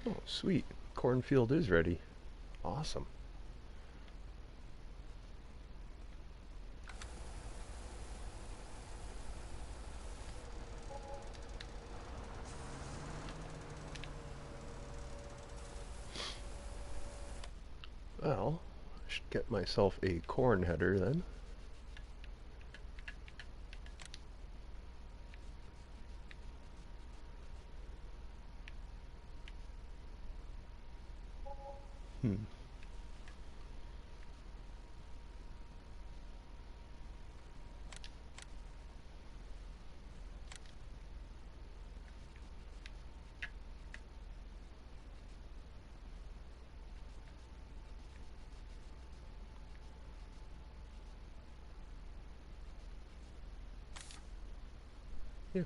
Oh, sweet. Cornfield is ready. Awesome. Well, I should get myself a corn header then. Hmm. Yeah.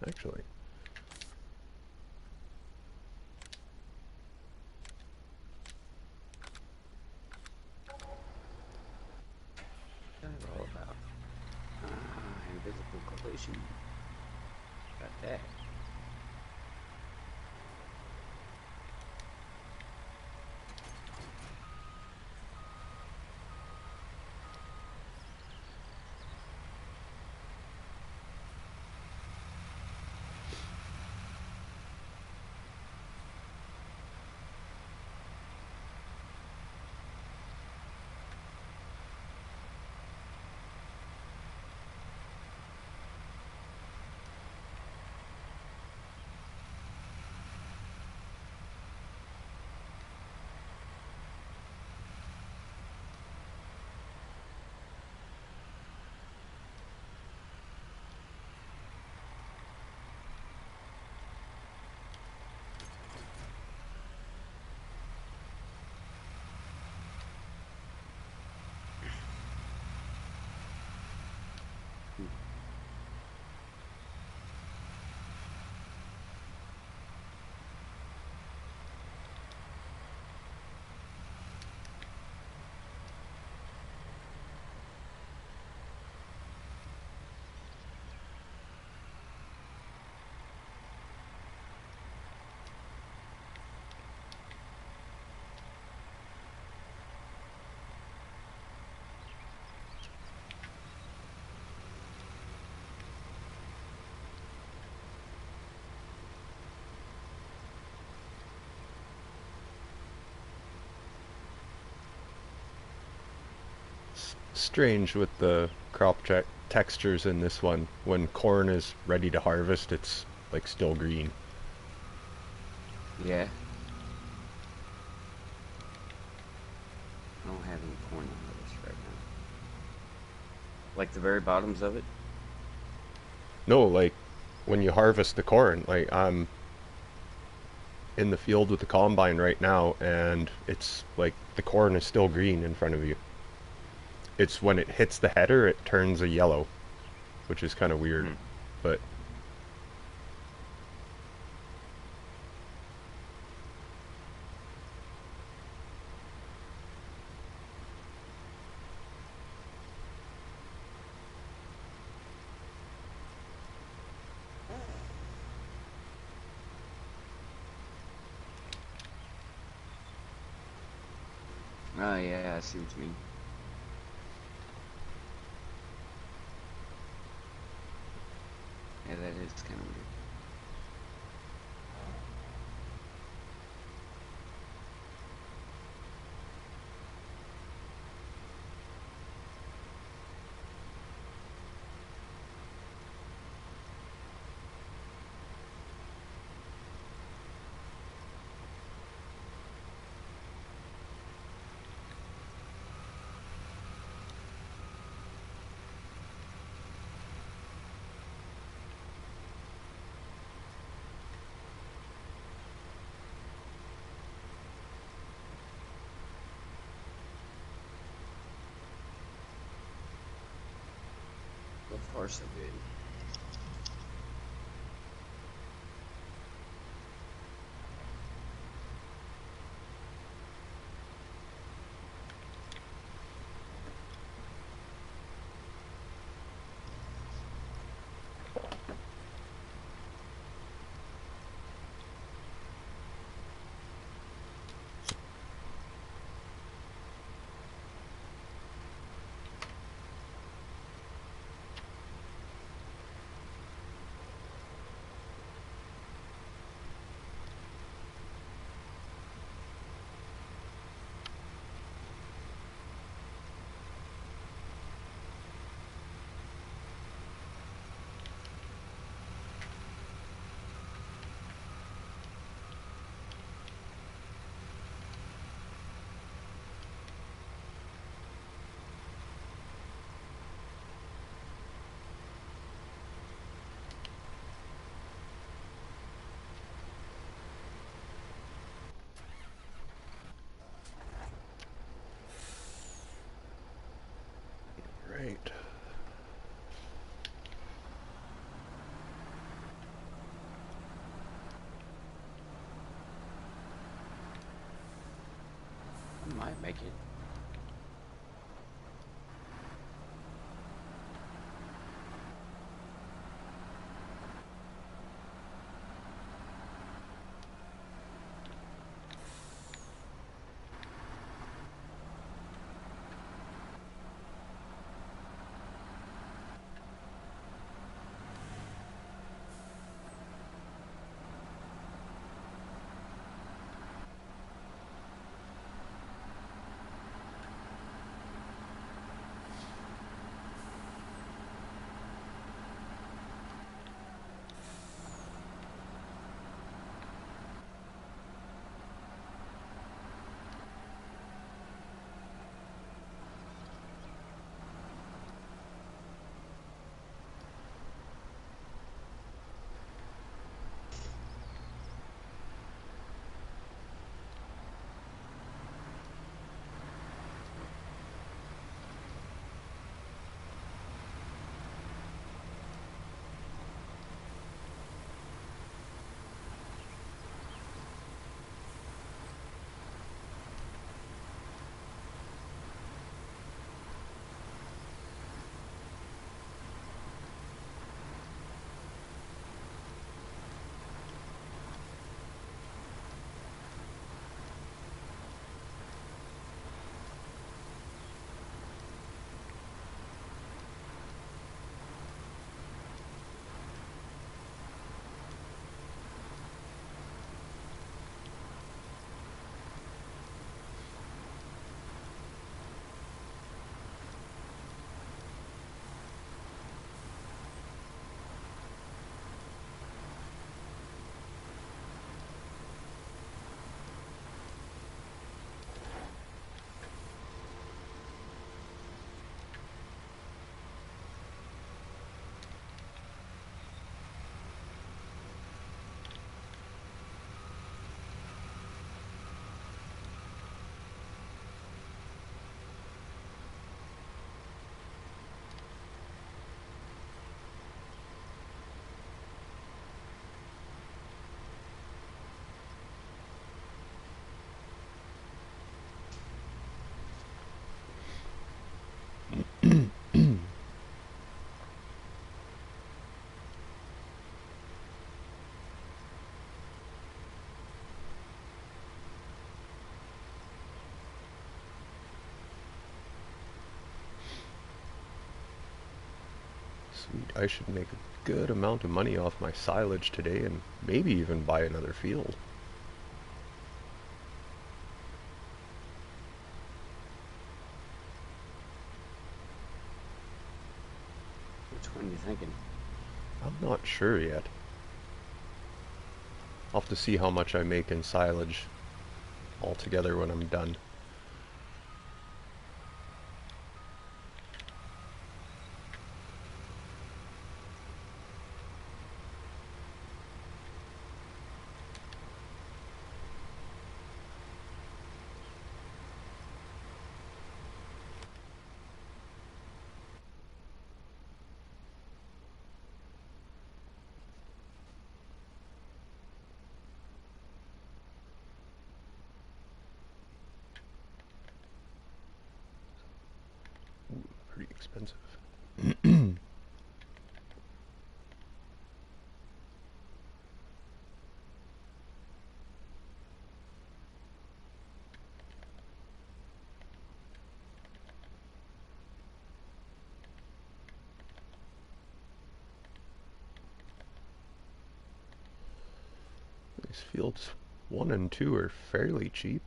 Actually. What's that all about? Invisible collision. Got that. Hmm. Strange with the textures in this one. When corn is ready to harvest, it's like still green. Yeah. I don't have any corn on this right now. Like the very bottoms of it? No, like when you harvest the corn, like I'm in the field with the combine right now, and it's like the corn is still green in front of you. It's when it hits the header, it turns a yellow, which is kind of weird. Hmm. But Oh, yeah, I see what you mean. Yeah, that is kind of weird. So far, so good. might make it. Sweet. I should make a good amount of money off my silage today and maybe even buy another field. Which one are you thinking? I'm not sure yet. I'll have to see how much I make in silage altogether when I'm done. Pretty expensive. These fields 1 and 2 are fairly cheap.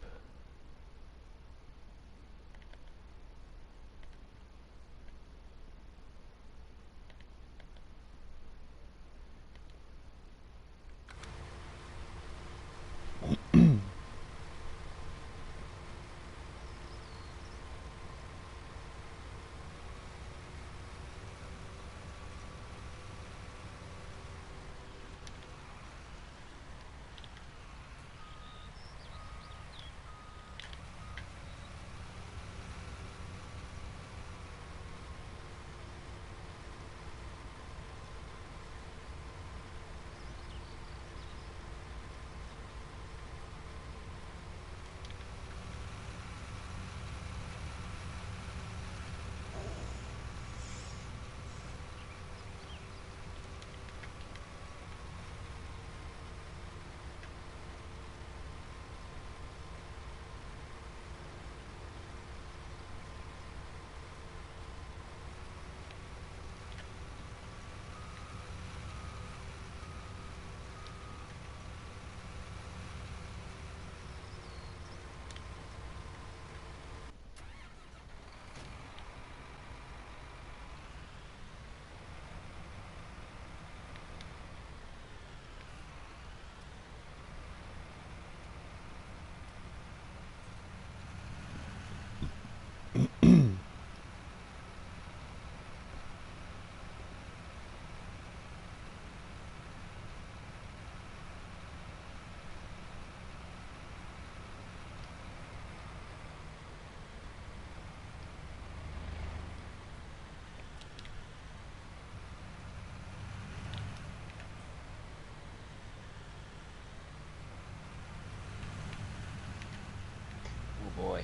boy.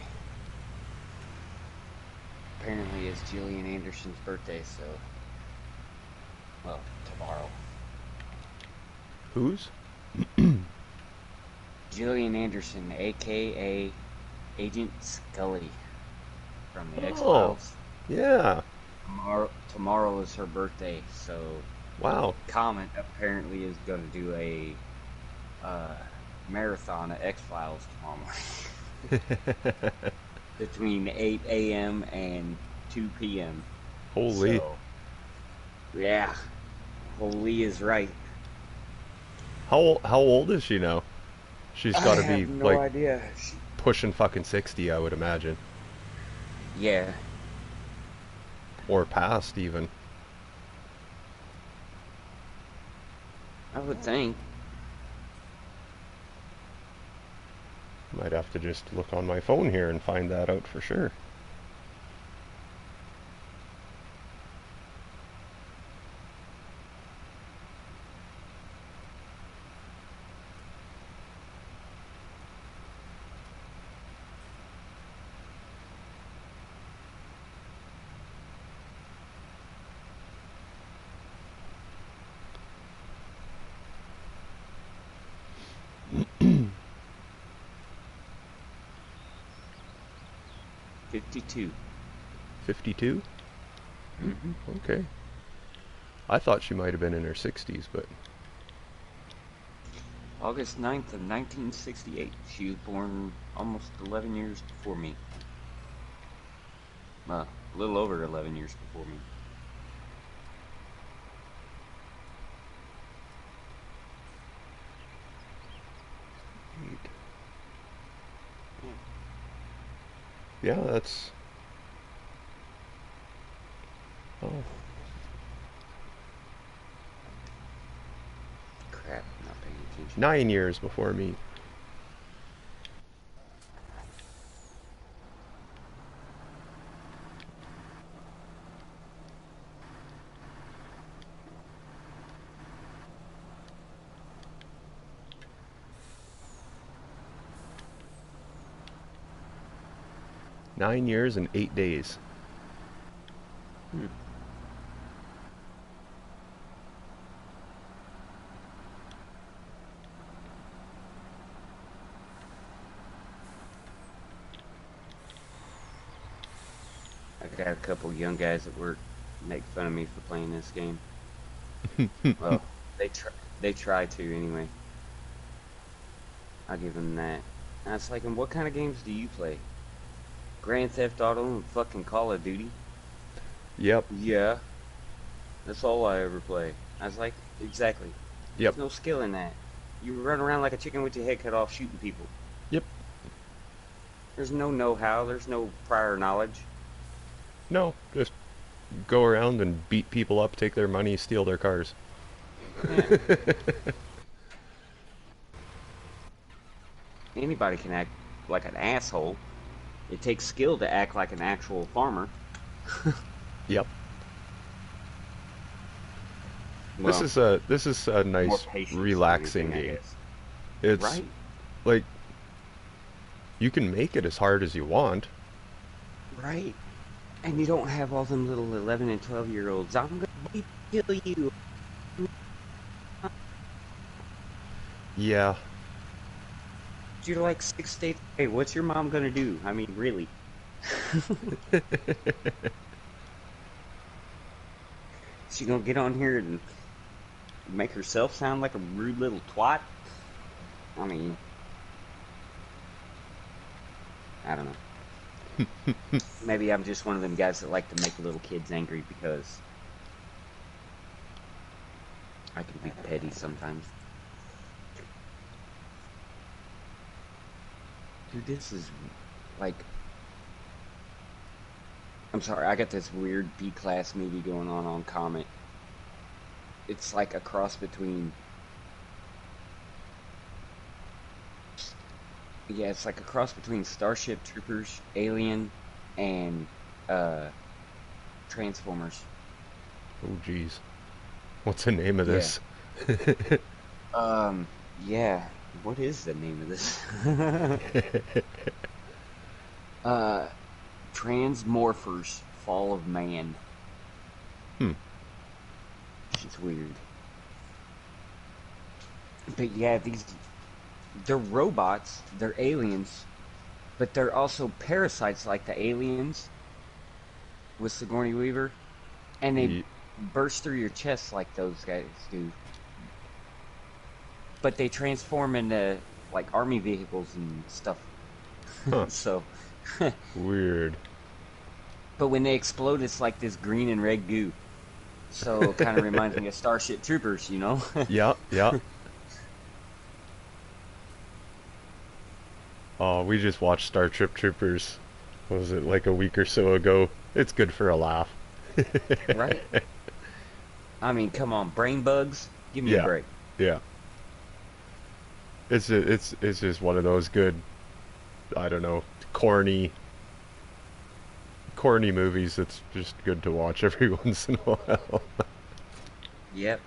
Apparently it's Gillian Anderson's birthday, so well, tomorrow. Whose? Gillian Anderson, aka Agent Scully from the Oh, X-Files. yeah. Tomorrow is her birthday, so Wow. Comet apparently is going to do a uh, marathon of X-Files tomorrow morning between 8 a.m. and 2 p.m. Holy. So, yeah, Holy is right. How old is she now? She's I got to have be no like idea. pushing fucking 60, I would imagine, Yeah, or past even. I would think. Might have to just look on my phone here and find that out for sure. Hmm. 52. 52? Mm-hmm. Okay. I thought she might have been in her 60s, but August 9th of 1968. She was born almost 11 years before me. A little over 11 years before me. yeah, that's oh, Crap, I'm not paying attention. 9 years before me. 9 years and 8 days. Hmm. I got a couple young guys at work make fun of me for playing this game. Well, they try to anyway. I'll give them that. And I was like, and what kind of games do you play? Grand Theft Auto and fucking Call of Duty? Yep, Yeah, that's all I ever play. I was like, exactly. yep, There's no skill in that. You run around like a chicken with your head cut off shooting people. yep. There's no know-how, there's no prior knowledge. No, just go around and beat people up, take their money, steal their cars. Yeah, anybody can act like an asshole. It takes skill to act like an actual farmer. Yep. Well, This is a more nice patience than relaxing anything, I game. guess. It's Right, like you can make it as hard as you want. right. And you don't have all them little 11 and 12-year-olds. I'm gonna kill you. Yeah. You're like 6 days. Hey, what's your mom gonna do? I mean, really? She gonna get on here and make herself sound like a rude little twat? I mean, I don't know. Maybe I'm just one of them guys that like to make little kids angry because I can be petty sometimes. Dude, this is like, I'm sorry, I got this weird B-class movie going on Comet. It's like a cross between, yeah, it's like a cross between Starship Troopers, Alien, and uh Transformers. Oh, jeez. What's the name of Yeah. this? Yeah. What is the name of this? Uh, Transmorphers Fall of Man. Hmm. It's weird. But yeah, they're robots, they're aliens, but they're also parasites like the aliens with Sigourney Weaver, and they Ye- burst through your chest like those guys do. But they transform into like army vehicles and stuff. huh. So, Weird. but when they explode, it's like this green and red goo. So it kind of reminds me of Starship Troopers, you know? Yeah, yeah. Oh, we just watched Star Trip Troopers. What was it, like a week or so ago? It's good for a laugh. Right? I mean, come on, brain bugs, give me a Yeah, break. yeah. It's just one of those good, I don't know, corny corny movies that's just good to watch every once in a while. Yep.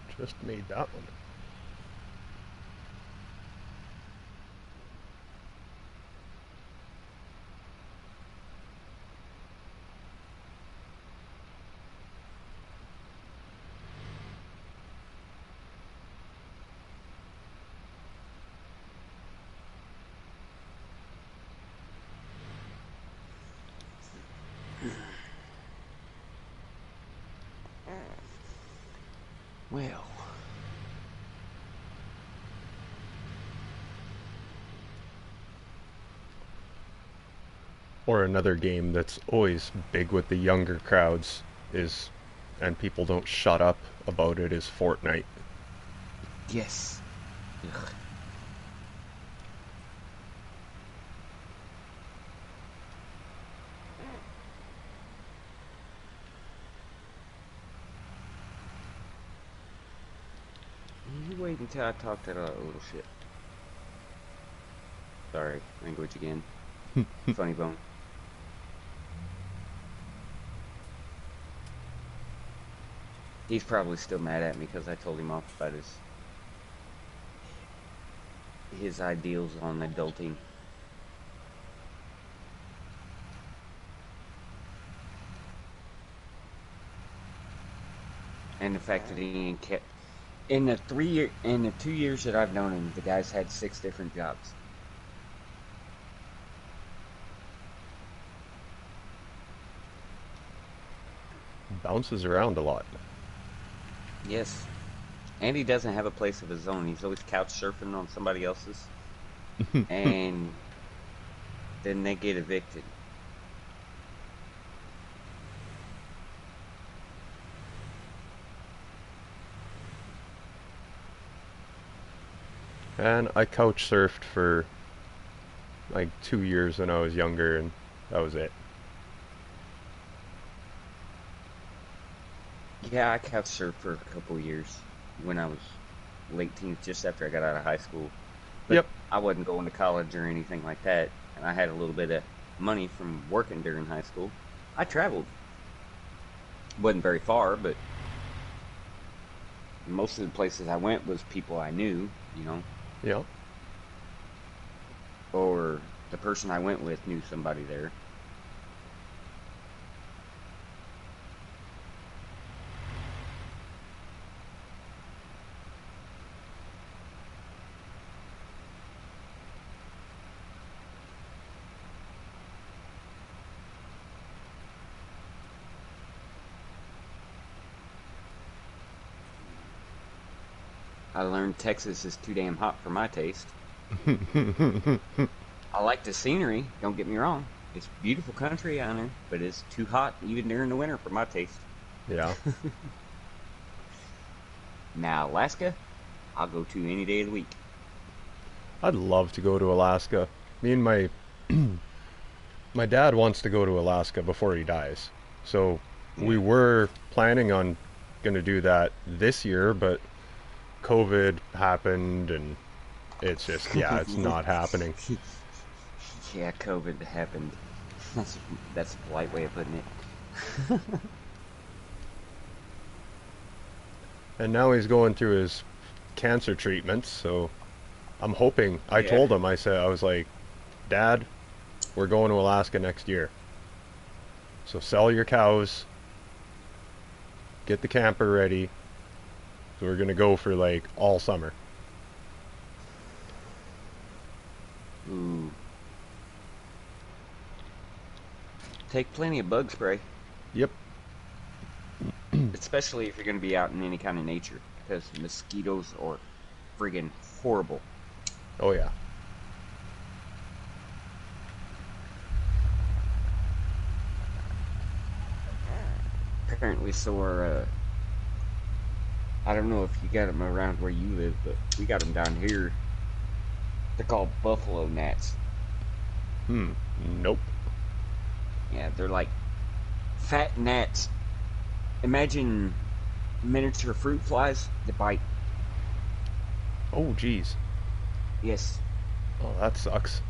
Just made that one. Well, Or another game that's always big with the younger crowds is, and people don't shut up about it, is Fortnite. yes. Ugh. You wait until I talk that little shit. Sorry, language again. Funny bone. He's probably still mad at me because I told him off about his ideals on adulting. And the fact that he ain't kept in the 2 years that I've known him, the guy's had 6 different jobs. Bounces around a lot. Yes. And he doesn't have a place of his own. He's always couch surfing on somebody else's. And then they get evicted. And I couch surfed for like 2 years when I was younger, and that was it. Yeah, I couch surfed for a couple of years when I was late teens, just after I got out of high school. But Yep. I wasn't going to college or anything like that. And I had a little bit of money from working during high school. I traveled. Wasn't very far, but most of the places I went was people I knew, Yep. or the person I went with knew somebody there. I learned Texas is too damn hot for my taste. I like the scenery, don't get me wrong. It's beautiful country out there, but it's too hot even during the winter for my taste. Yeah. Now, Alaska, I'll go to any day of the week. I'd love to go to Alaska. Me and my dad wants to go to Alaska before he dies. So we Yeah. were planning on going to do that this year, but COVID happened and it's just, yeah, it's not happening. Yeah, COVID happened. That's that's a polite way of putting it. And now he's going through his cancer treatments, so I'm hoping. I Yeah. told him, I said, I was like, Dad, we're going to Alaska next year. So sell your cows, get the camper ready. So we're going to go for like all summer. Ooh. Take plenty of bug spray, Yep. especially if you're going to be out in any kind of nature, because mosquitoes are friggin' horrible. Oh, yeah. Apparently, so are, I don't know if you got them around where you live, but we got them down here. They're called buffalo gnats. Hmm. Nope. Yeah, they're like fat gnats. Imagine miniature fruit flies that bite. Oh, geez. Yes. Oh, that sucks.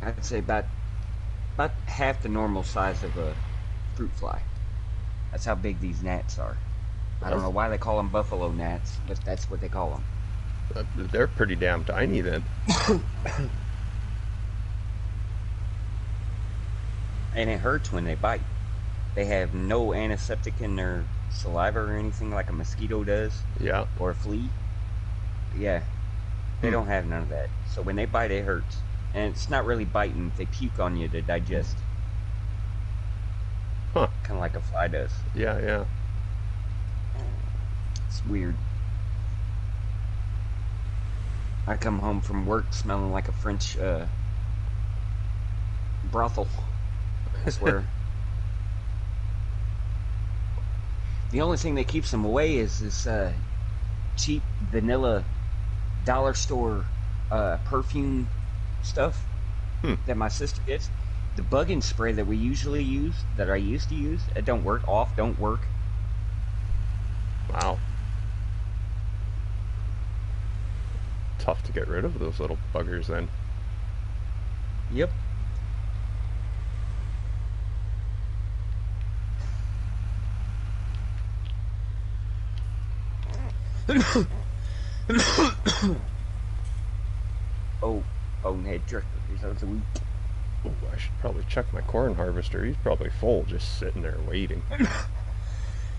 I'd say about half the normal size of a fruit fly. That's how big these gnats are. I don't Well, know why they call them buffalo gnats, but that's what they call they're pretty damn tiny then. them. And it hurts when they bite. They have no antiseptic in their saliva or anything like a mosquito does Yeah. or a flea. Yeah, they Hmm. don't have none of that. So when they bite, it hurts. And it's not really biting, they puke on you to digest, Huh. kind of like a fly does. Yeah, yeah. It's weird. I come home from work smelling like a French brothel. I swear. The only thing that keeps them away is this cheap vanilla dollar store perfume stuff Hmm. that my sister gets. The bugging spray that we usually use, that I used to use, it don't work. Off, don't work. Wow. Tough to get rid of those little buggers then. Yep. Oh, bonehead jerk. Results a week. Oh, I should probably check my corn harvester. He's probably full, just sitting there waiting.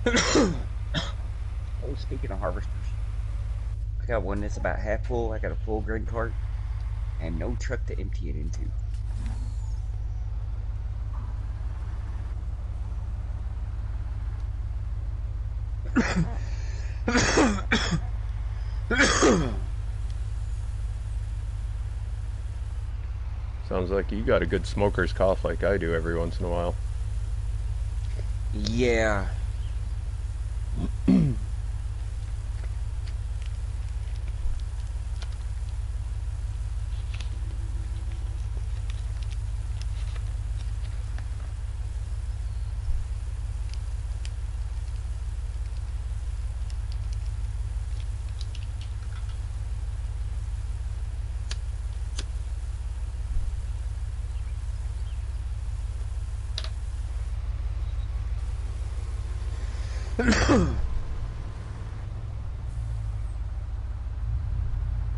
Oh, speaking of harvesters, I got one that's about half full. I got a full grain cart and no truck to empty it into. Sounds like you got a good smoker's cough like I do every once in a while. Yeah.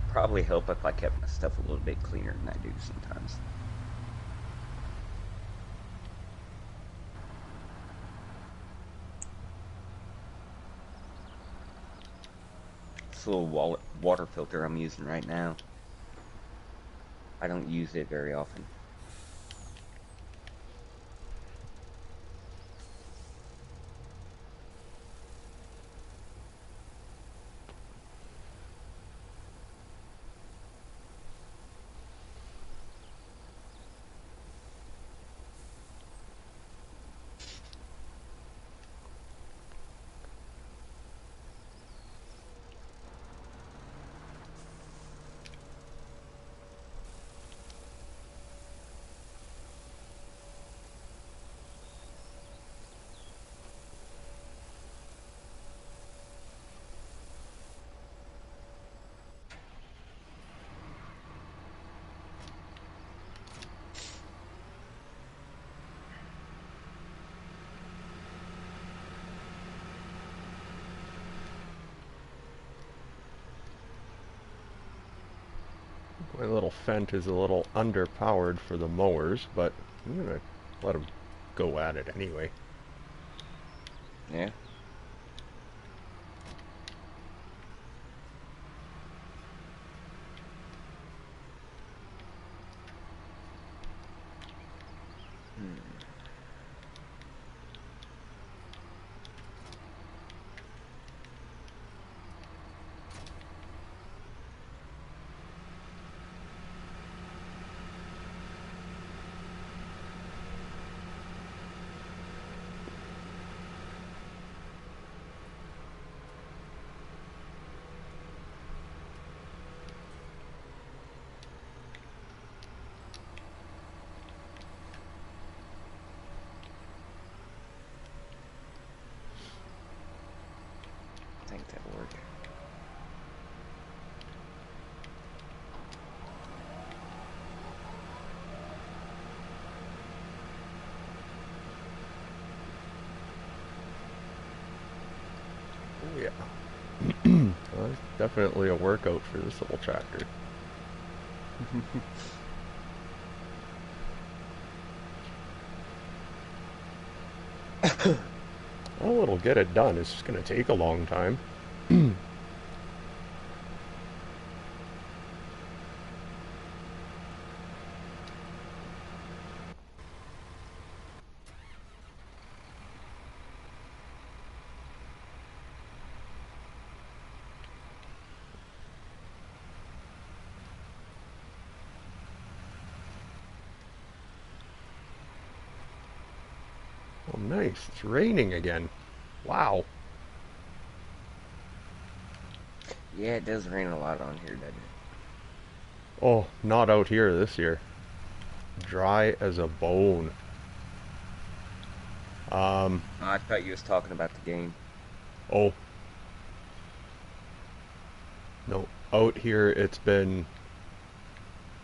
Probably help if I kept my stuff a little bit cleaner than I do sometimes. This little water filter I'm using right now, I don't use it very often. My little Fent is a little underpowered for the mowers, but I'm gonna let him go at it anyway. Yeah. Hmm. I think that'll work. Oh yeah. Well, that's definitely a workout for this little tractor. Well, it'll get it done. It's just gonna take a long time. Oh, nice. It's raining again. Wow. Yeah, it does rain a lot on here, doesn't it? Oh, not out here this year. Dry as a bone. Um, Oh, I thought you was talking about the game. oh, no. Out here it's been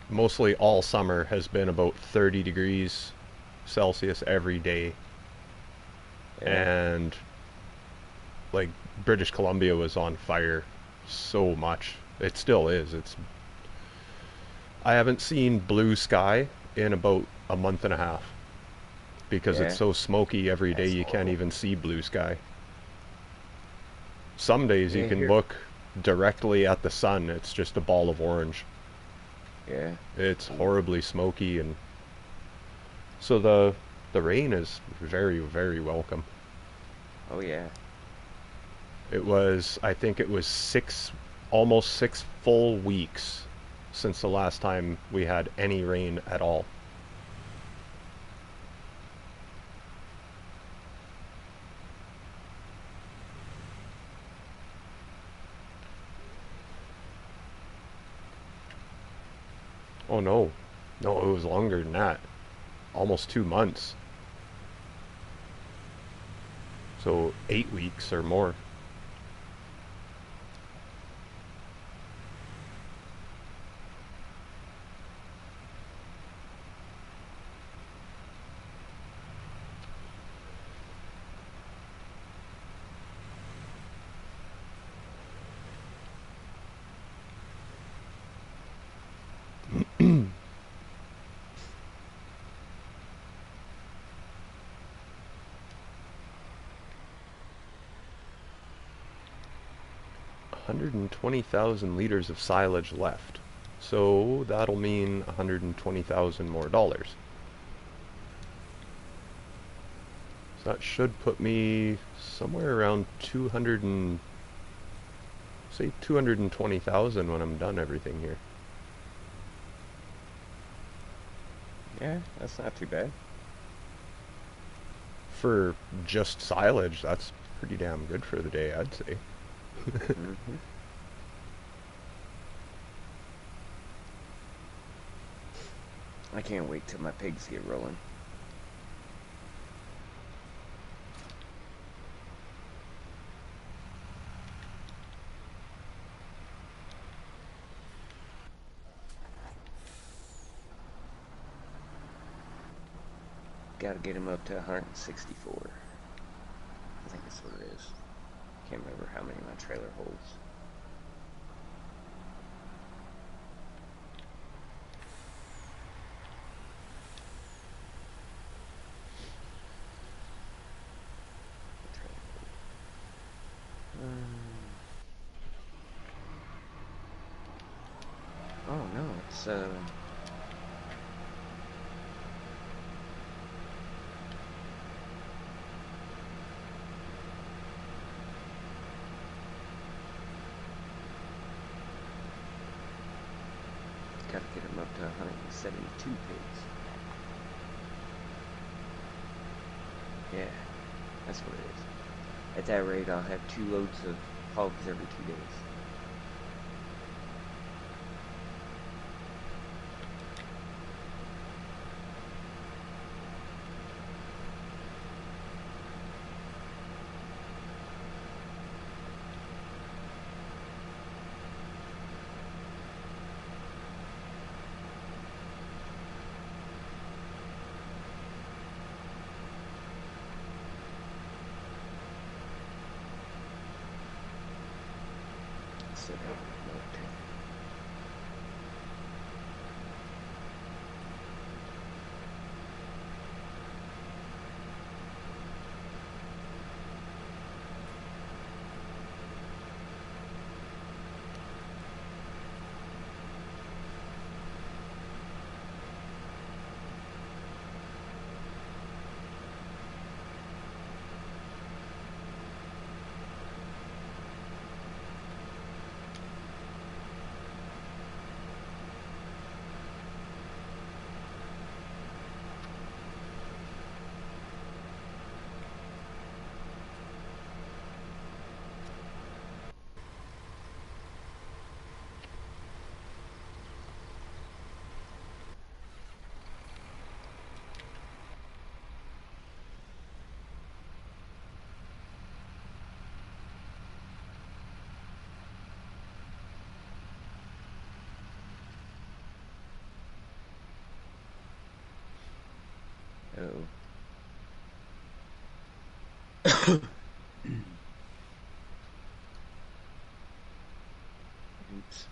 mostly all summer has been about 30 degrees Celsius every day. Yeah. And like British Columbia was on fire so much. It still is. I haven't seen blue sky in about a month and a half because it's Yeah. so smoky every day That's you can't horrible. even see blue sky. Some days you Yeah, can here. look directly at the sun. It's just a ball of orange. Yeah. It's Ooh. horribly smoky, and so the rain is very very welcome. Oh yeah. I think it was almost 6 full weeks since the last time we had any rain at all. Oh no, no, it was longer than that. Almost 2 months. So 8 weeks or more. One hundred and 20,000 liters of silage left. So that'll mean 120,000 more dollars. So that should put me somewhere around 220,000 when I'm done everything here. Yeah, that's not too bad. For just silage, that's pretty damn good for the day, I'd say. Hmm. I can't wait till my pigs get rolling. Got to get them up to 164. I think that's what it is. Can't remember how many my trailer holds. So, gotta get them up to 172 pigs. Yeah, that's what it is. At that rate, I'll have 2 loads of hogs every 2 days. So, oh. Oops.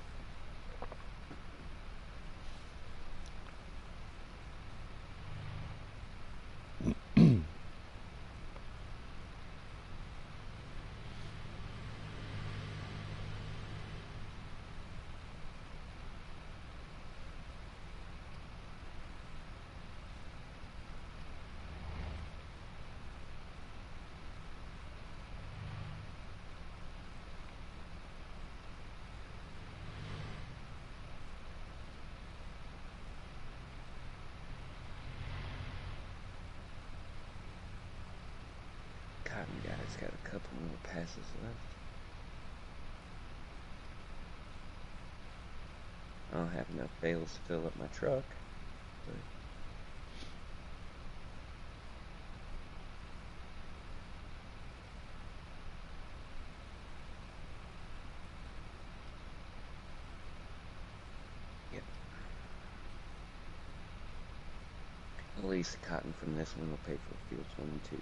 Cotton guy's got a couple more passes left. I don't have enough bales to fill up my truck, but yep. At least the cotton from this one will pay for fields 1 and 2.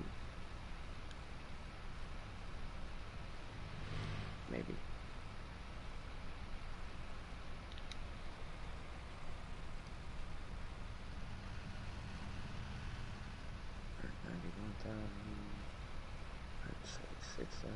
Maybe. Or 91,000. I'd say 6,000.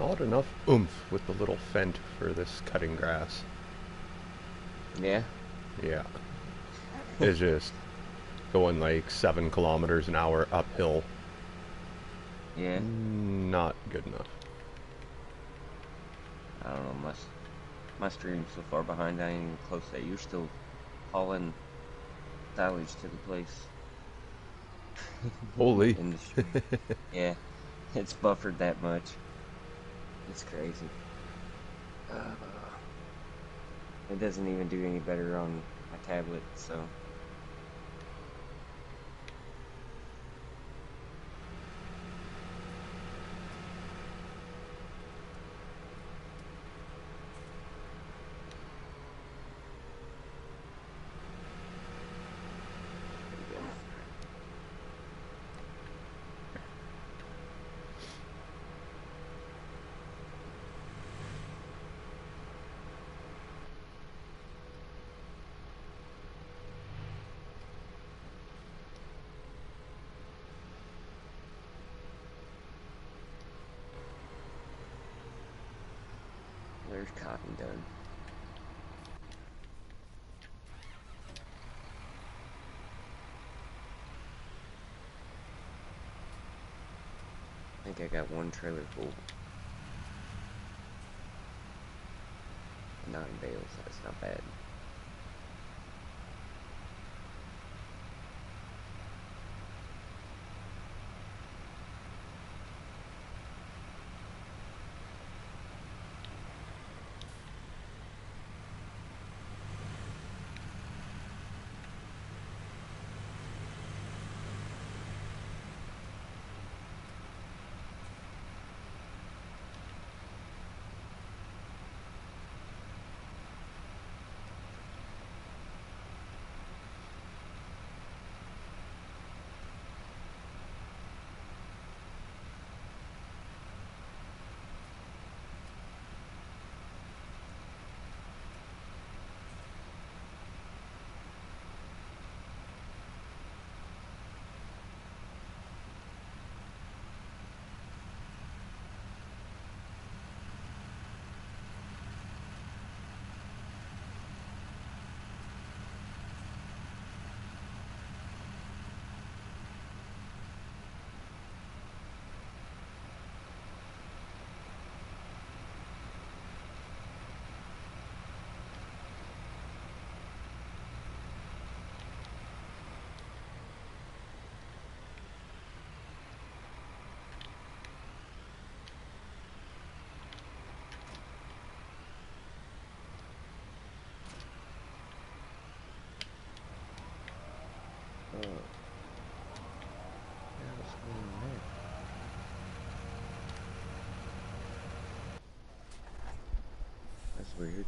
Not enough oomph with the little fent for this cutting grass. Yeah. Yeah. It's just going like 7 kilometers an hour uphill. Yeah. Not good enough. I don't know. My stream's so far behind. I ain't even close to that. You're still hauling silage to the place Holy. in the stream. Yeah. It's buffered that much. It's crazy. Uh, it doesn't even do any better on my tablet, so. there's cotton done. I think I got one trailer full. 9 bales, that's not bad. Oh. That's weird.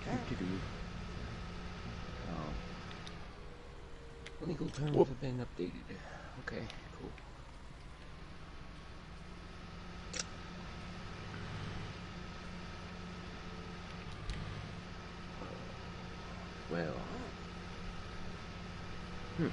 Doo-doo-doo. Oh, legal terms Whoop. have been updated. Okay, cool. Well, hmm.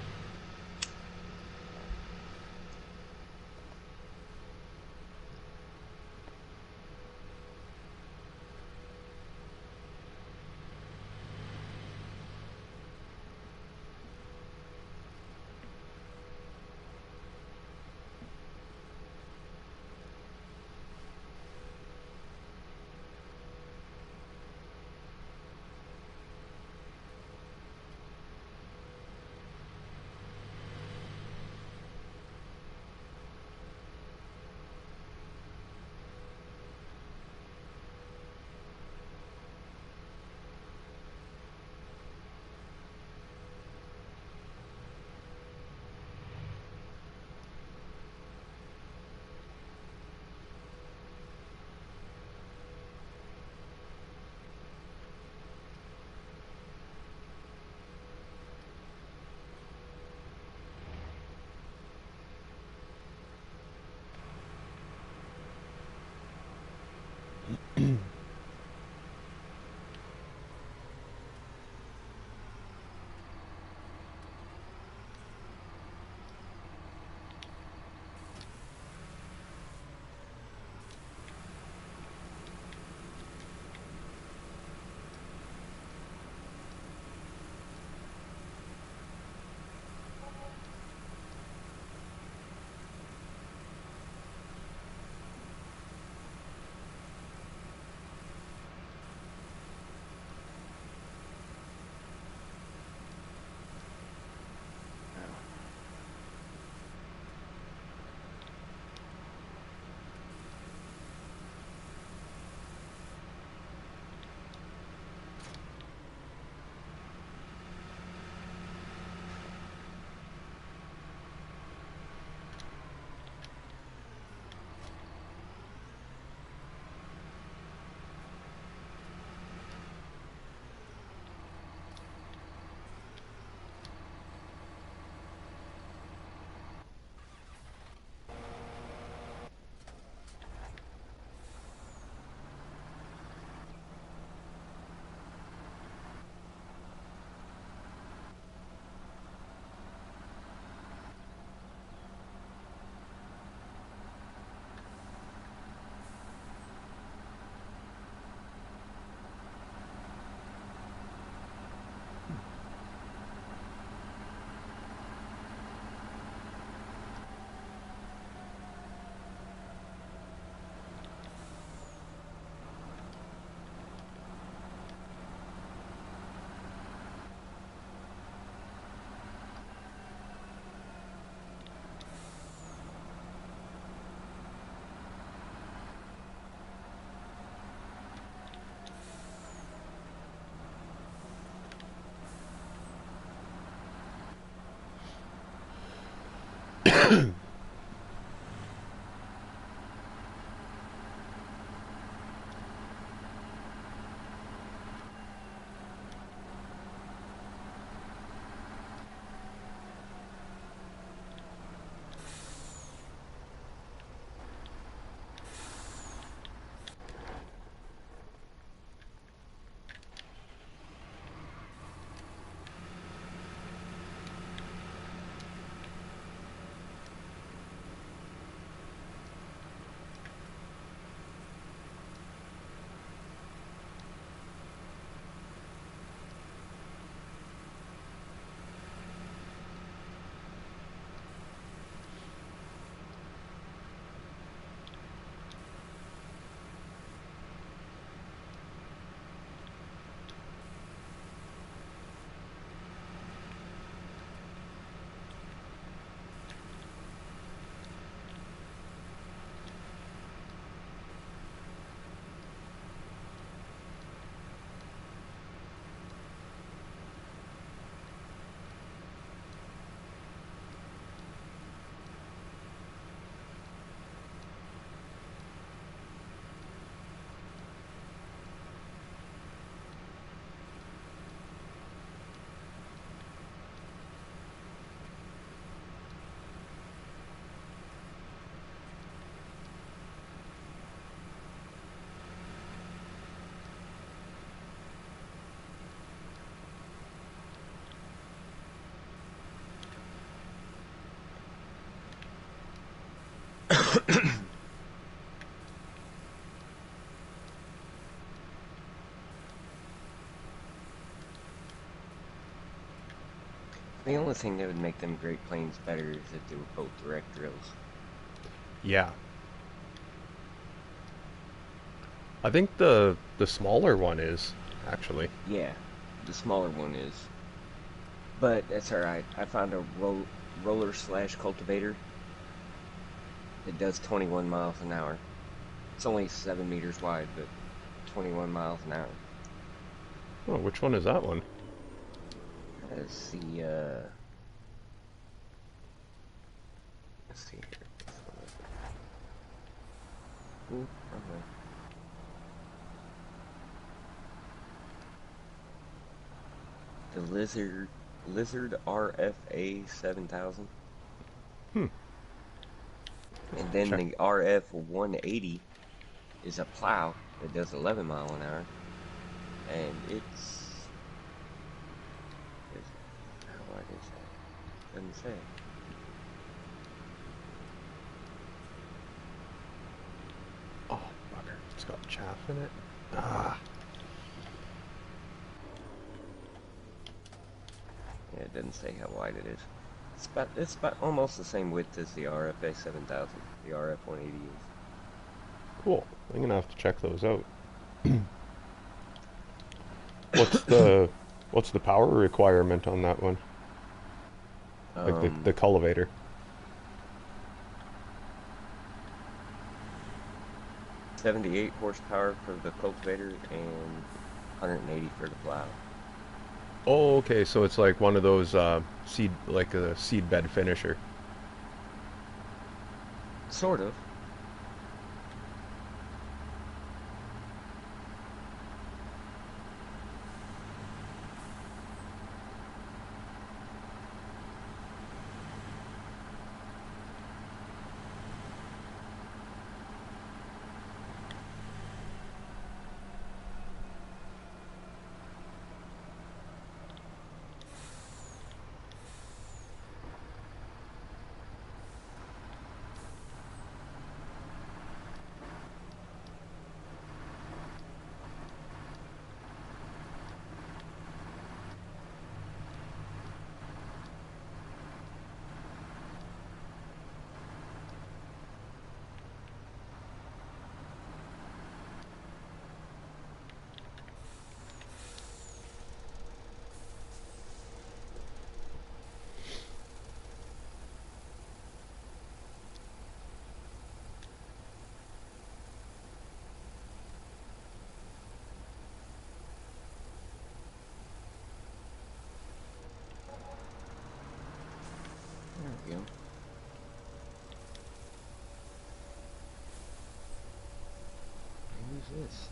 The only thing that would make them Great Plains better is if they were both direct drills. Yeah. I think the smaller one is, actually. Yeah, the smaller one is. But that's alright. I found a roller slash cultivator that does 21 miles an hour. It's only 7 meters wide, but 21 miles an hour. Oh, which one is that one? Let's see, let's see here. This one is it? Ooh, wrong way. The Lizard RFA 7000. Hmm. And then Check. the RF 180 is a plow that does 11 mile an hour. And how wide is that? Doesn't say. Oh, bugger. It's got chaff in it. Ah. Yeah, it doesn't say how wide it is. It's about almost the same width as the RFA 7000. The RF 180 is. Cool. I'm gonna have to check those out. What's the what's the power requirement on that one? Like the Um, cultivator. 78 horsepower for the cultivator and 180 for the plow. Oh, okay. So it's like one of those seed, like a seed bed finisher. Sort of. There we go. Who's this?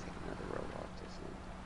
Take another roll off this one.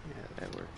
Yeah, that works.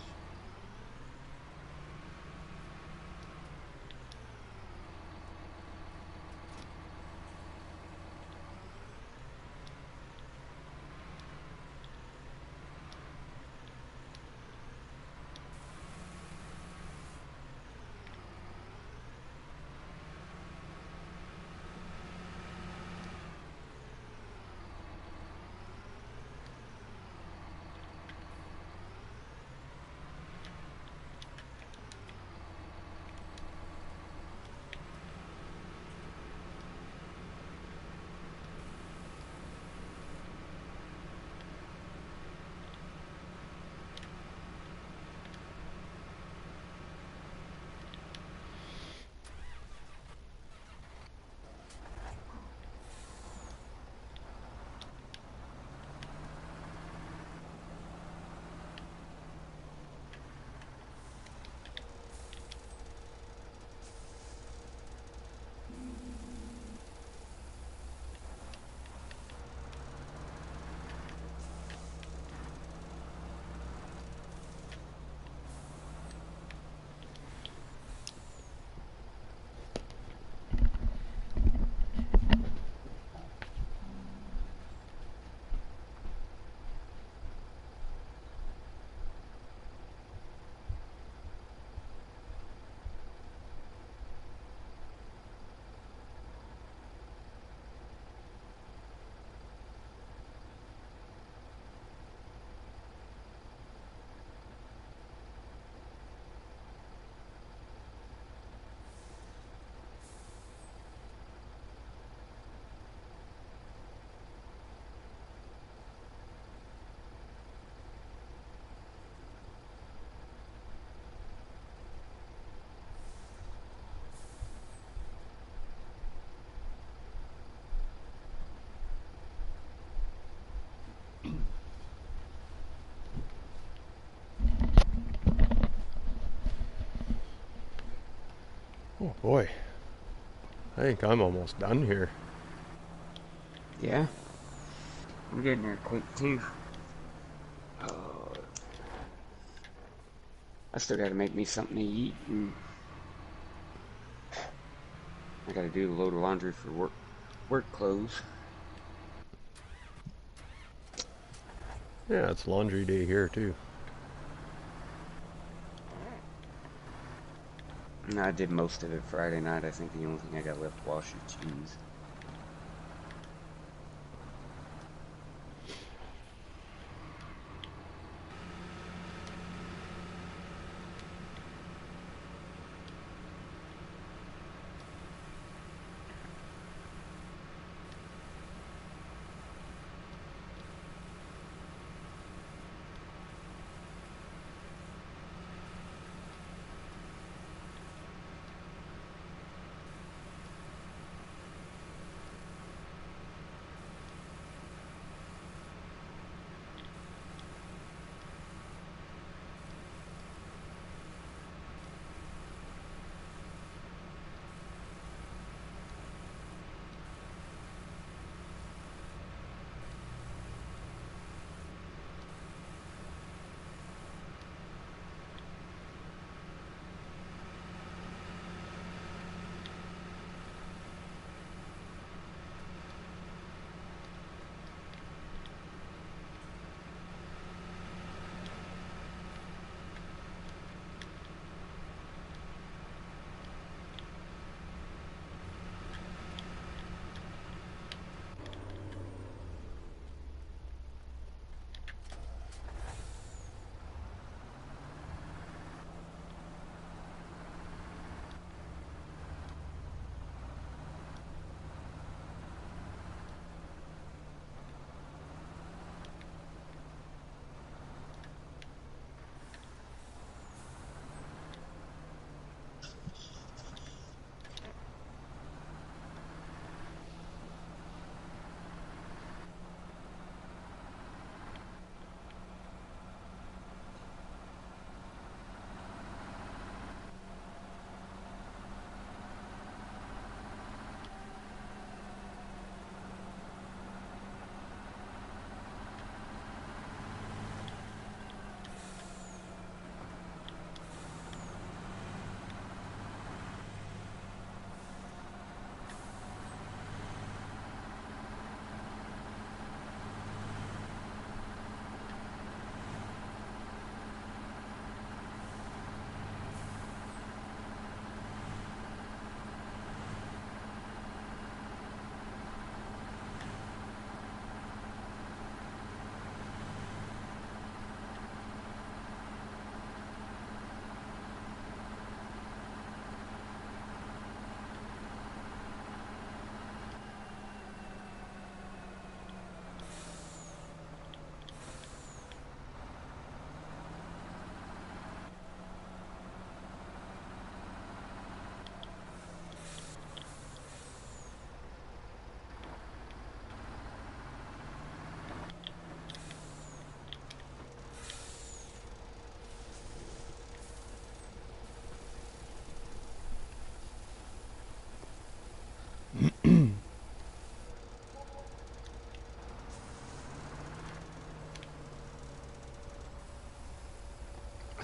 Oh boy, I think I'm almost done here. Yeah, I'm getting there quick too. Oh, I still got to make me something to eat, and I got to do a load of laundry for work clothes. Yeah, it's laundry day here too. And I did most of it Friday night. I think the only thing I got left to wash is jeans.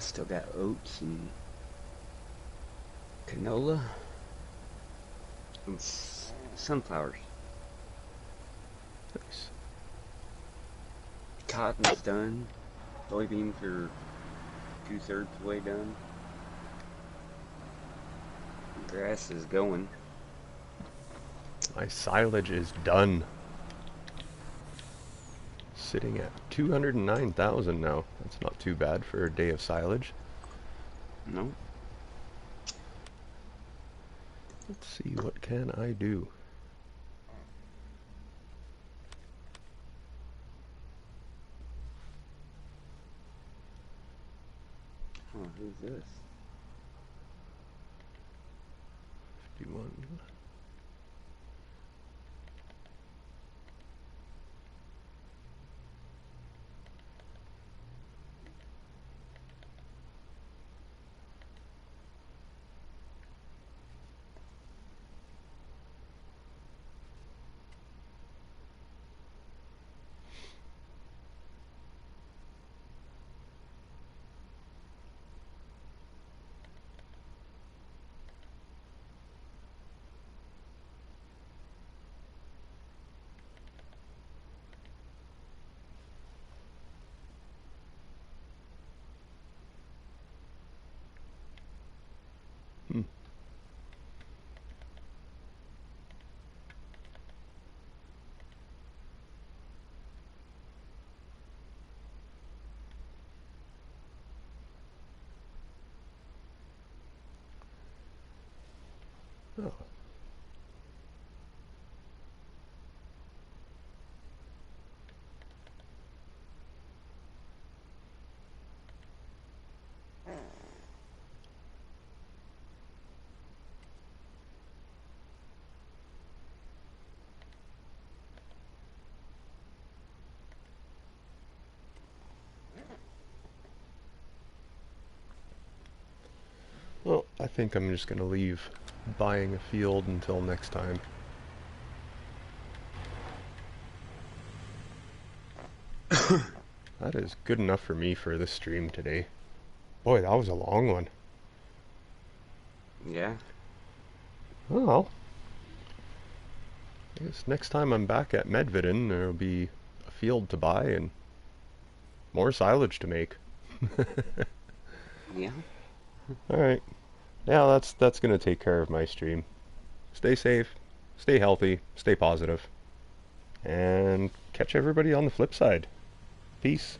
Still got oats and canola and sunflowers. Nice. Cotton's done. Soybeans are 2/3 the way done. Grass is going. My silage is done. Sitting at 209,000 now. That's not too bad for a day of silage. No. Let's see, what can I do? Oh, who's this? 51. Hmm. Oh. Well, I think I'm just going to leave buying a field until next time. That is good enough for me for this stream today. Boy, that was a long one. Yeah. Oh well. I guess next time I'm back at Medvedin, there'll be a field to buy and more silage to make. Yeah. Alright. Yeah, that's gonna take care of my stream. Stay safe, stay healthy, stay positive, and catch everybody on the flip side. Peace.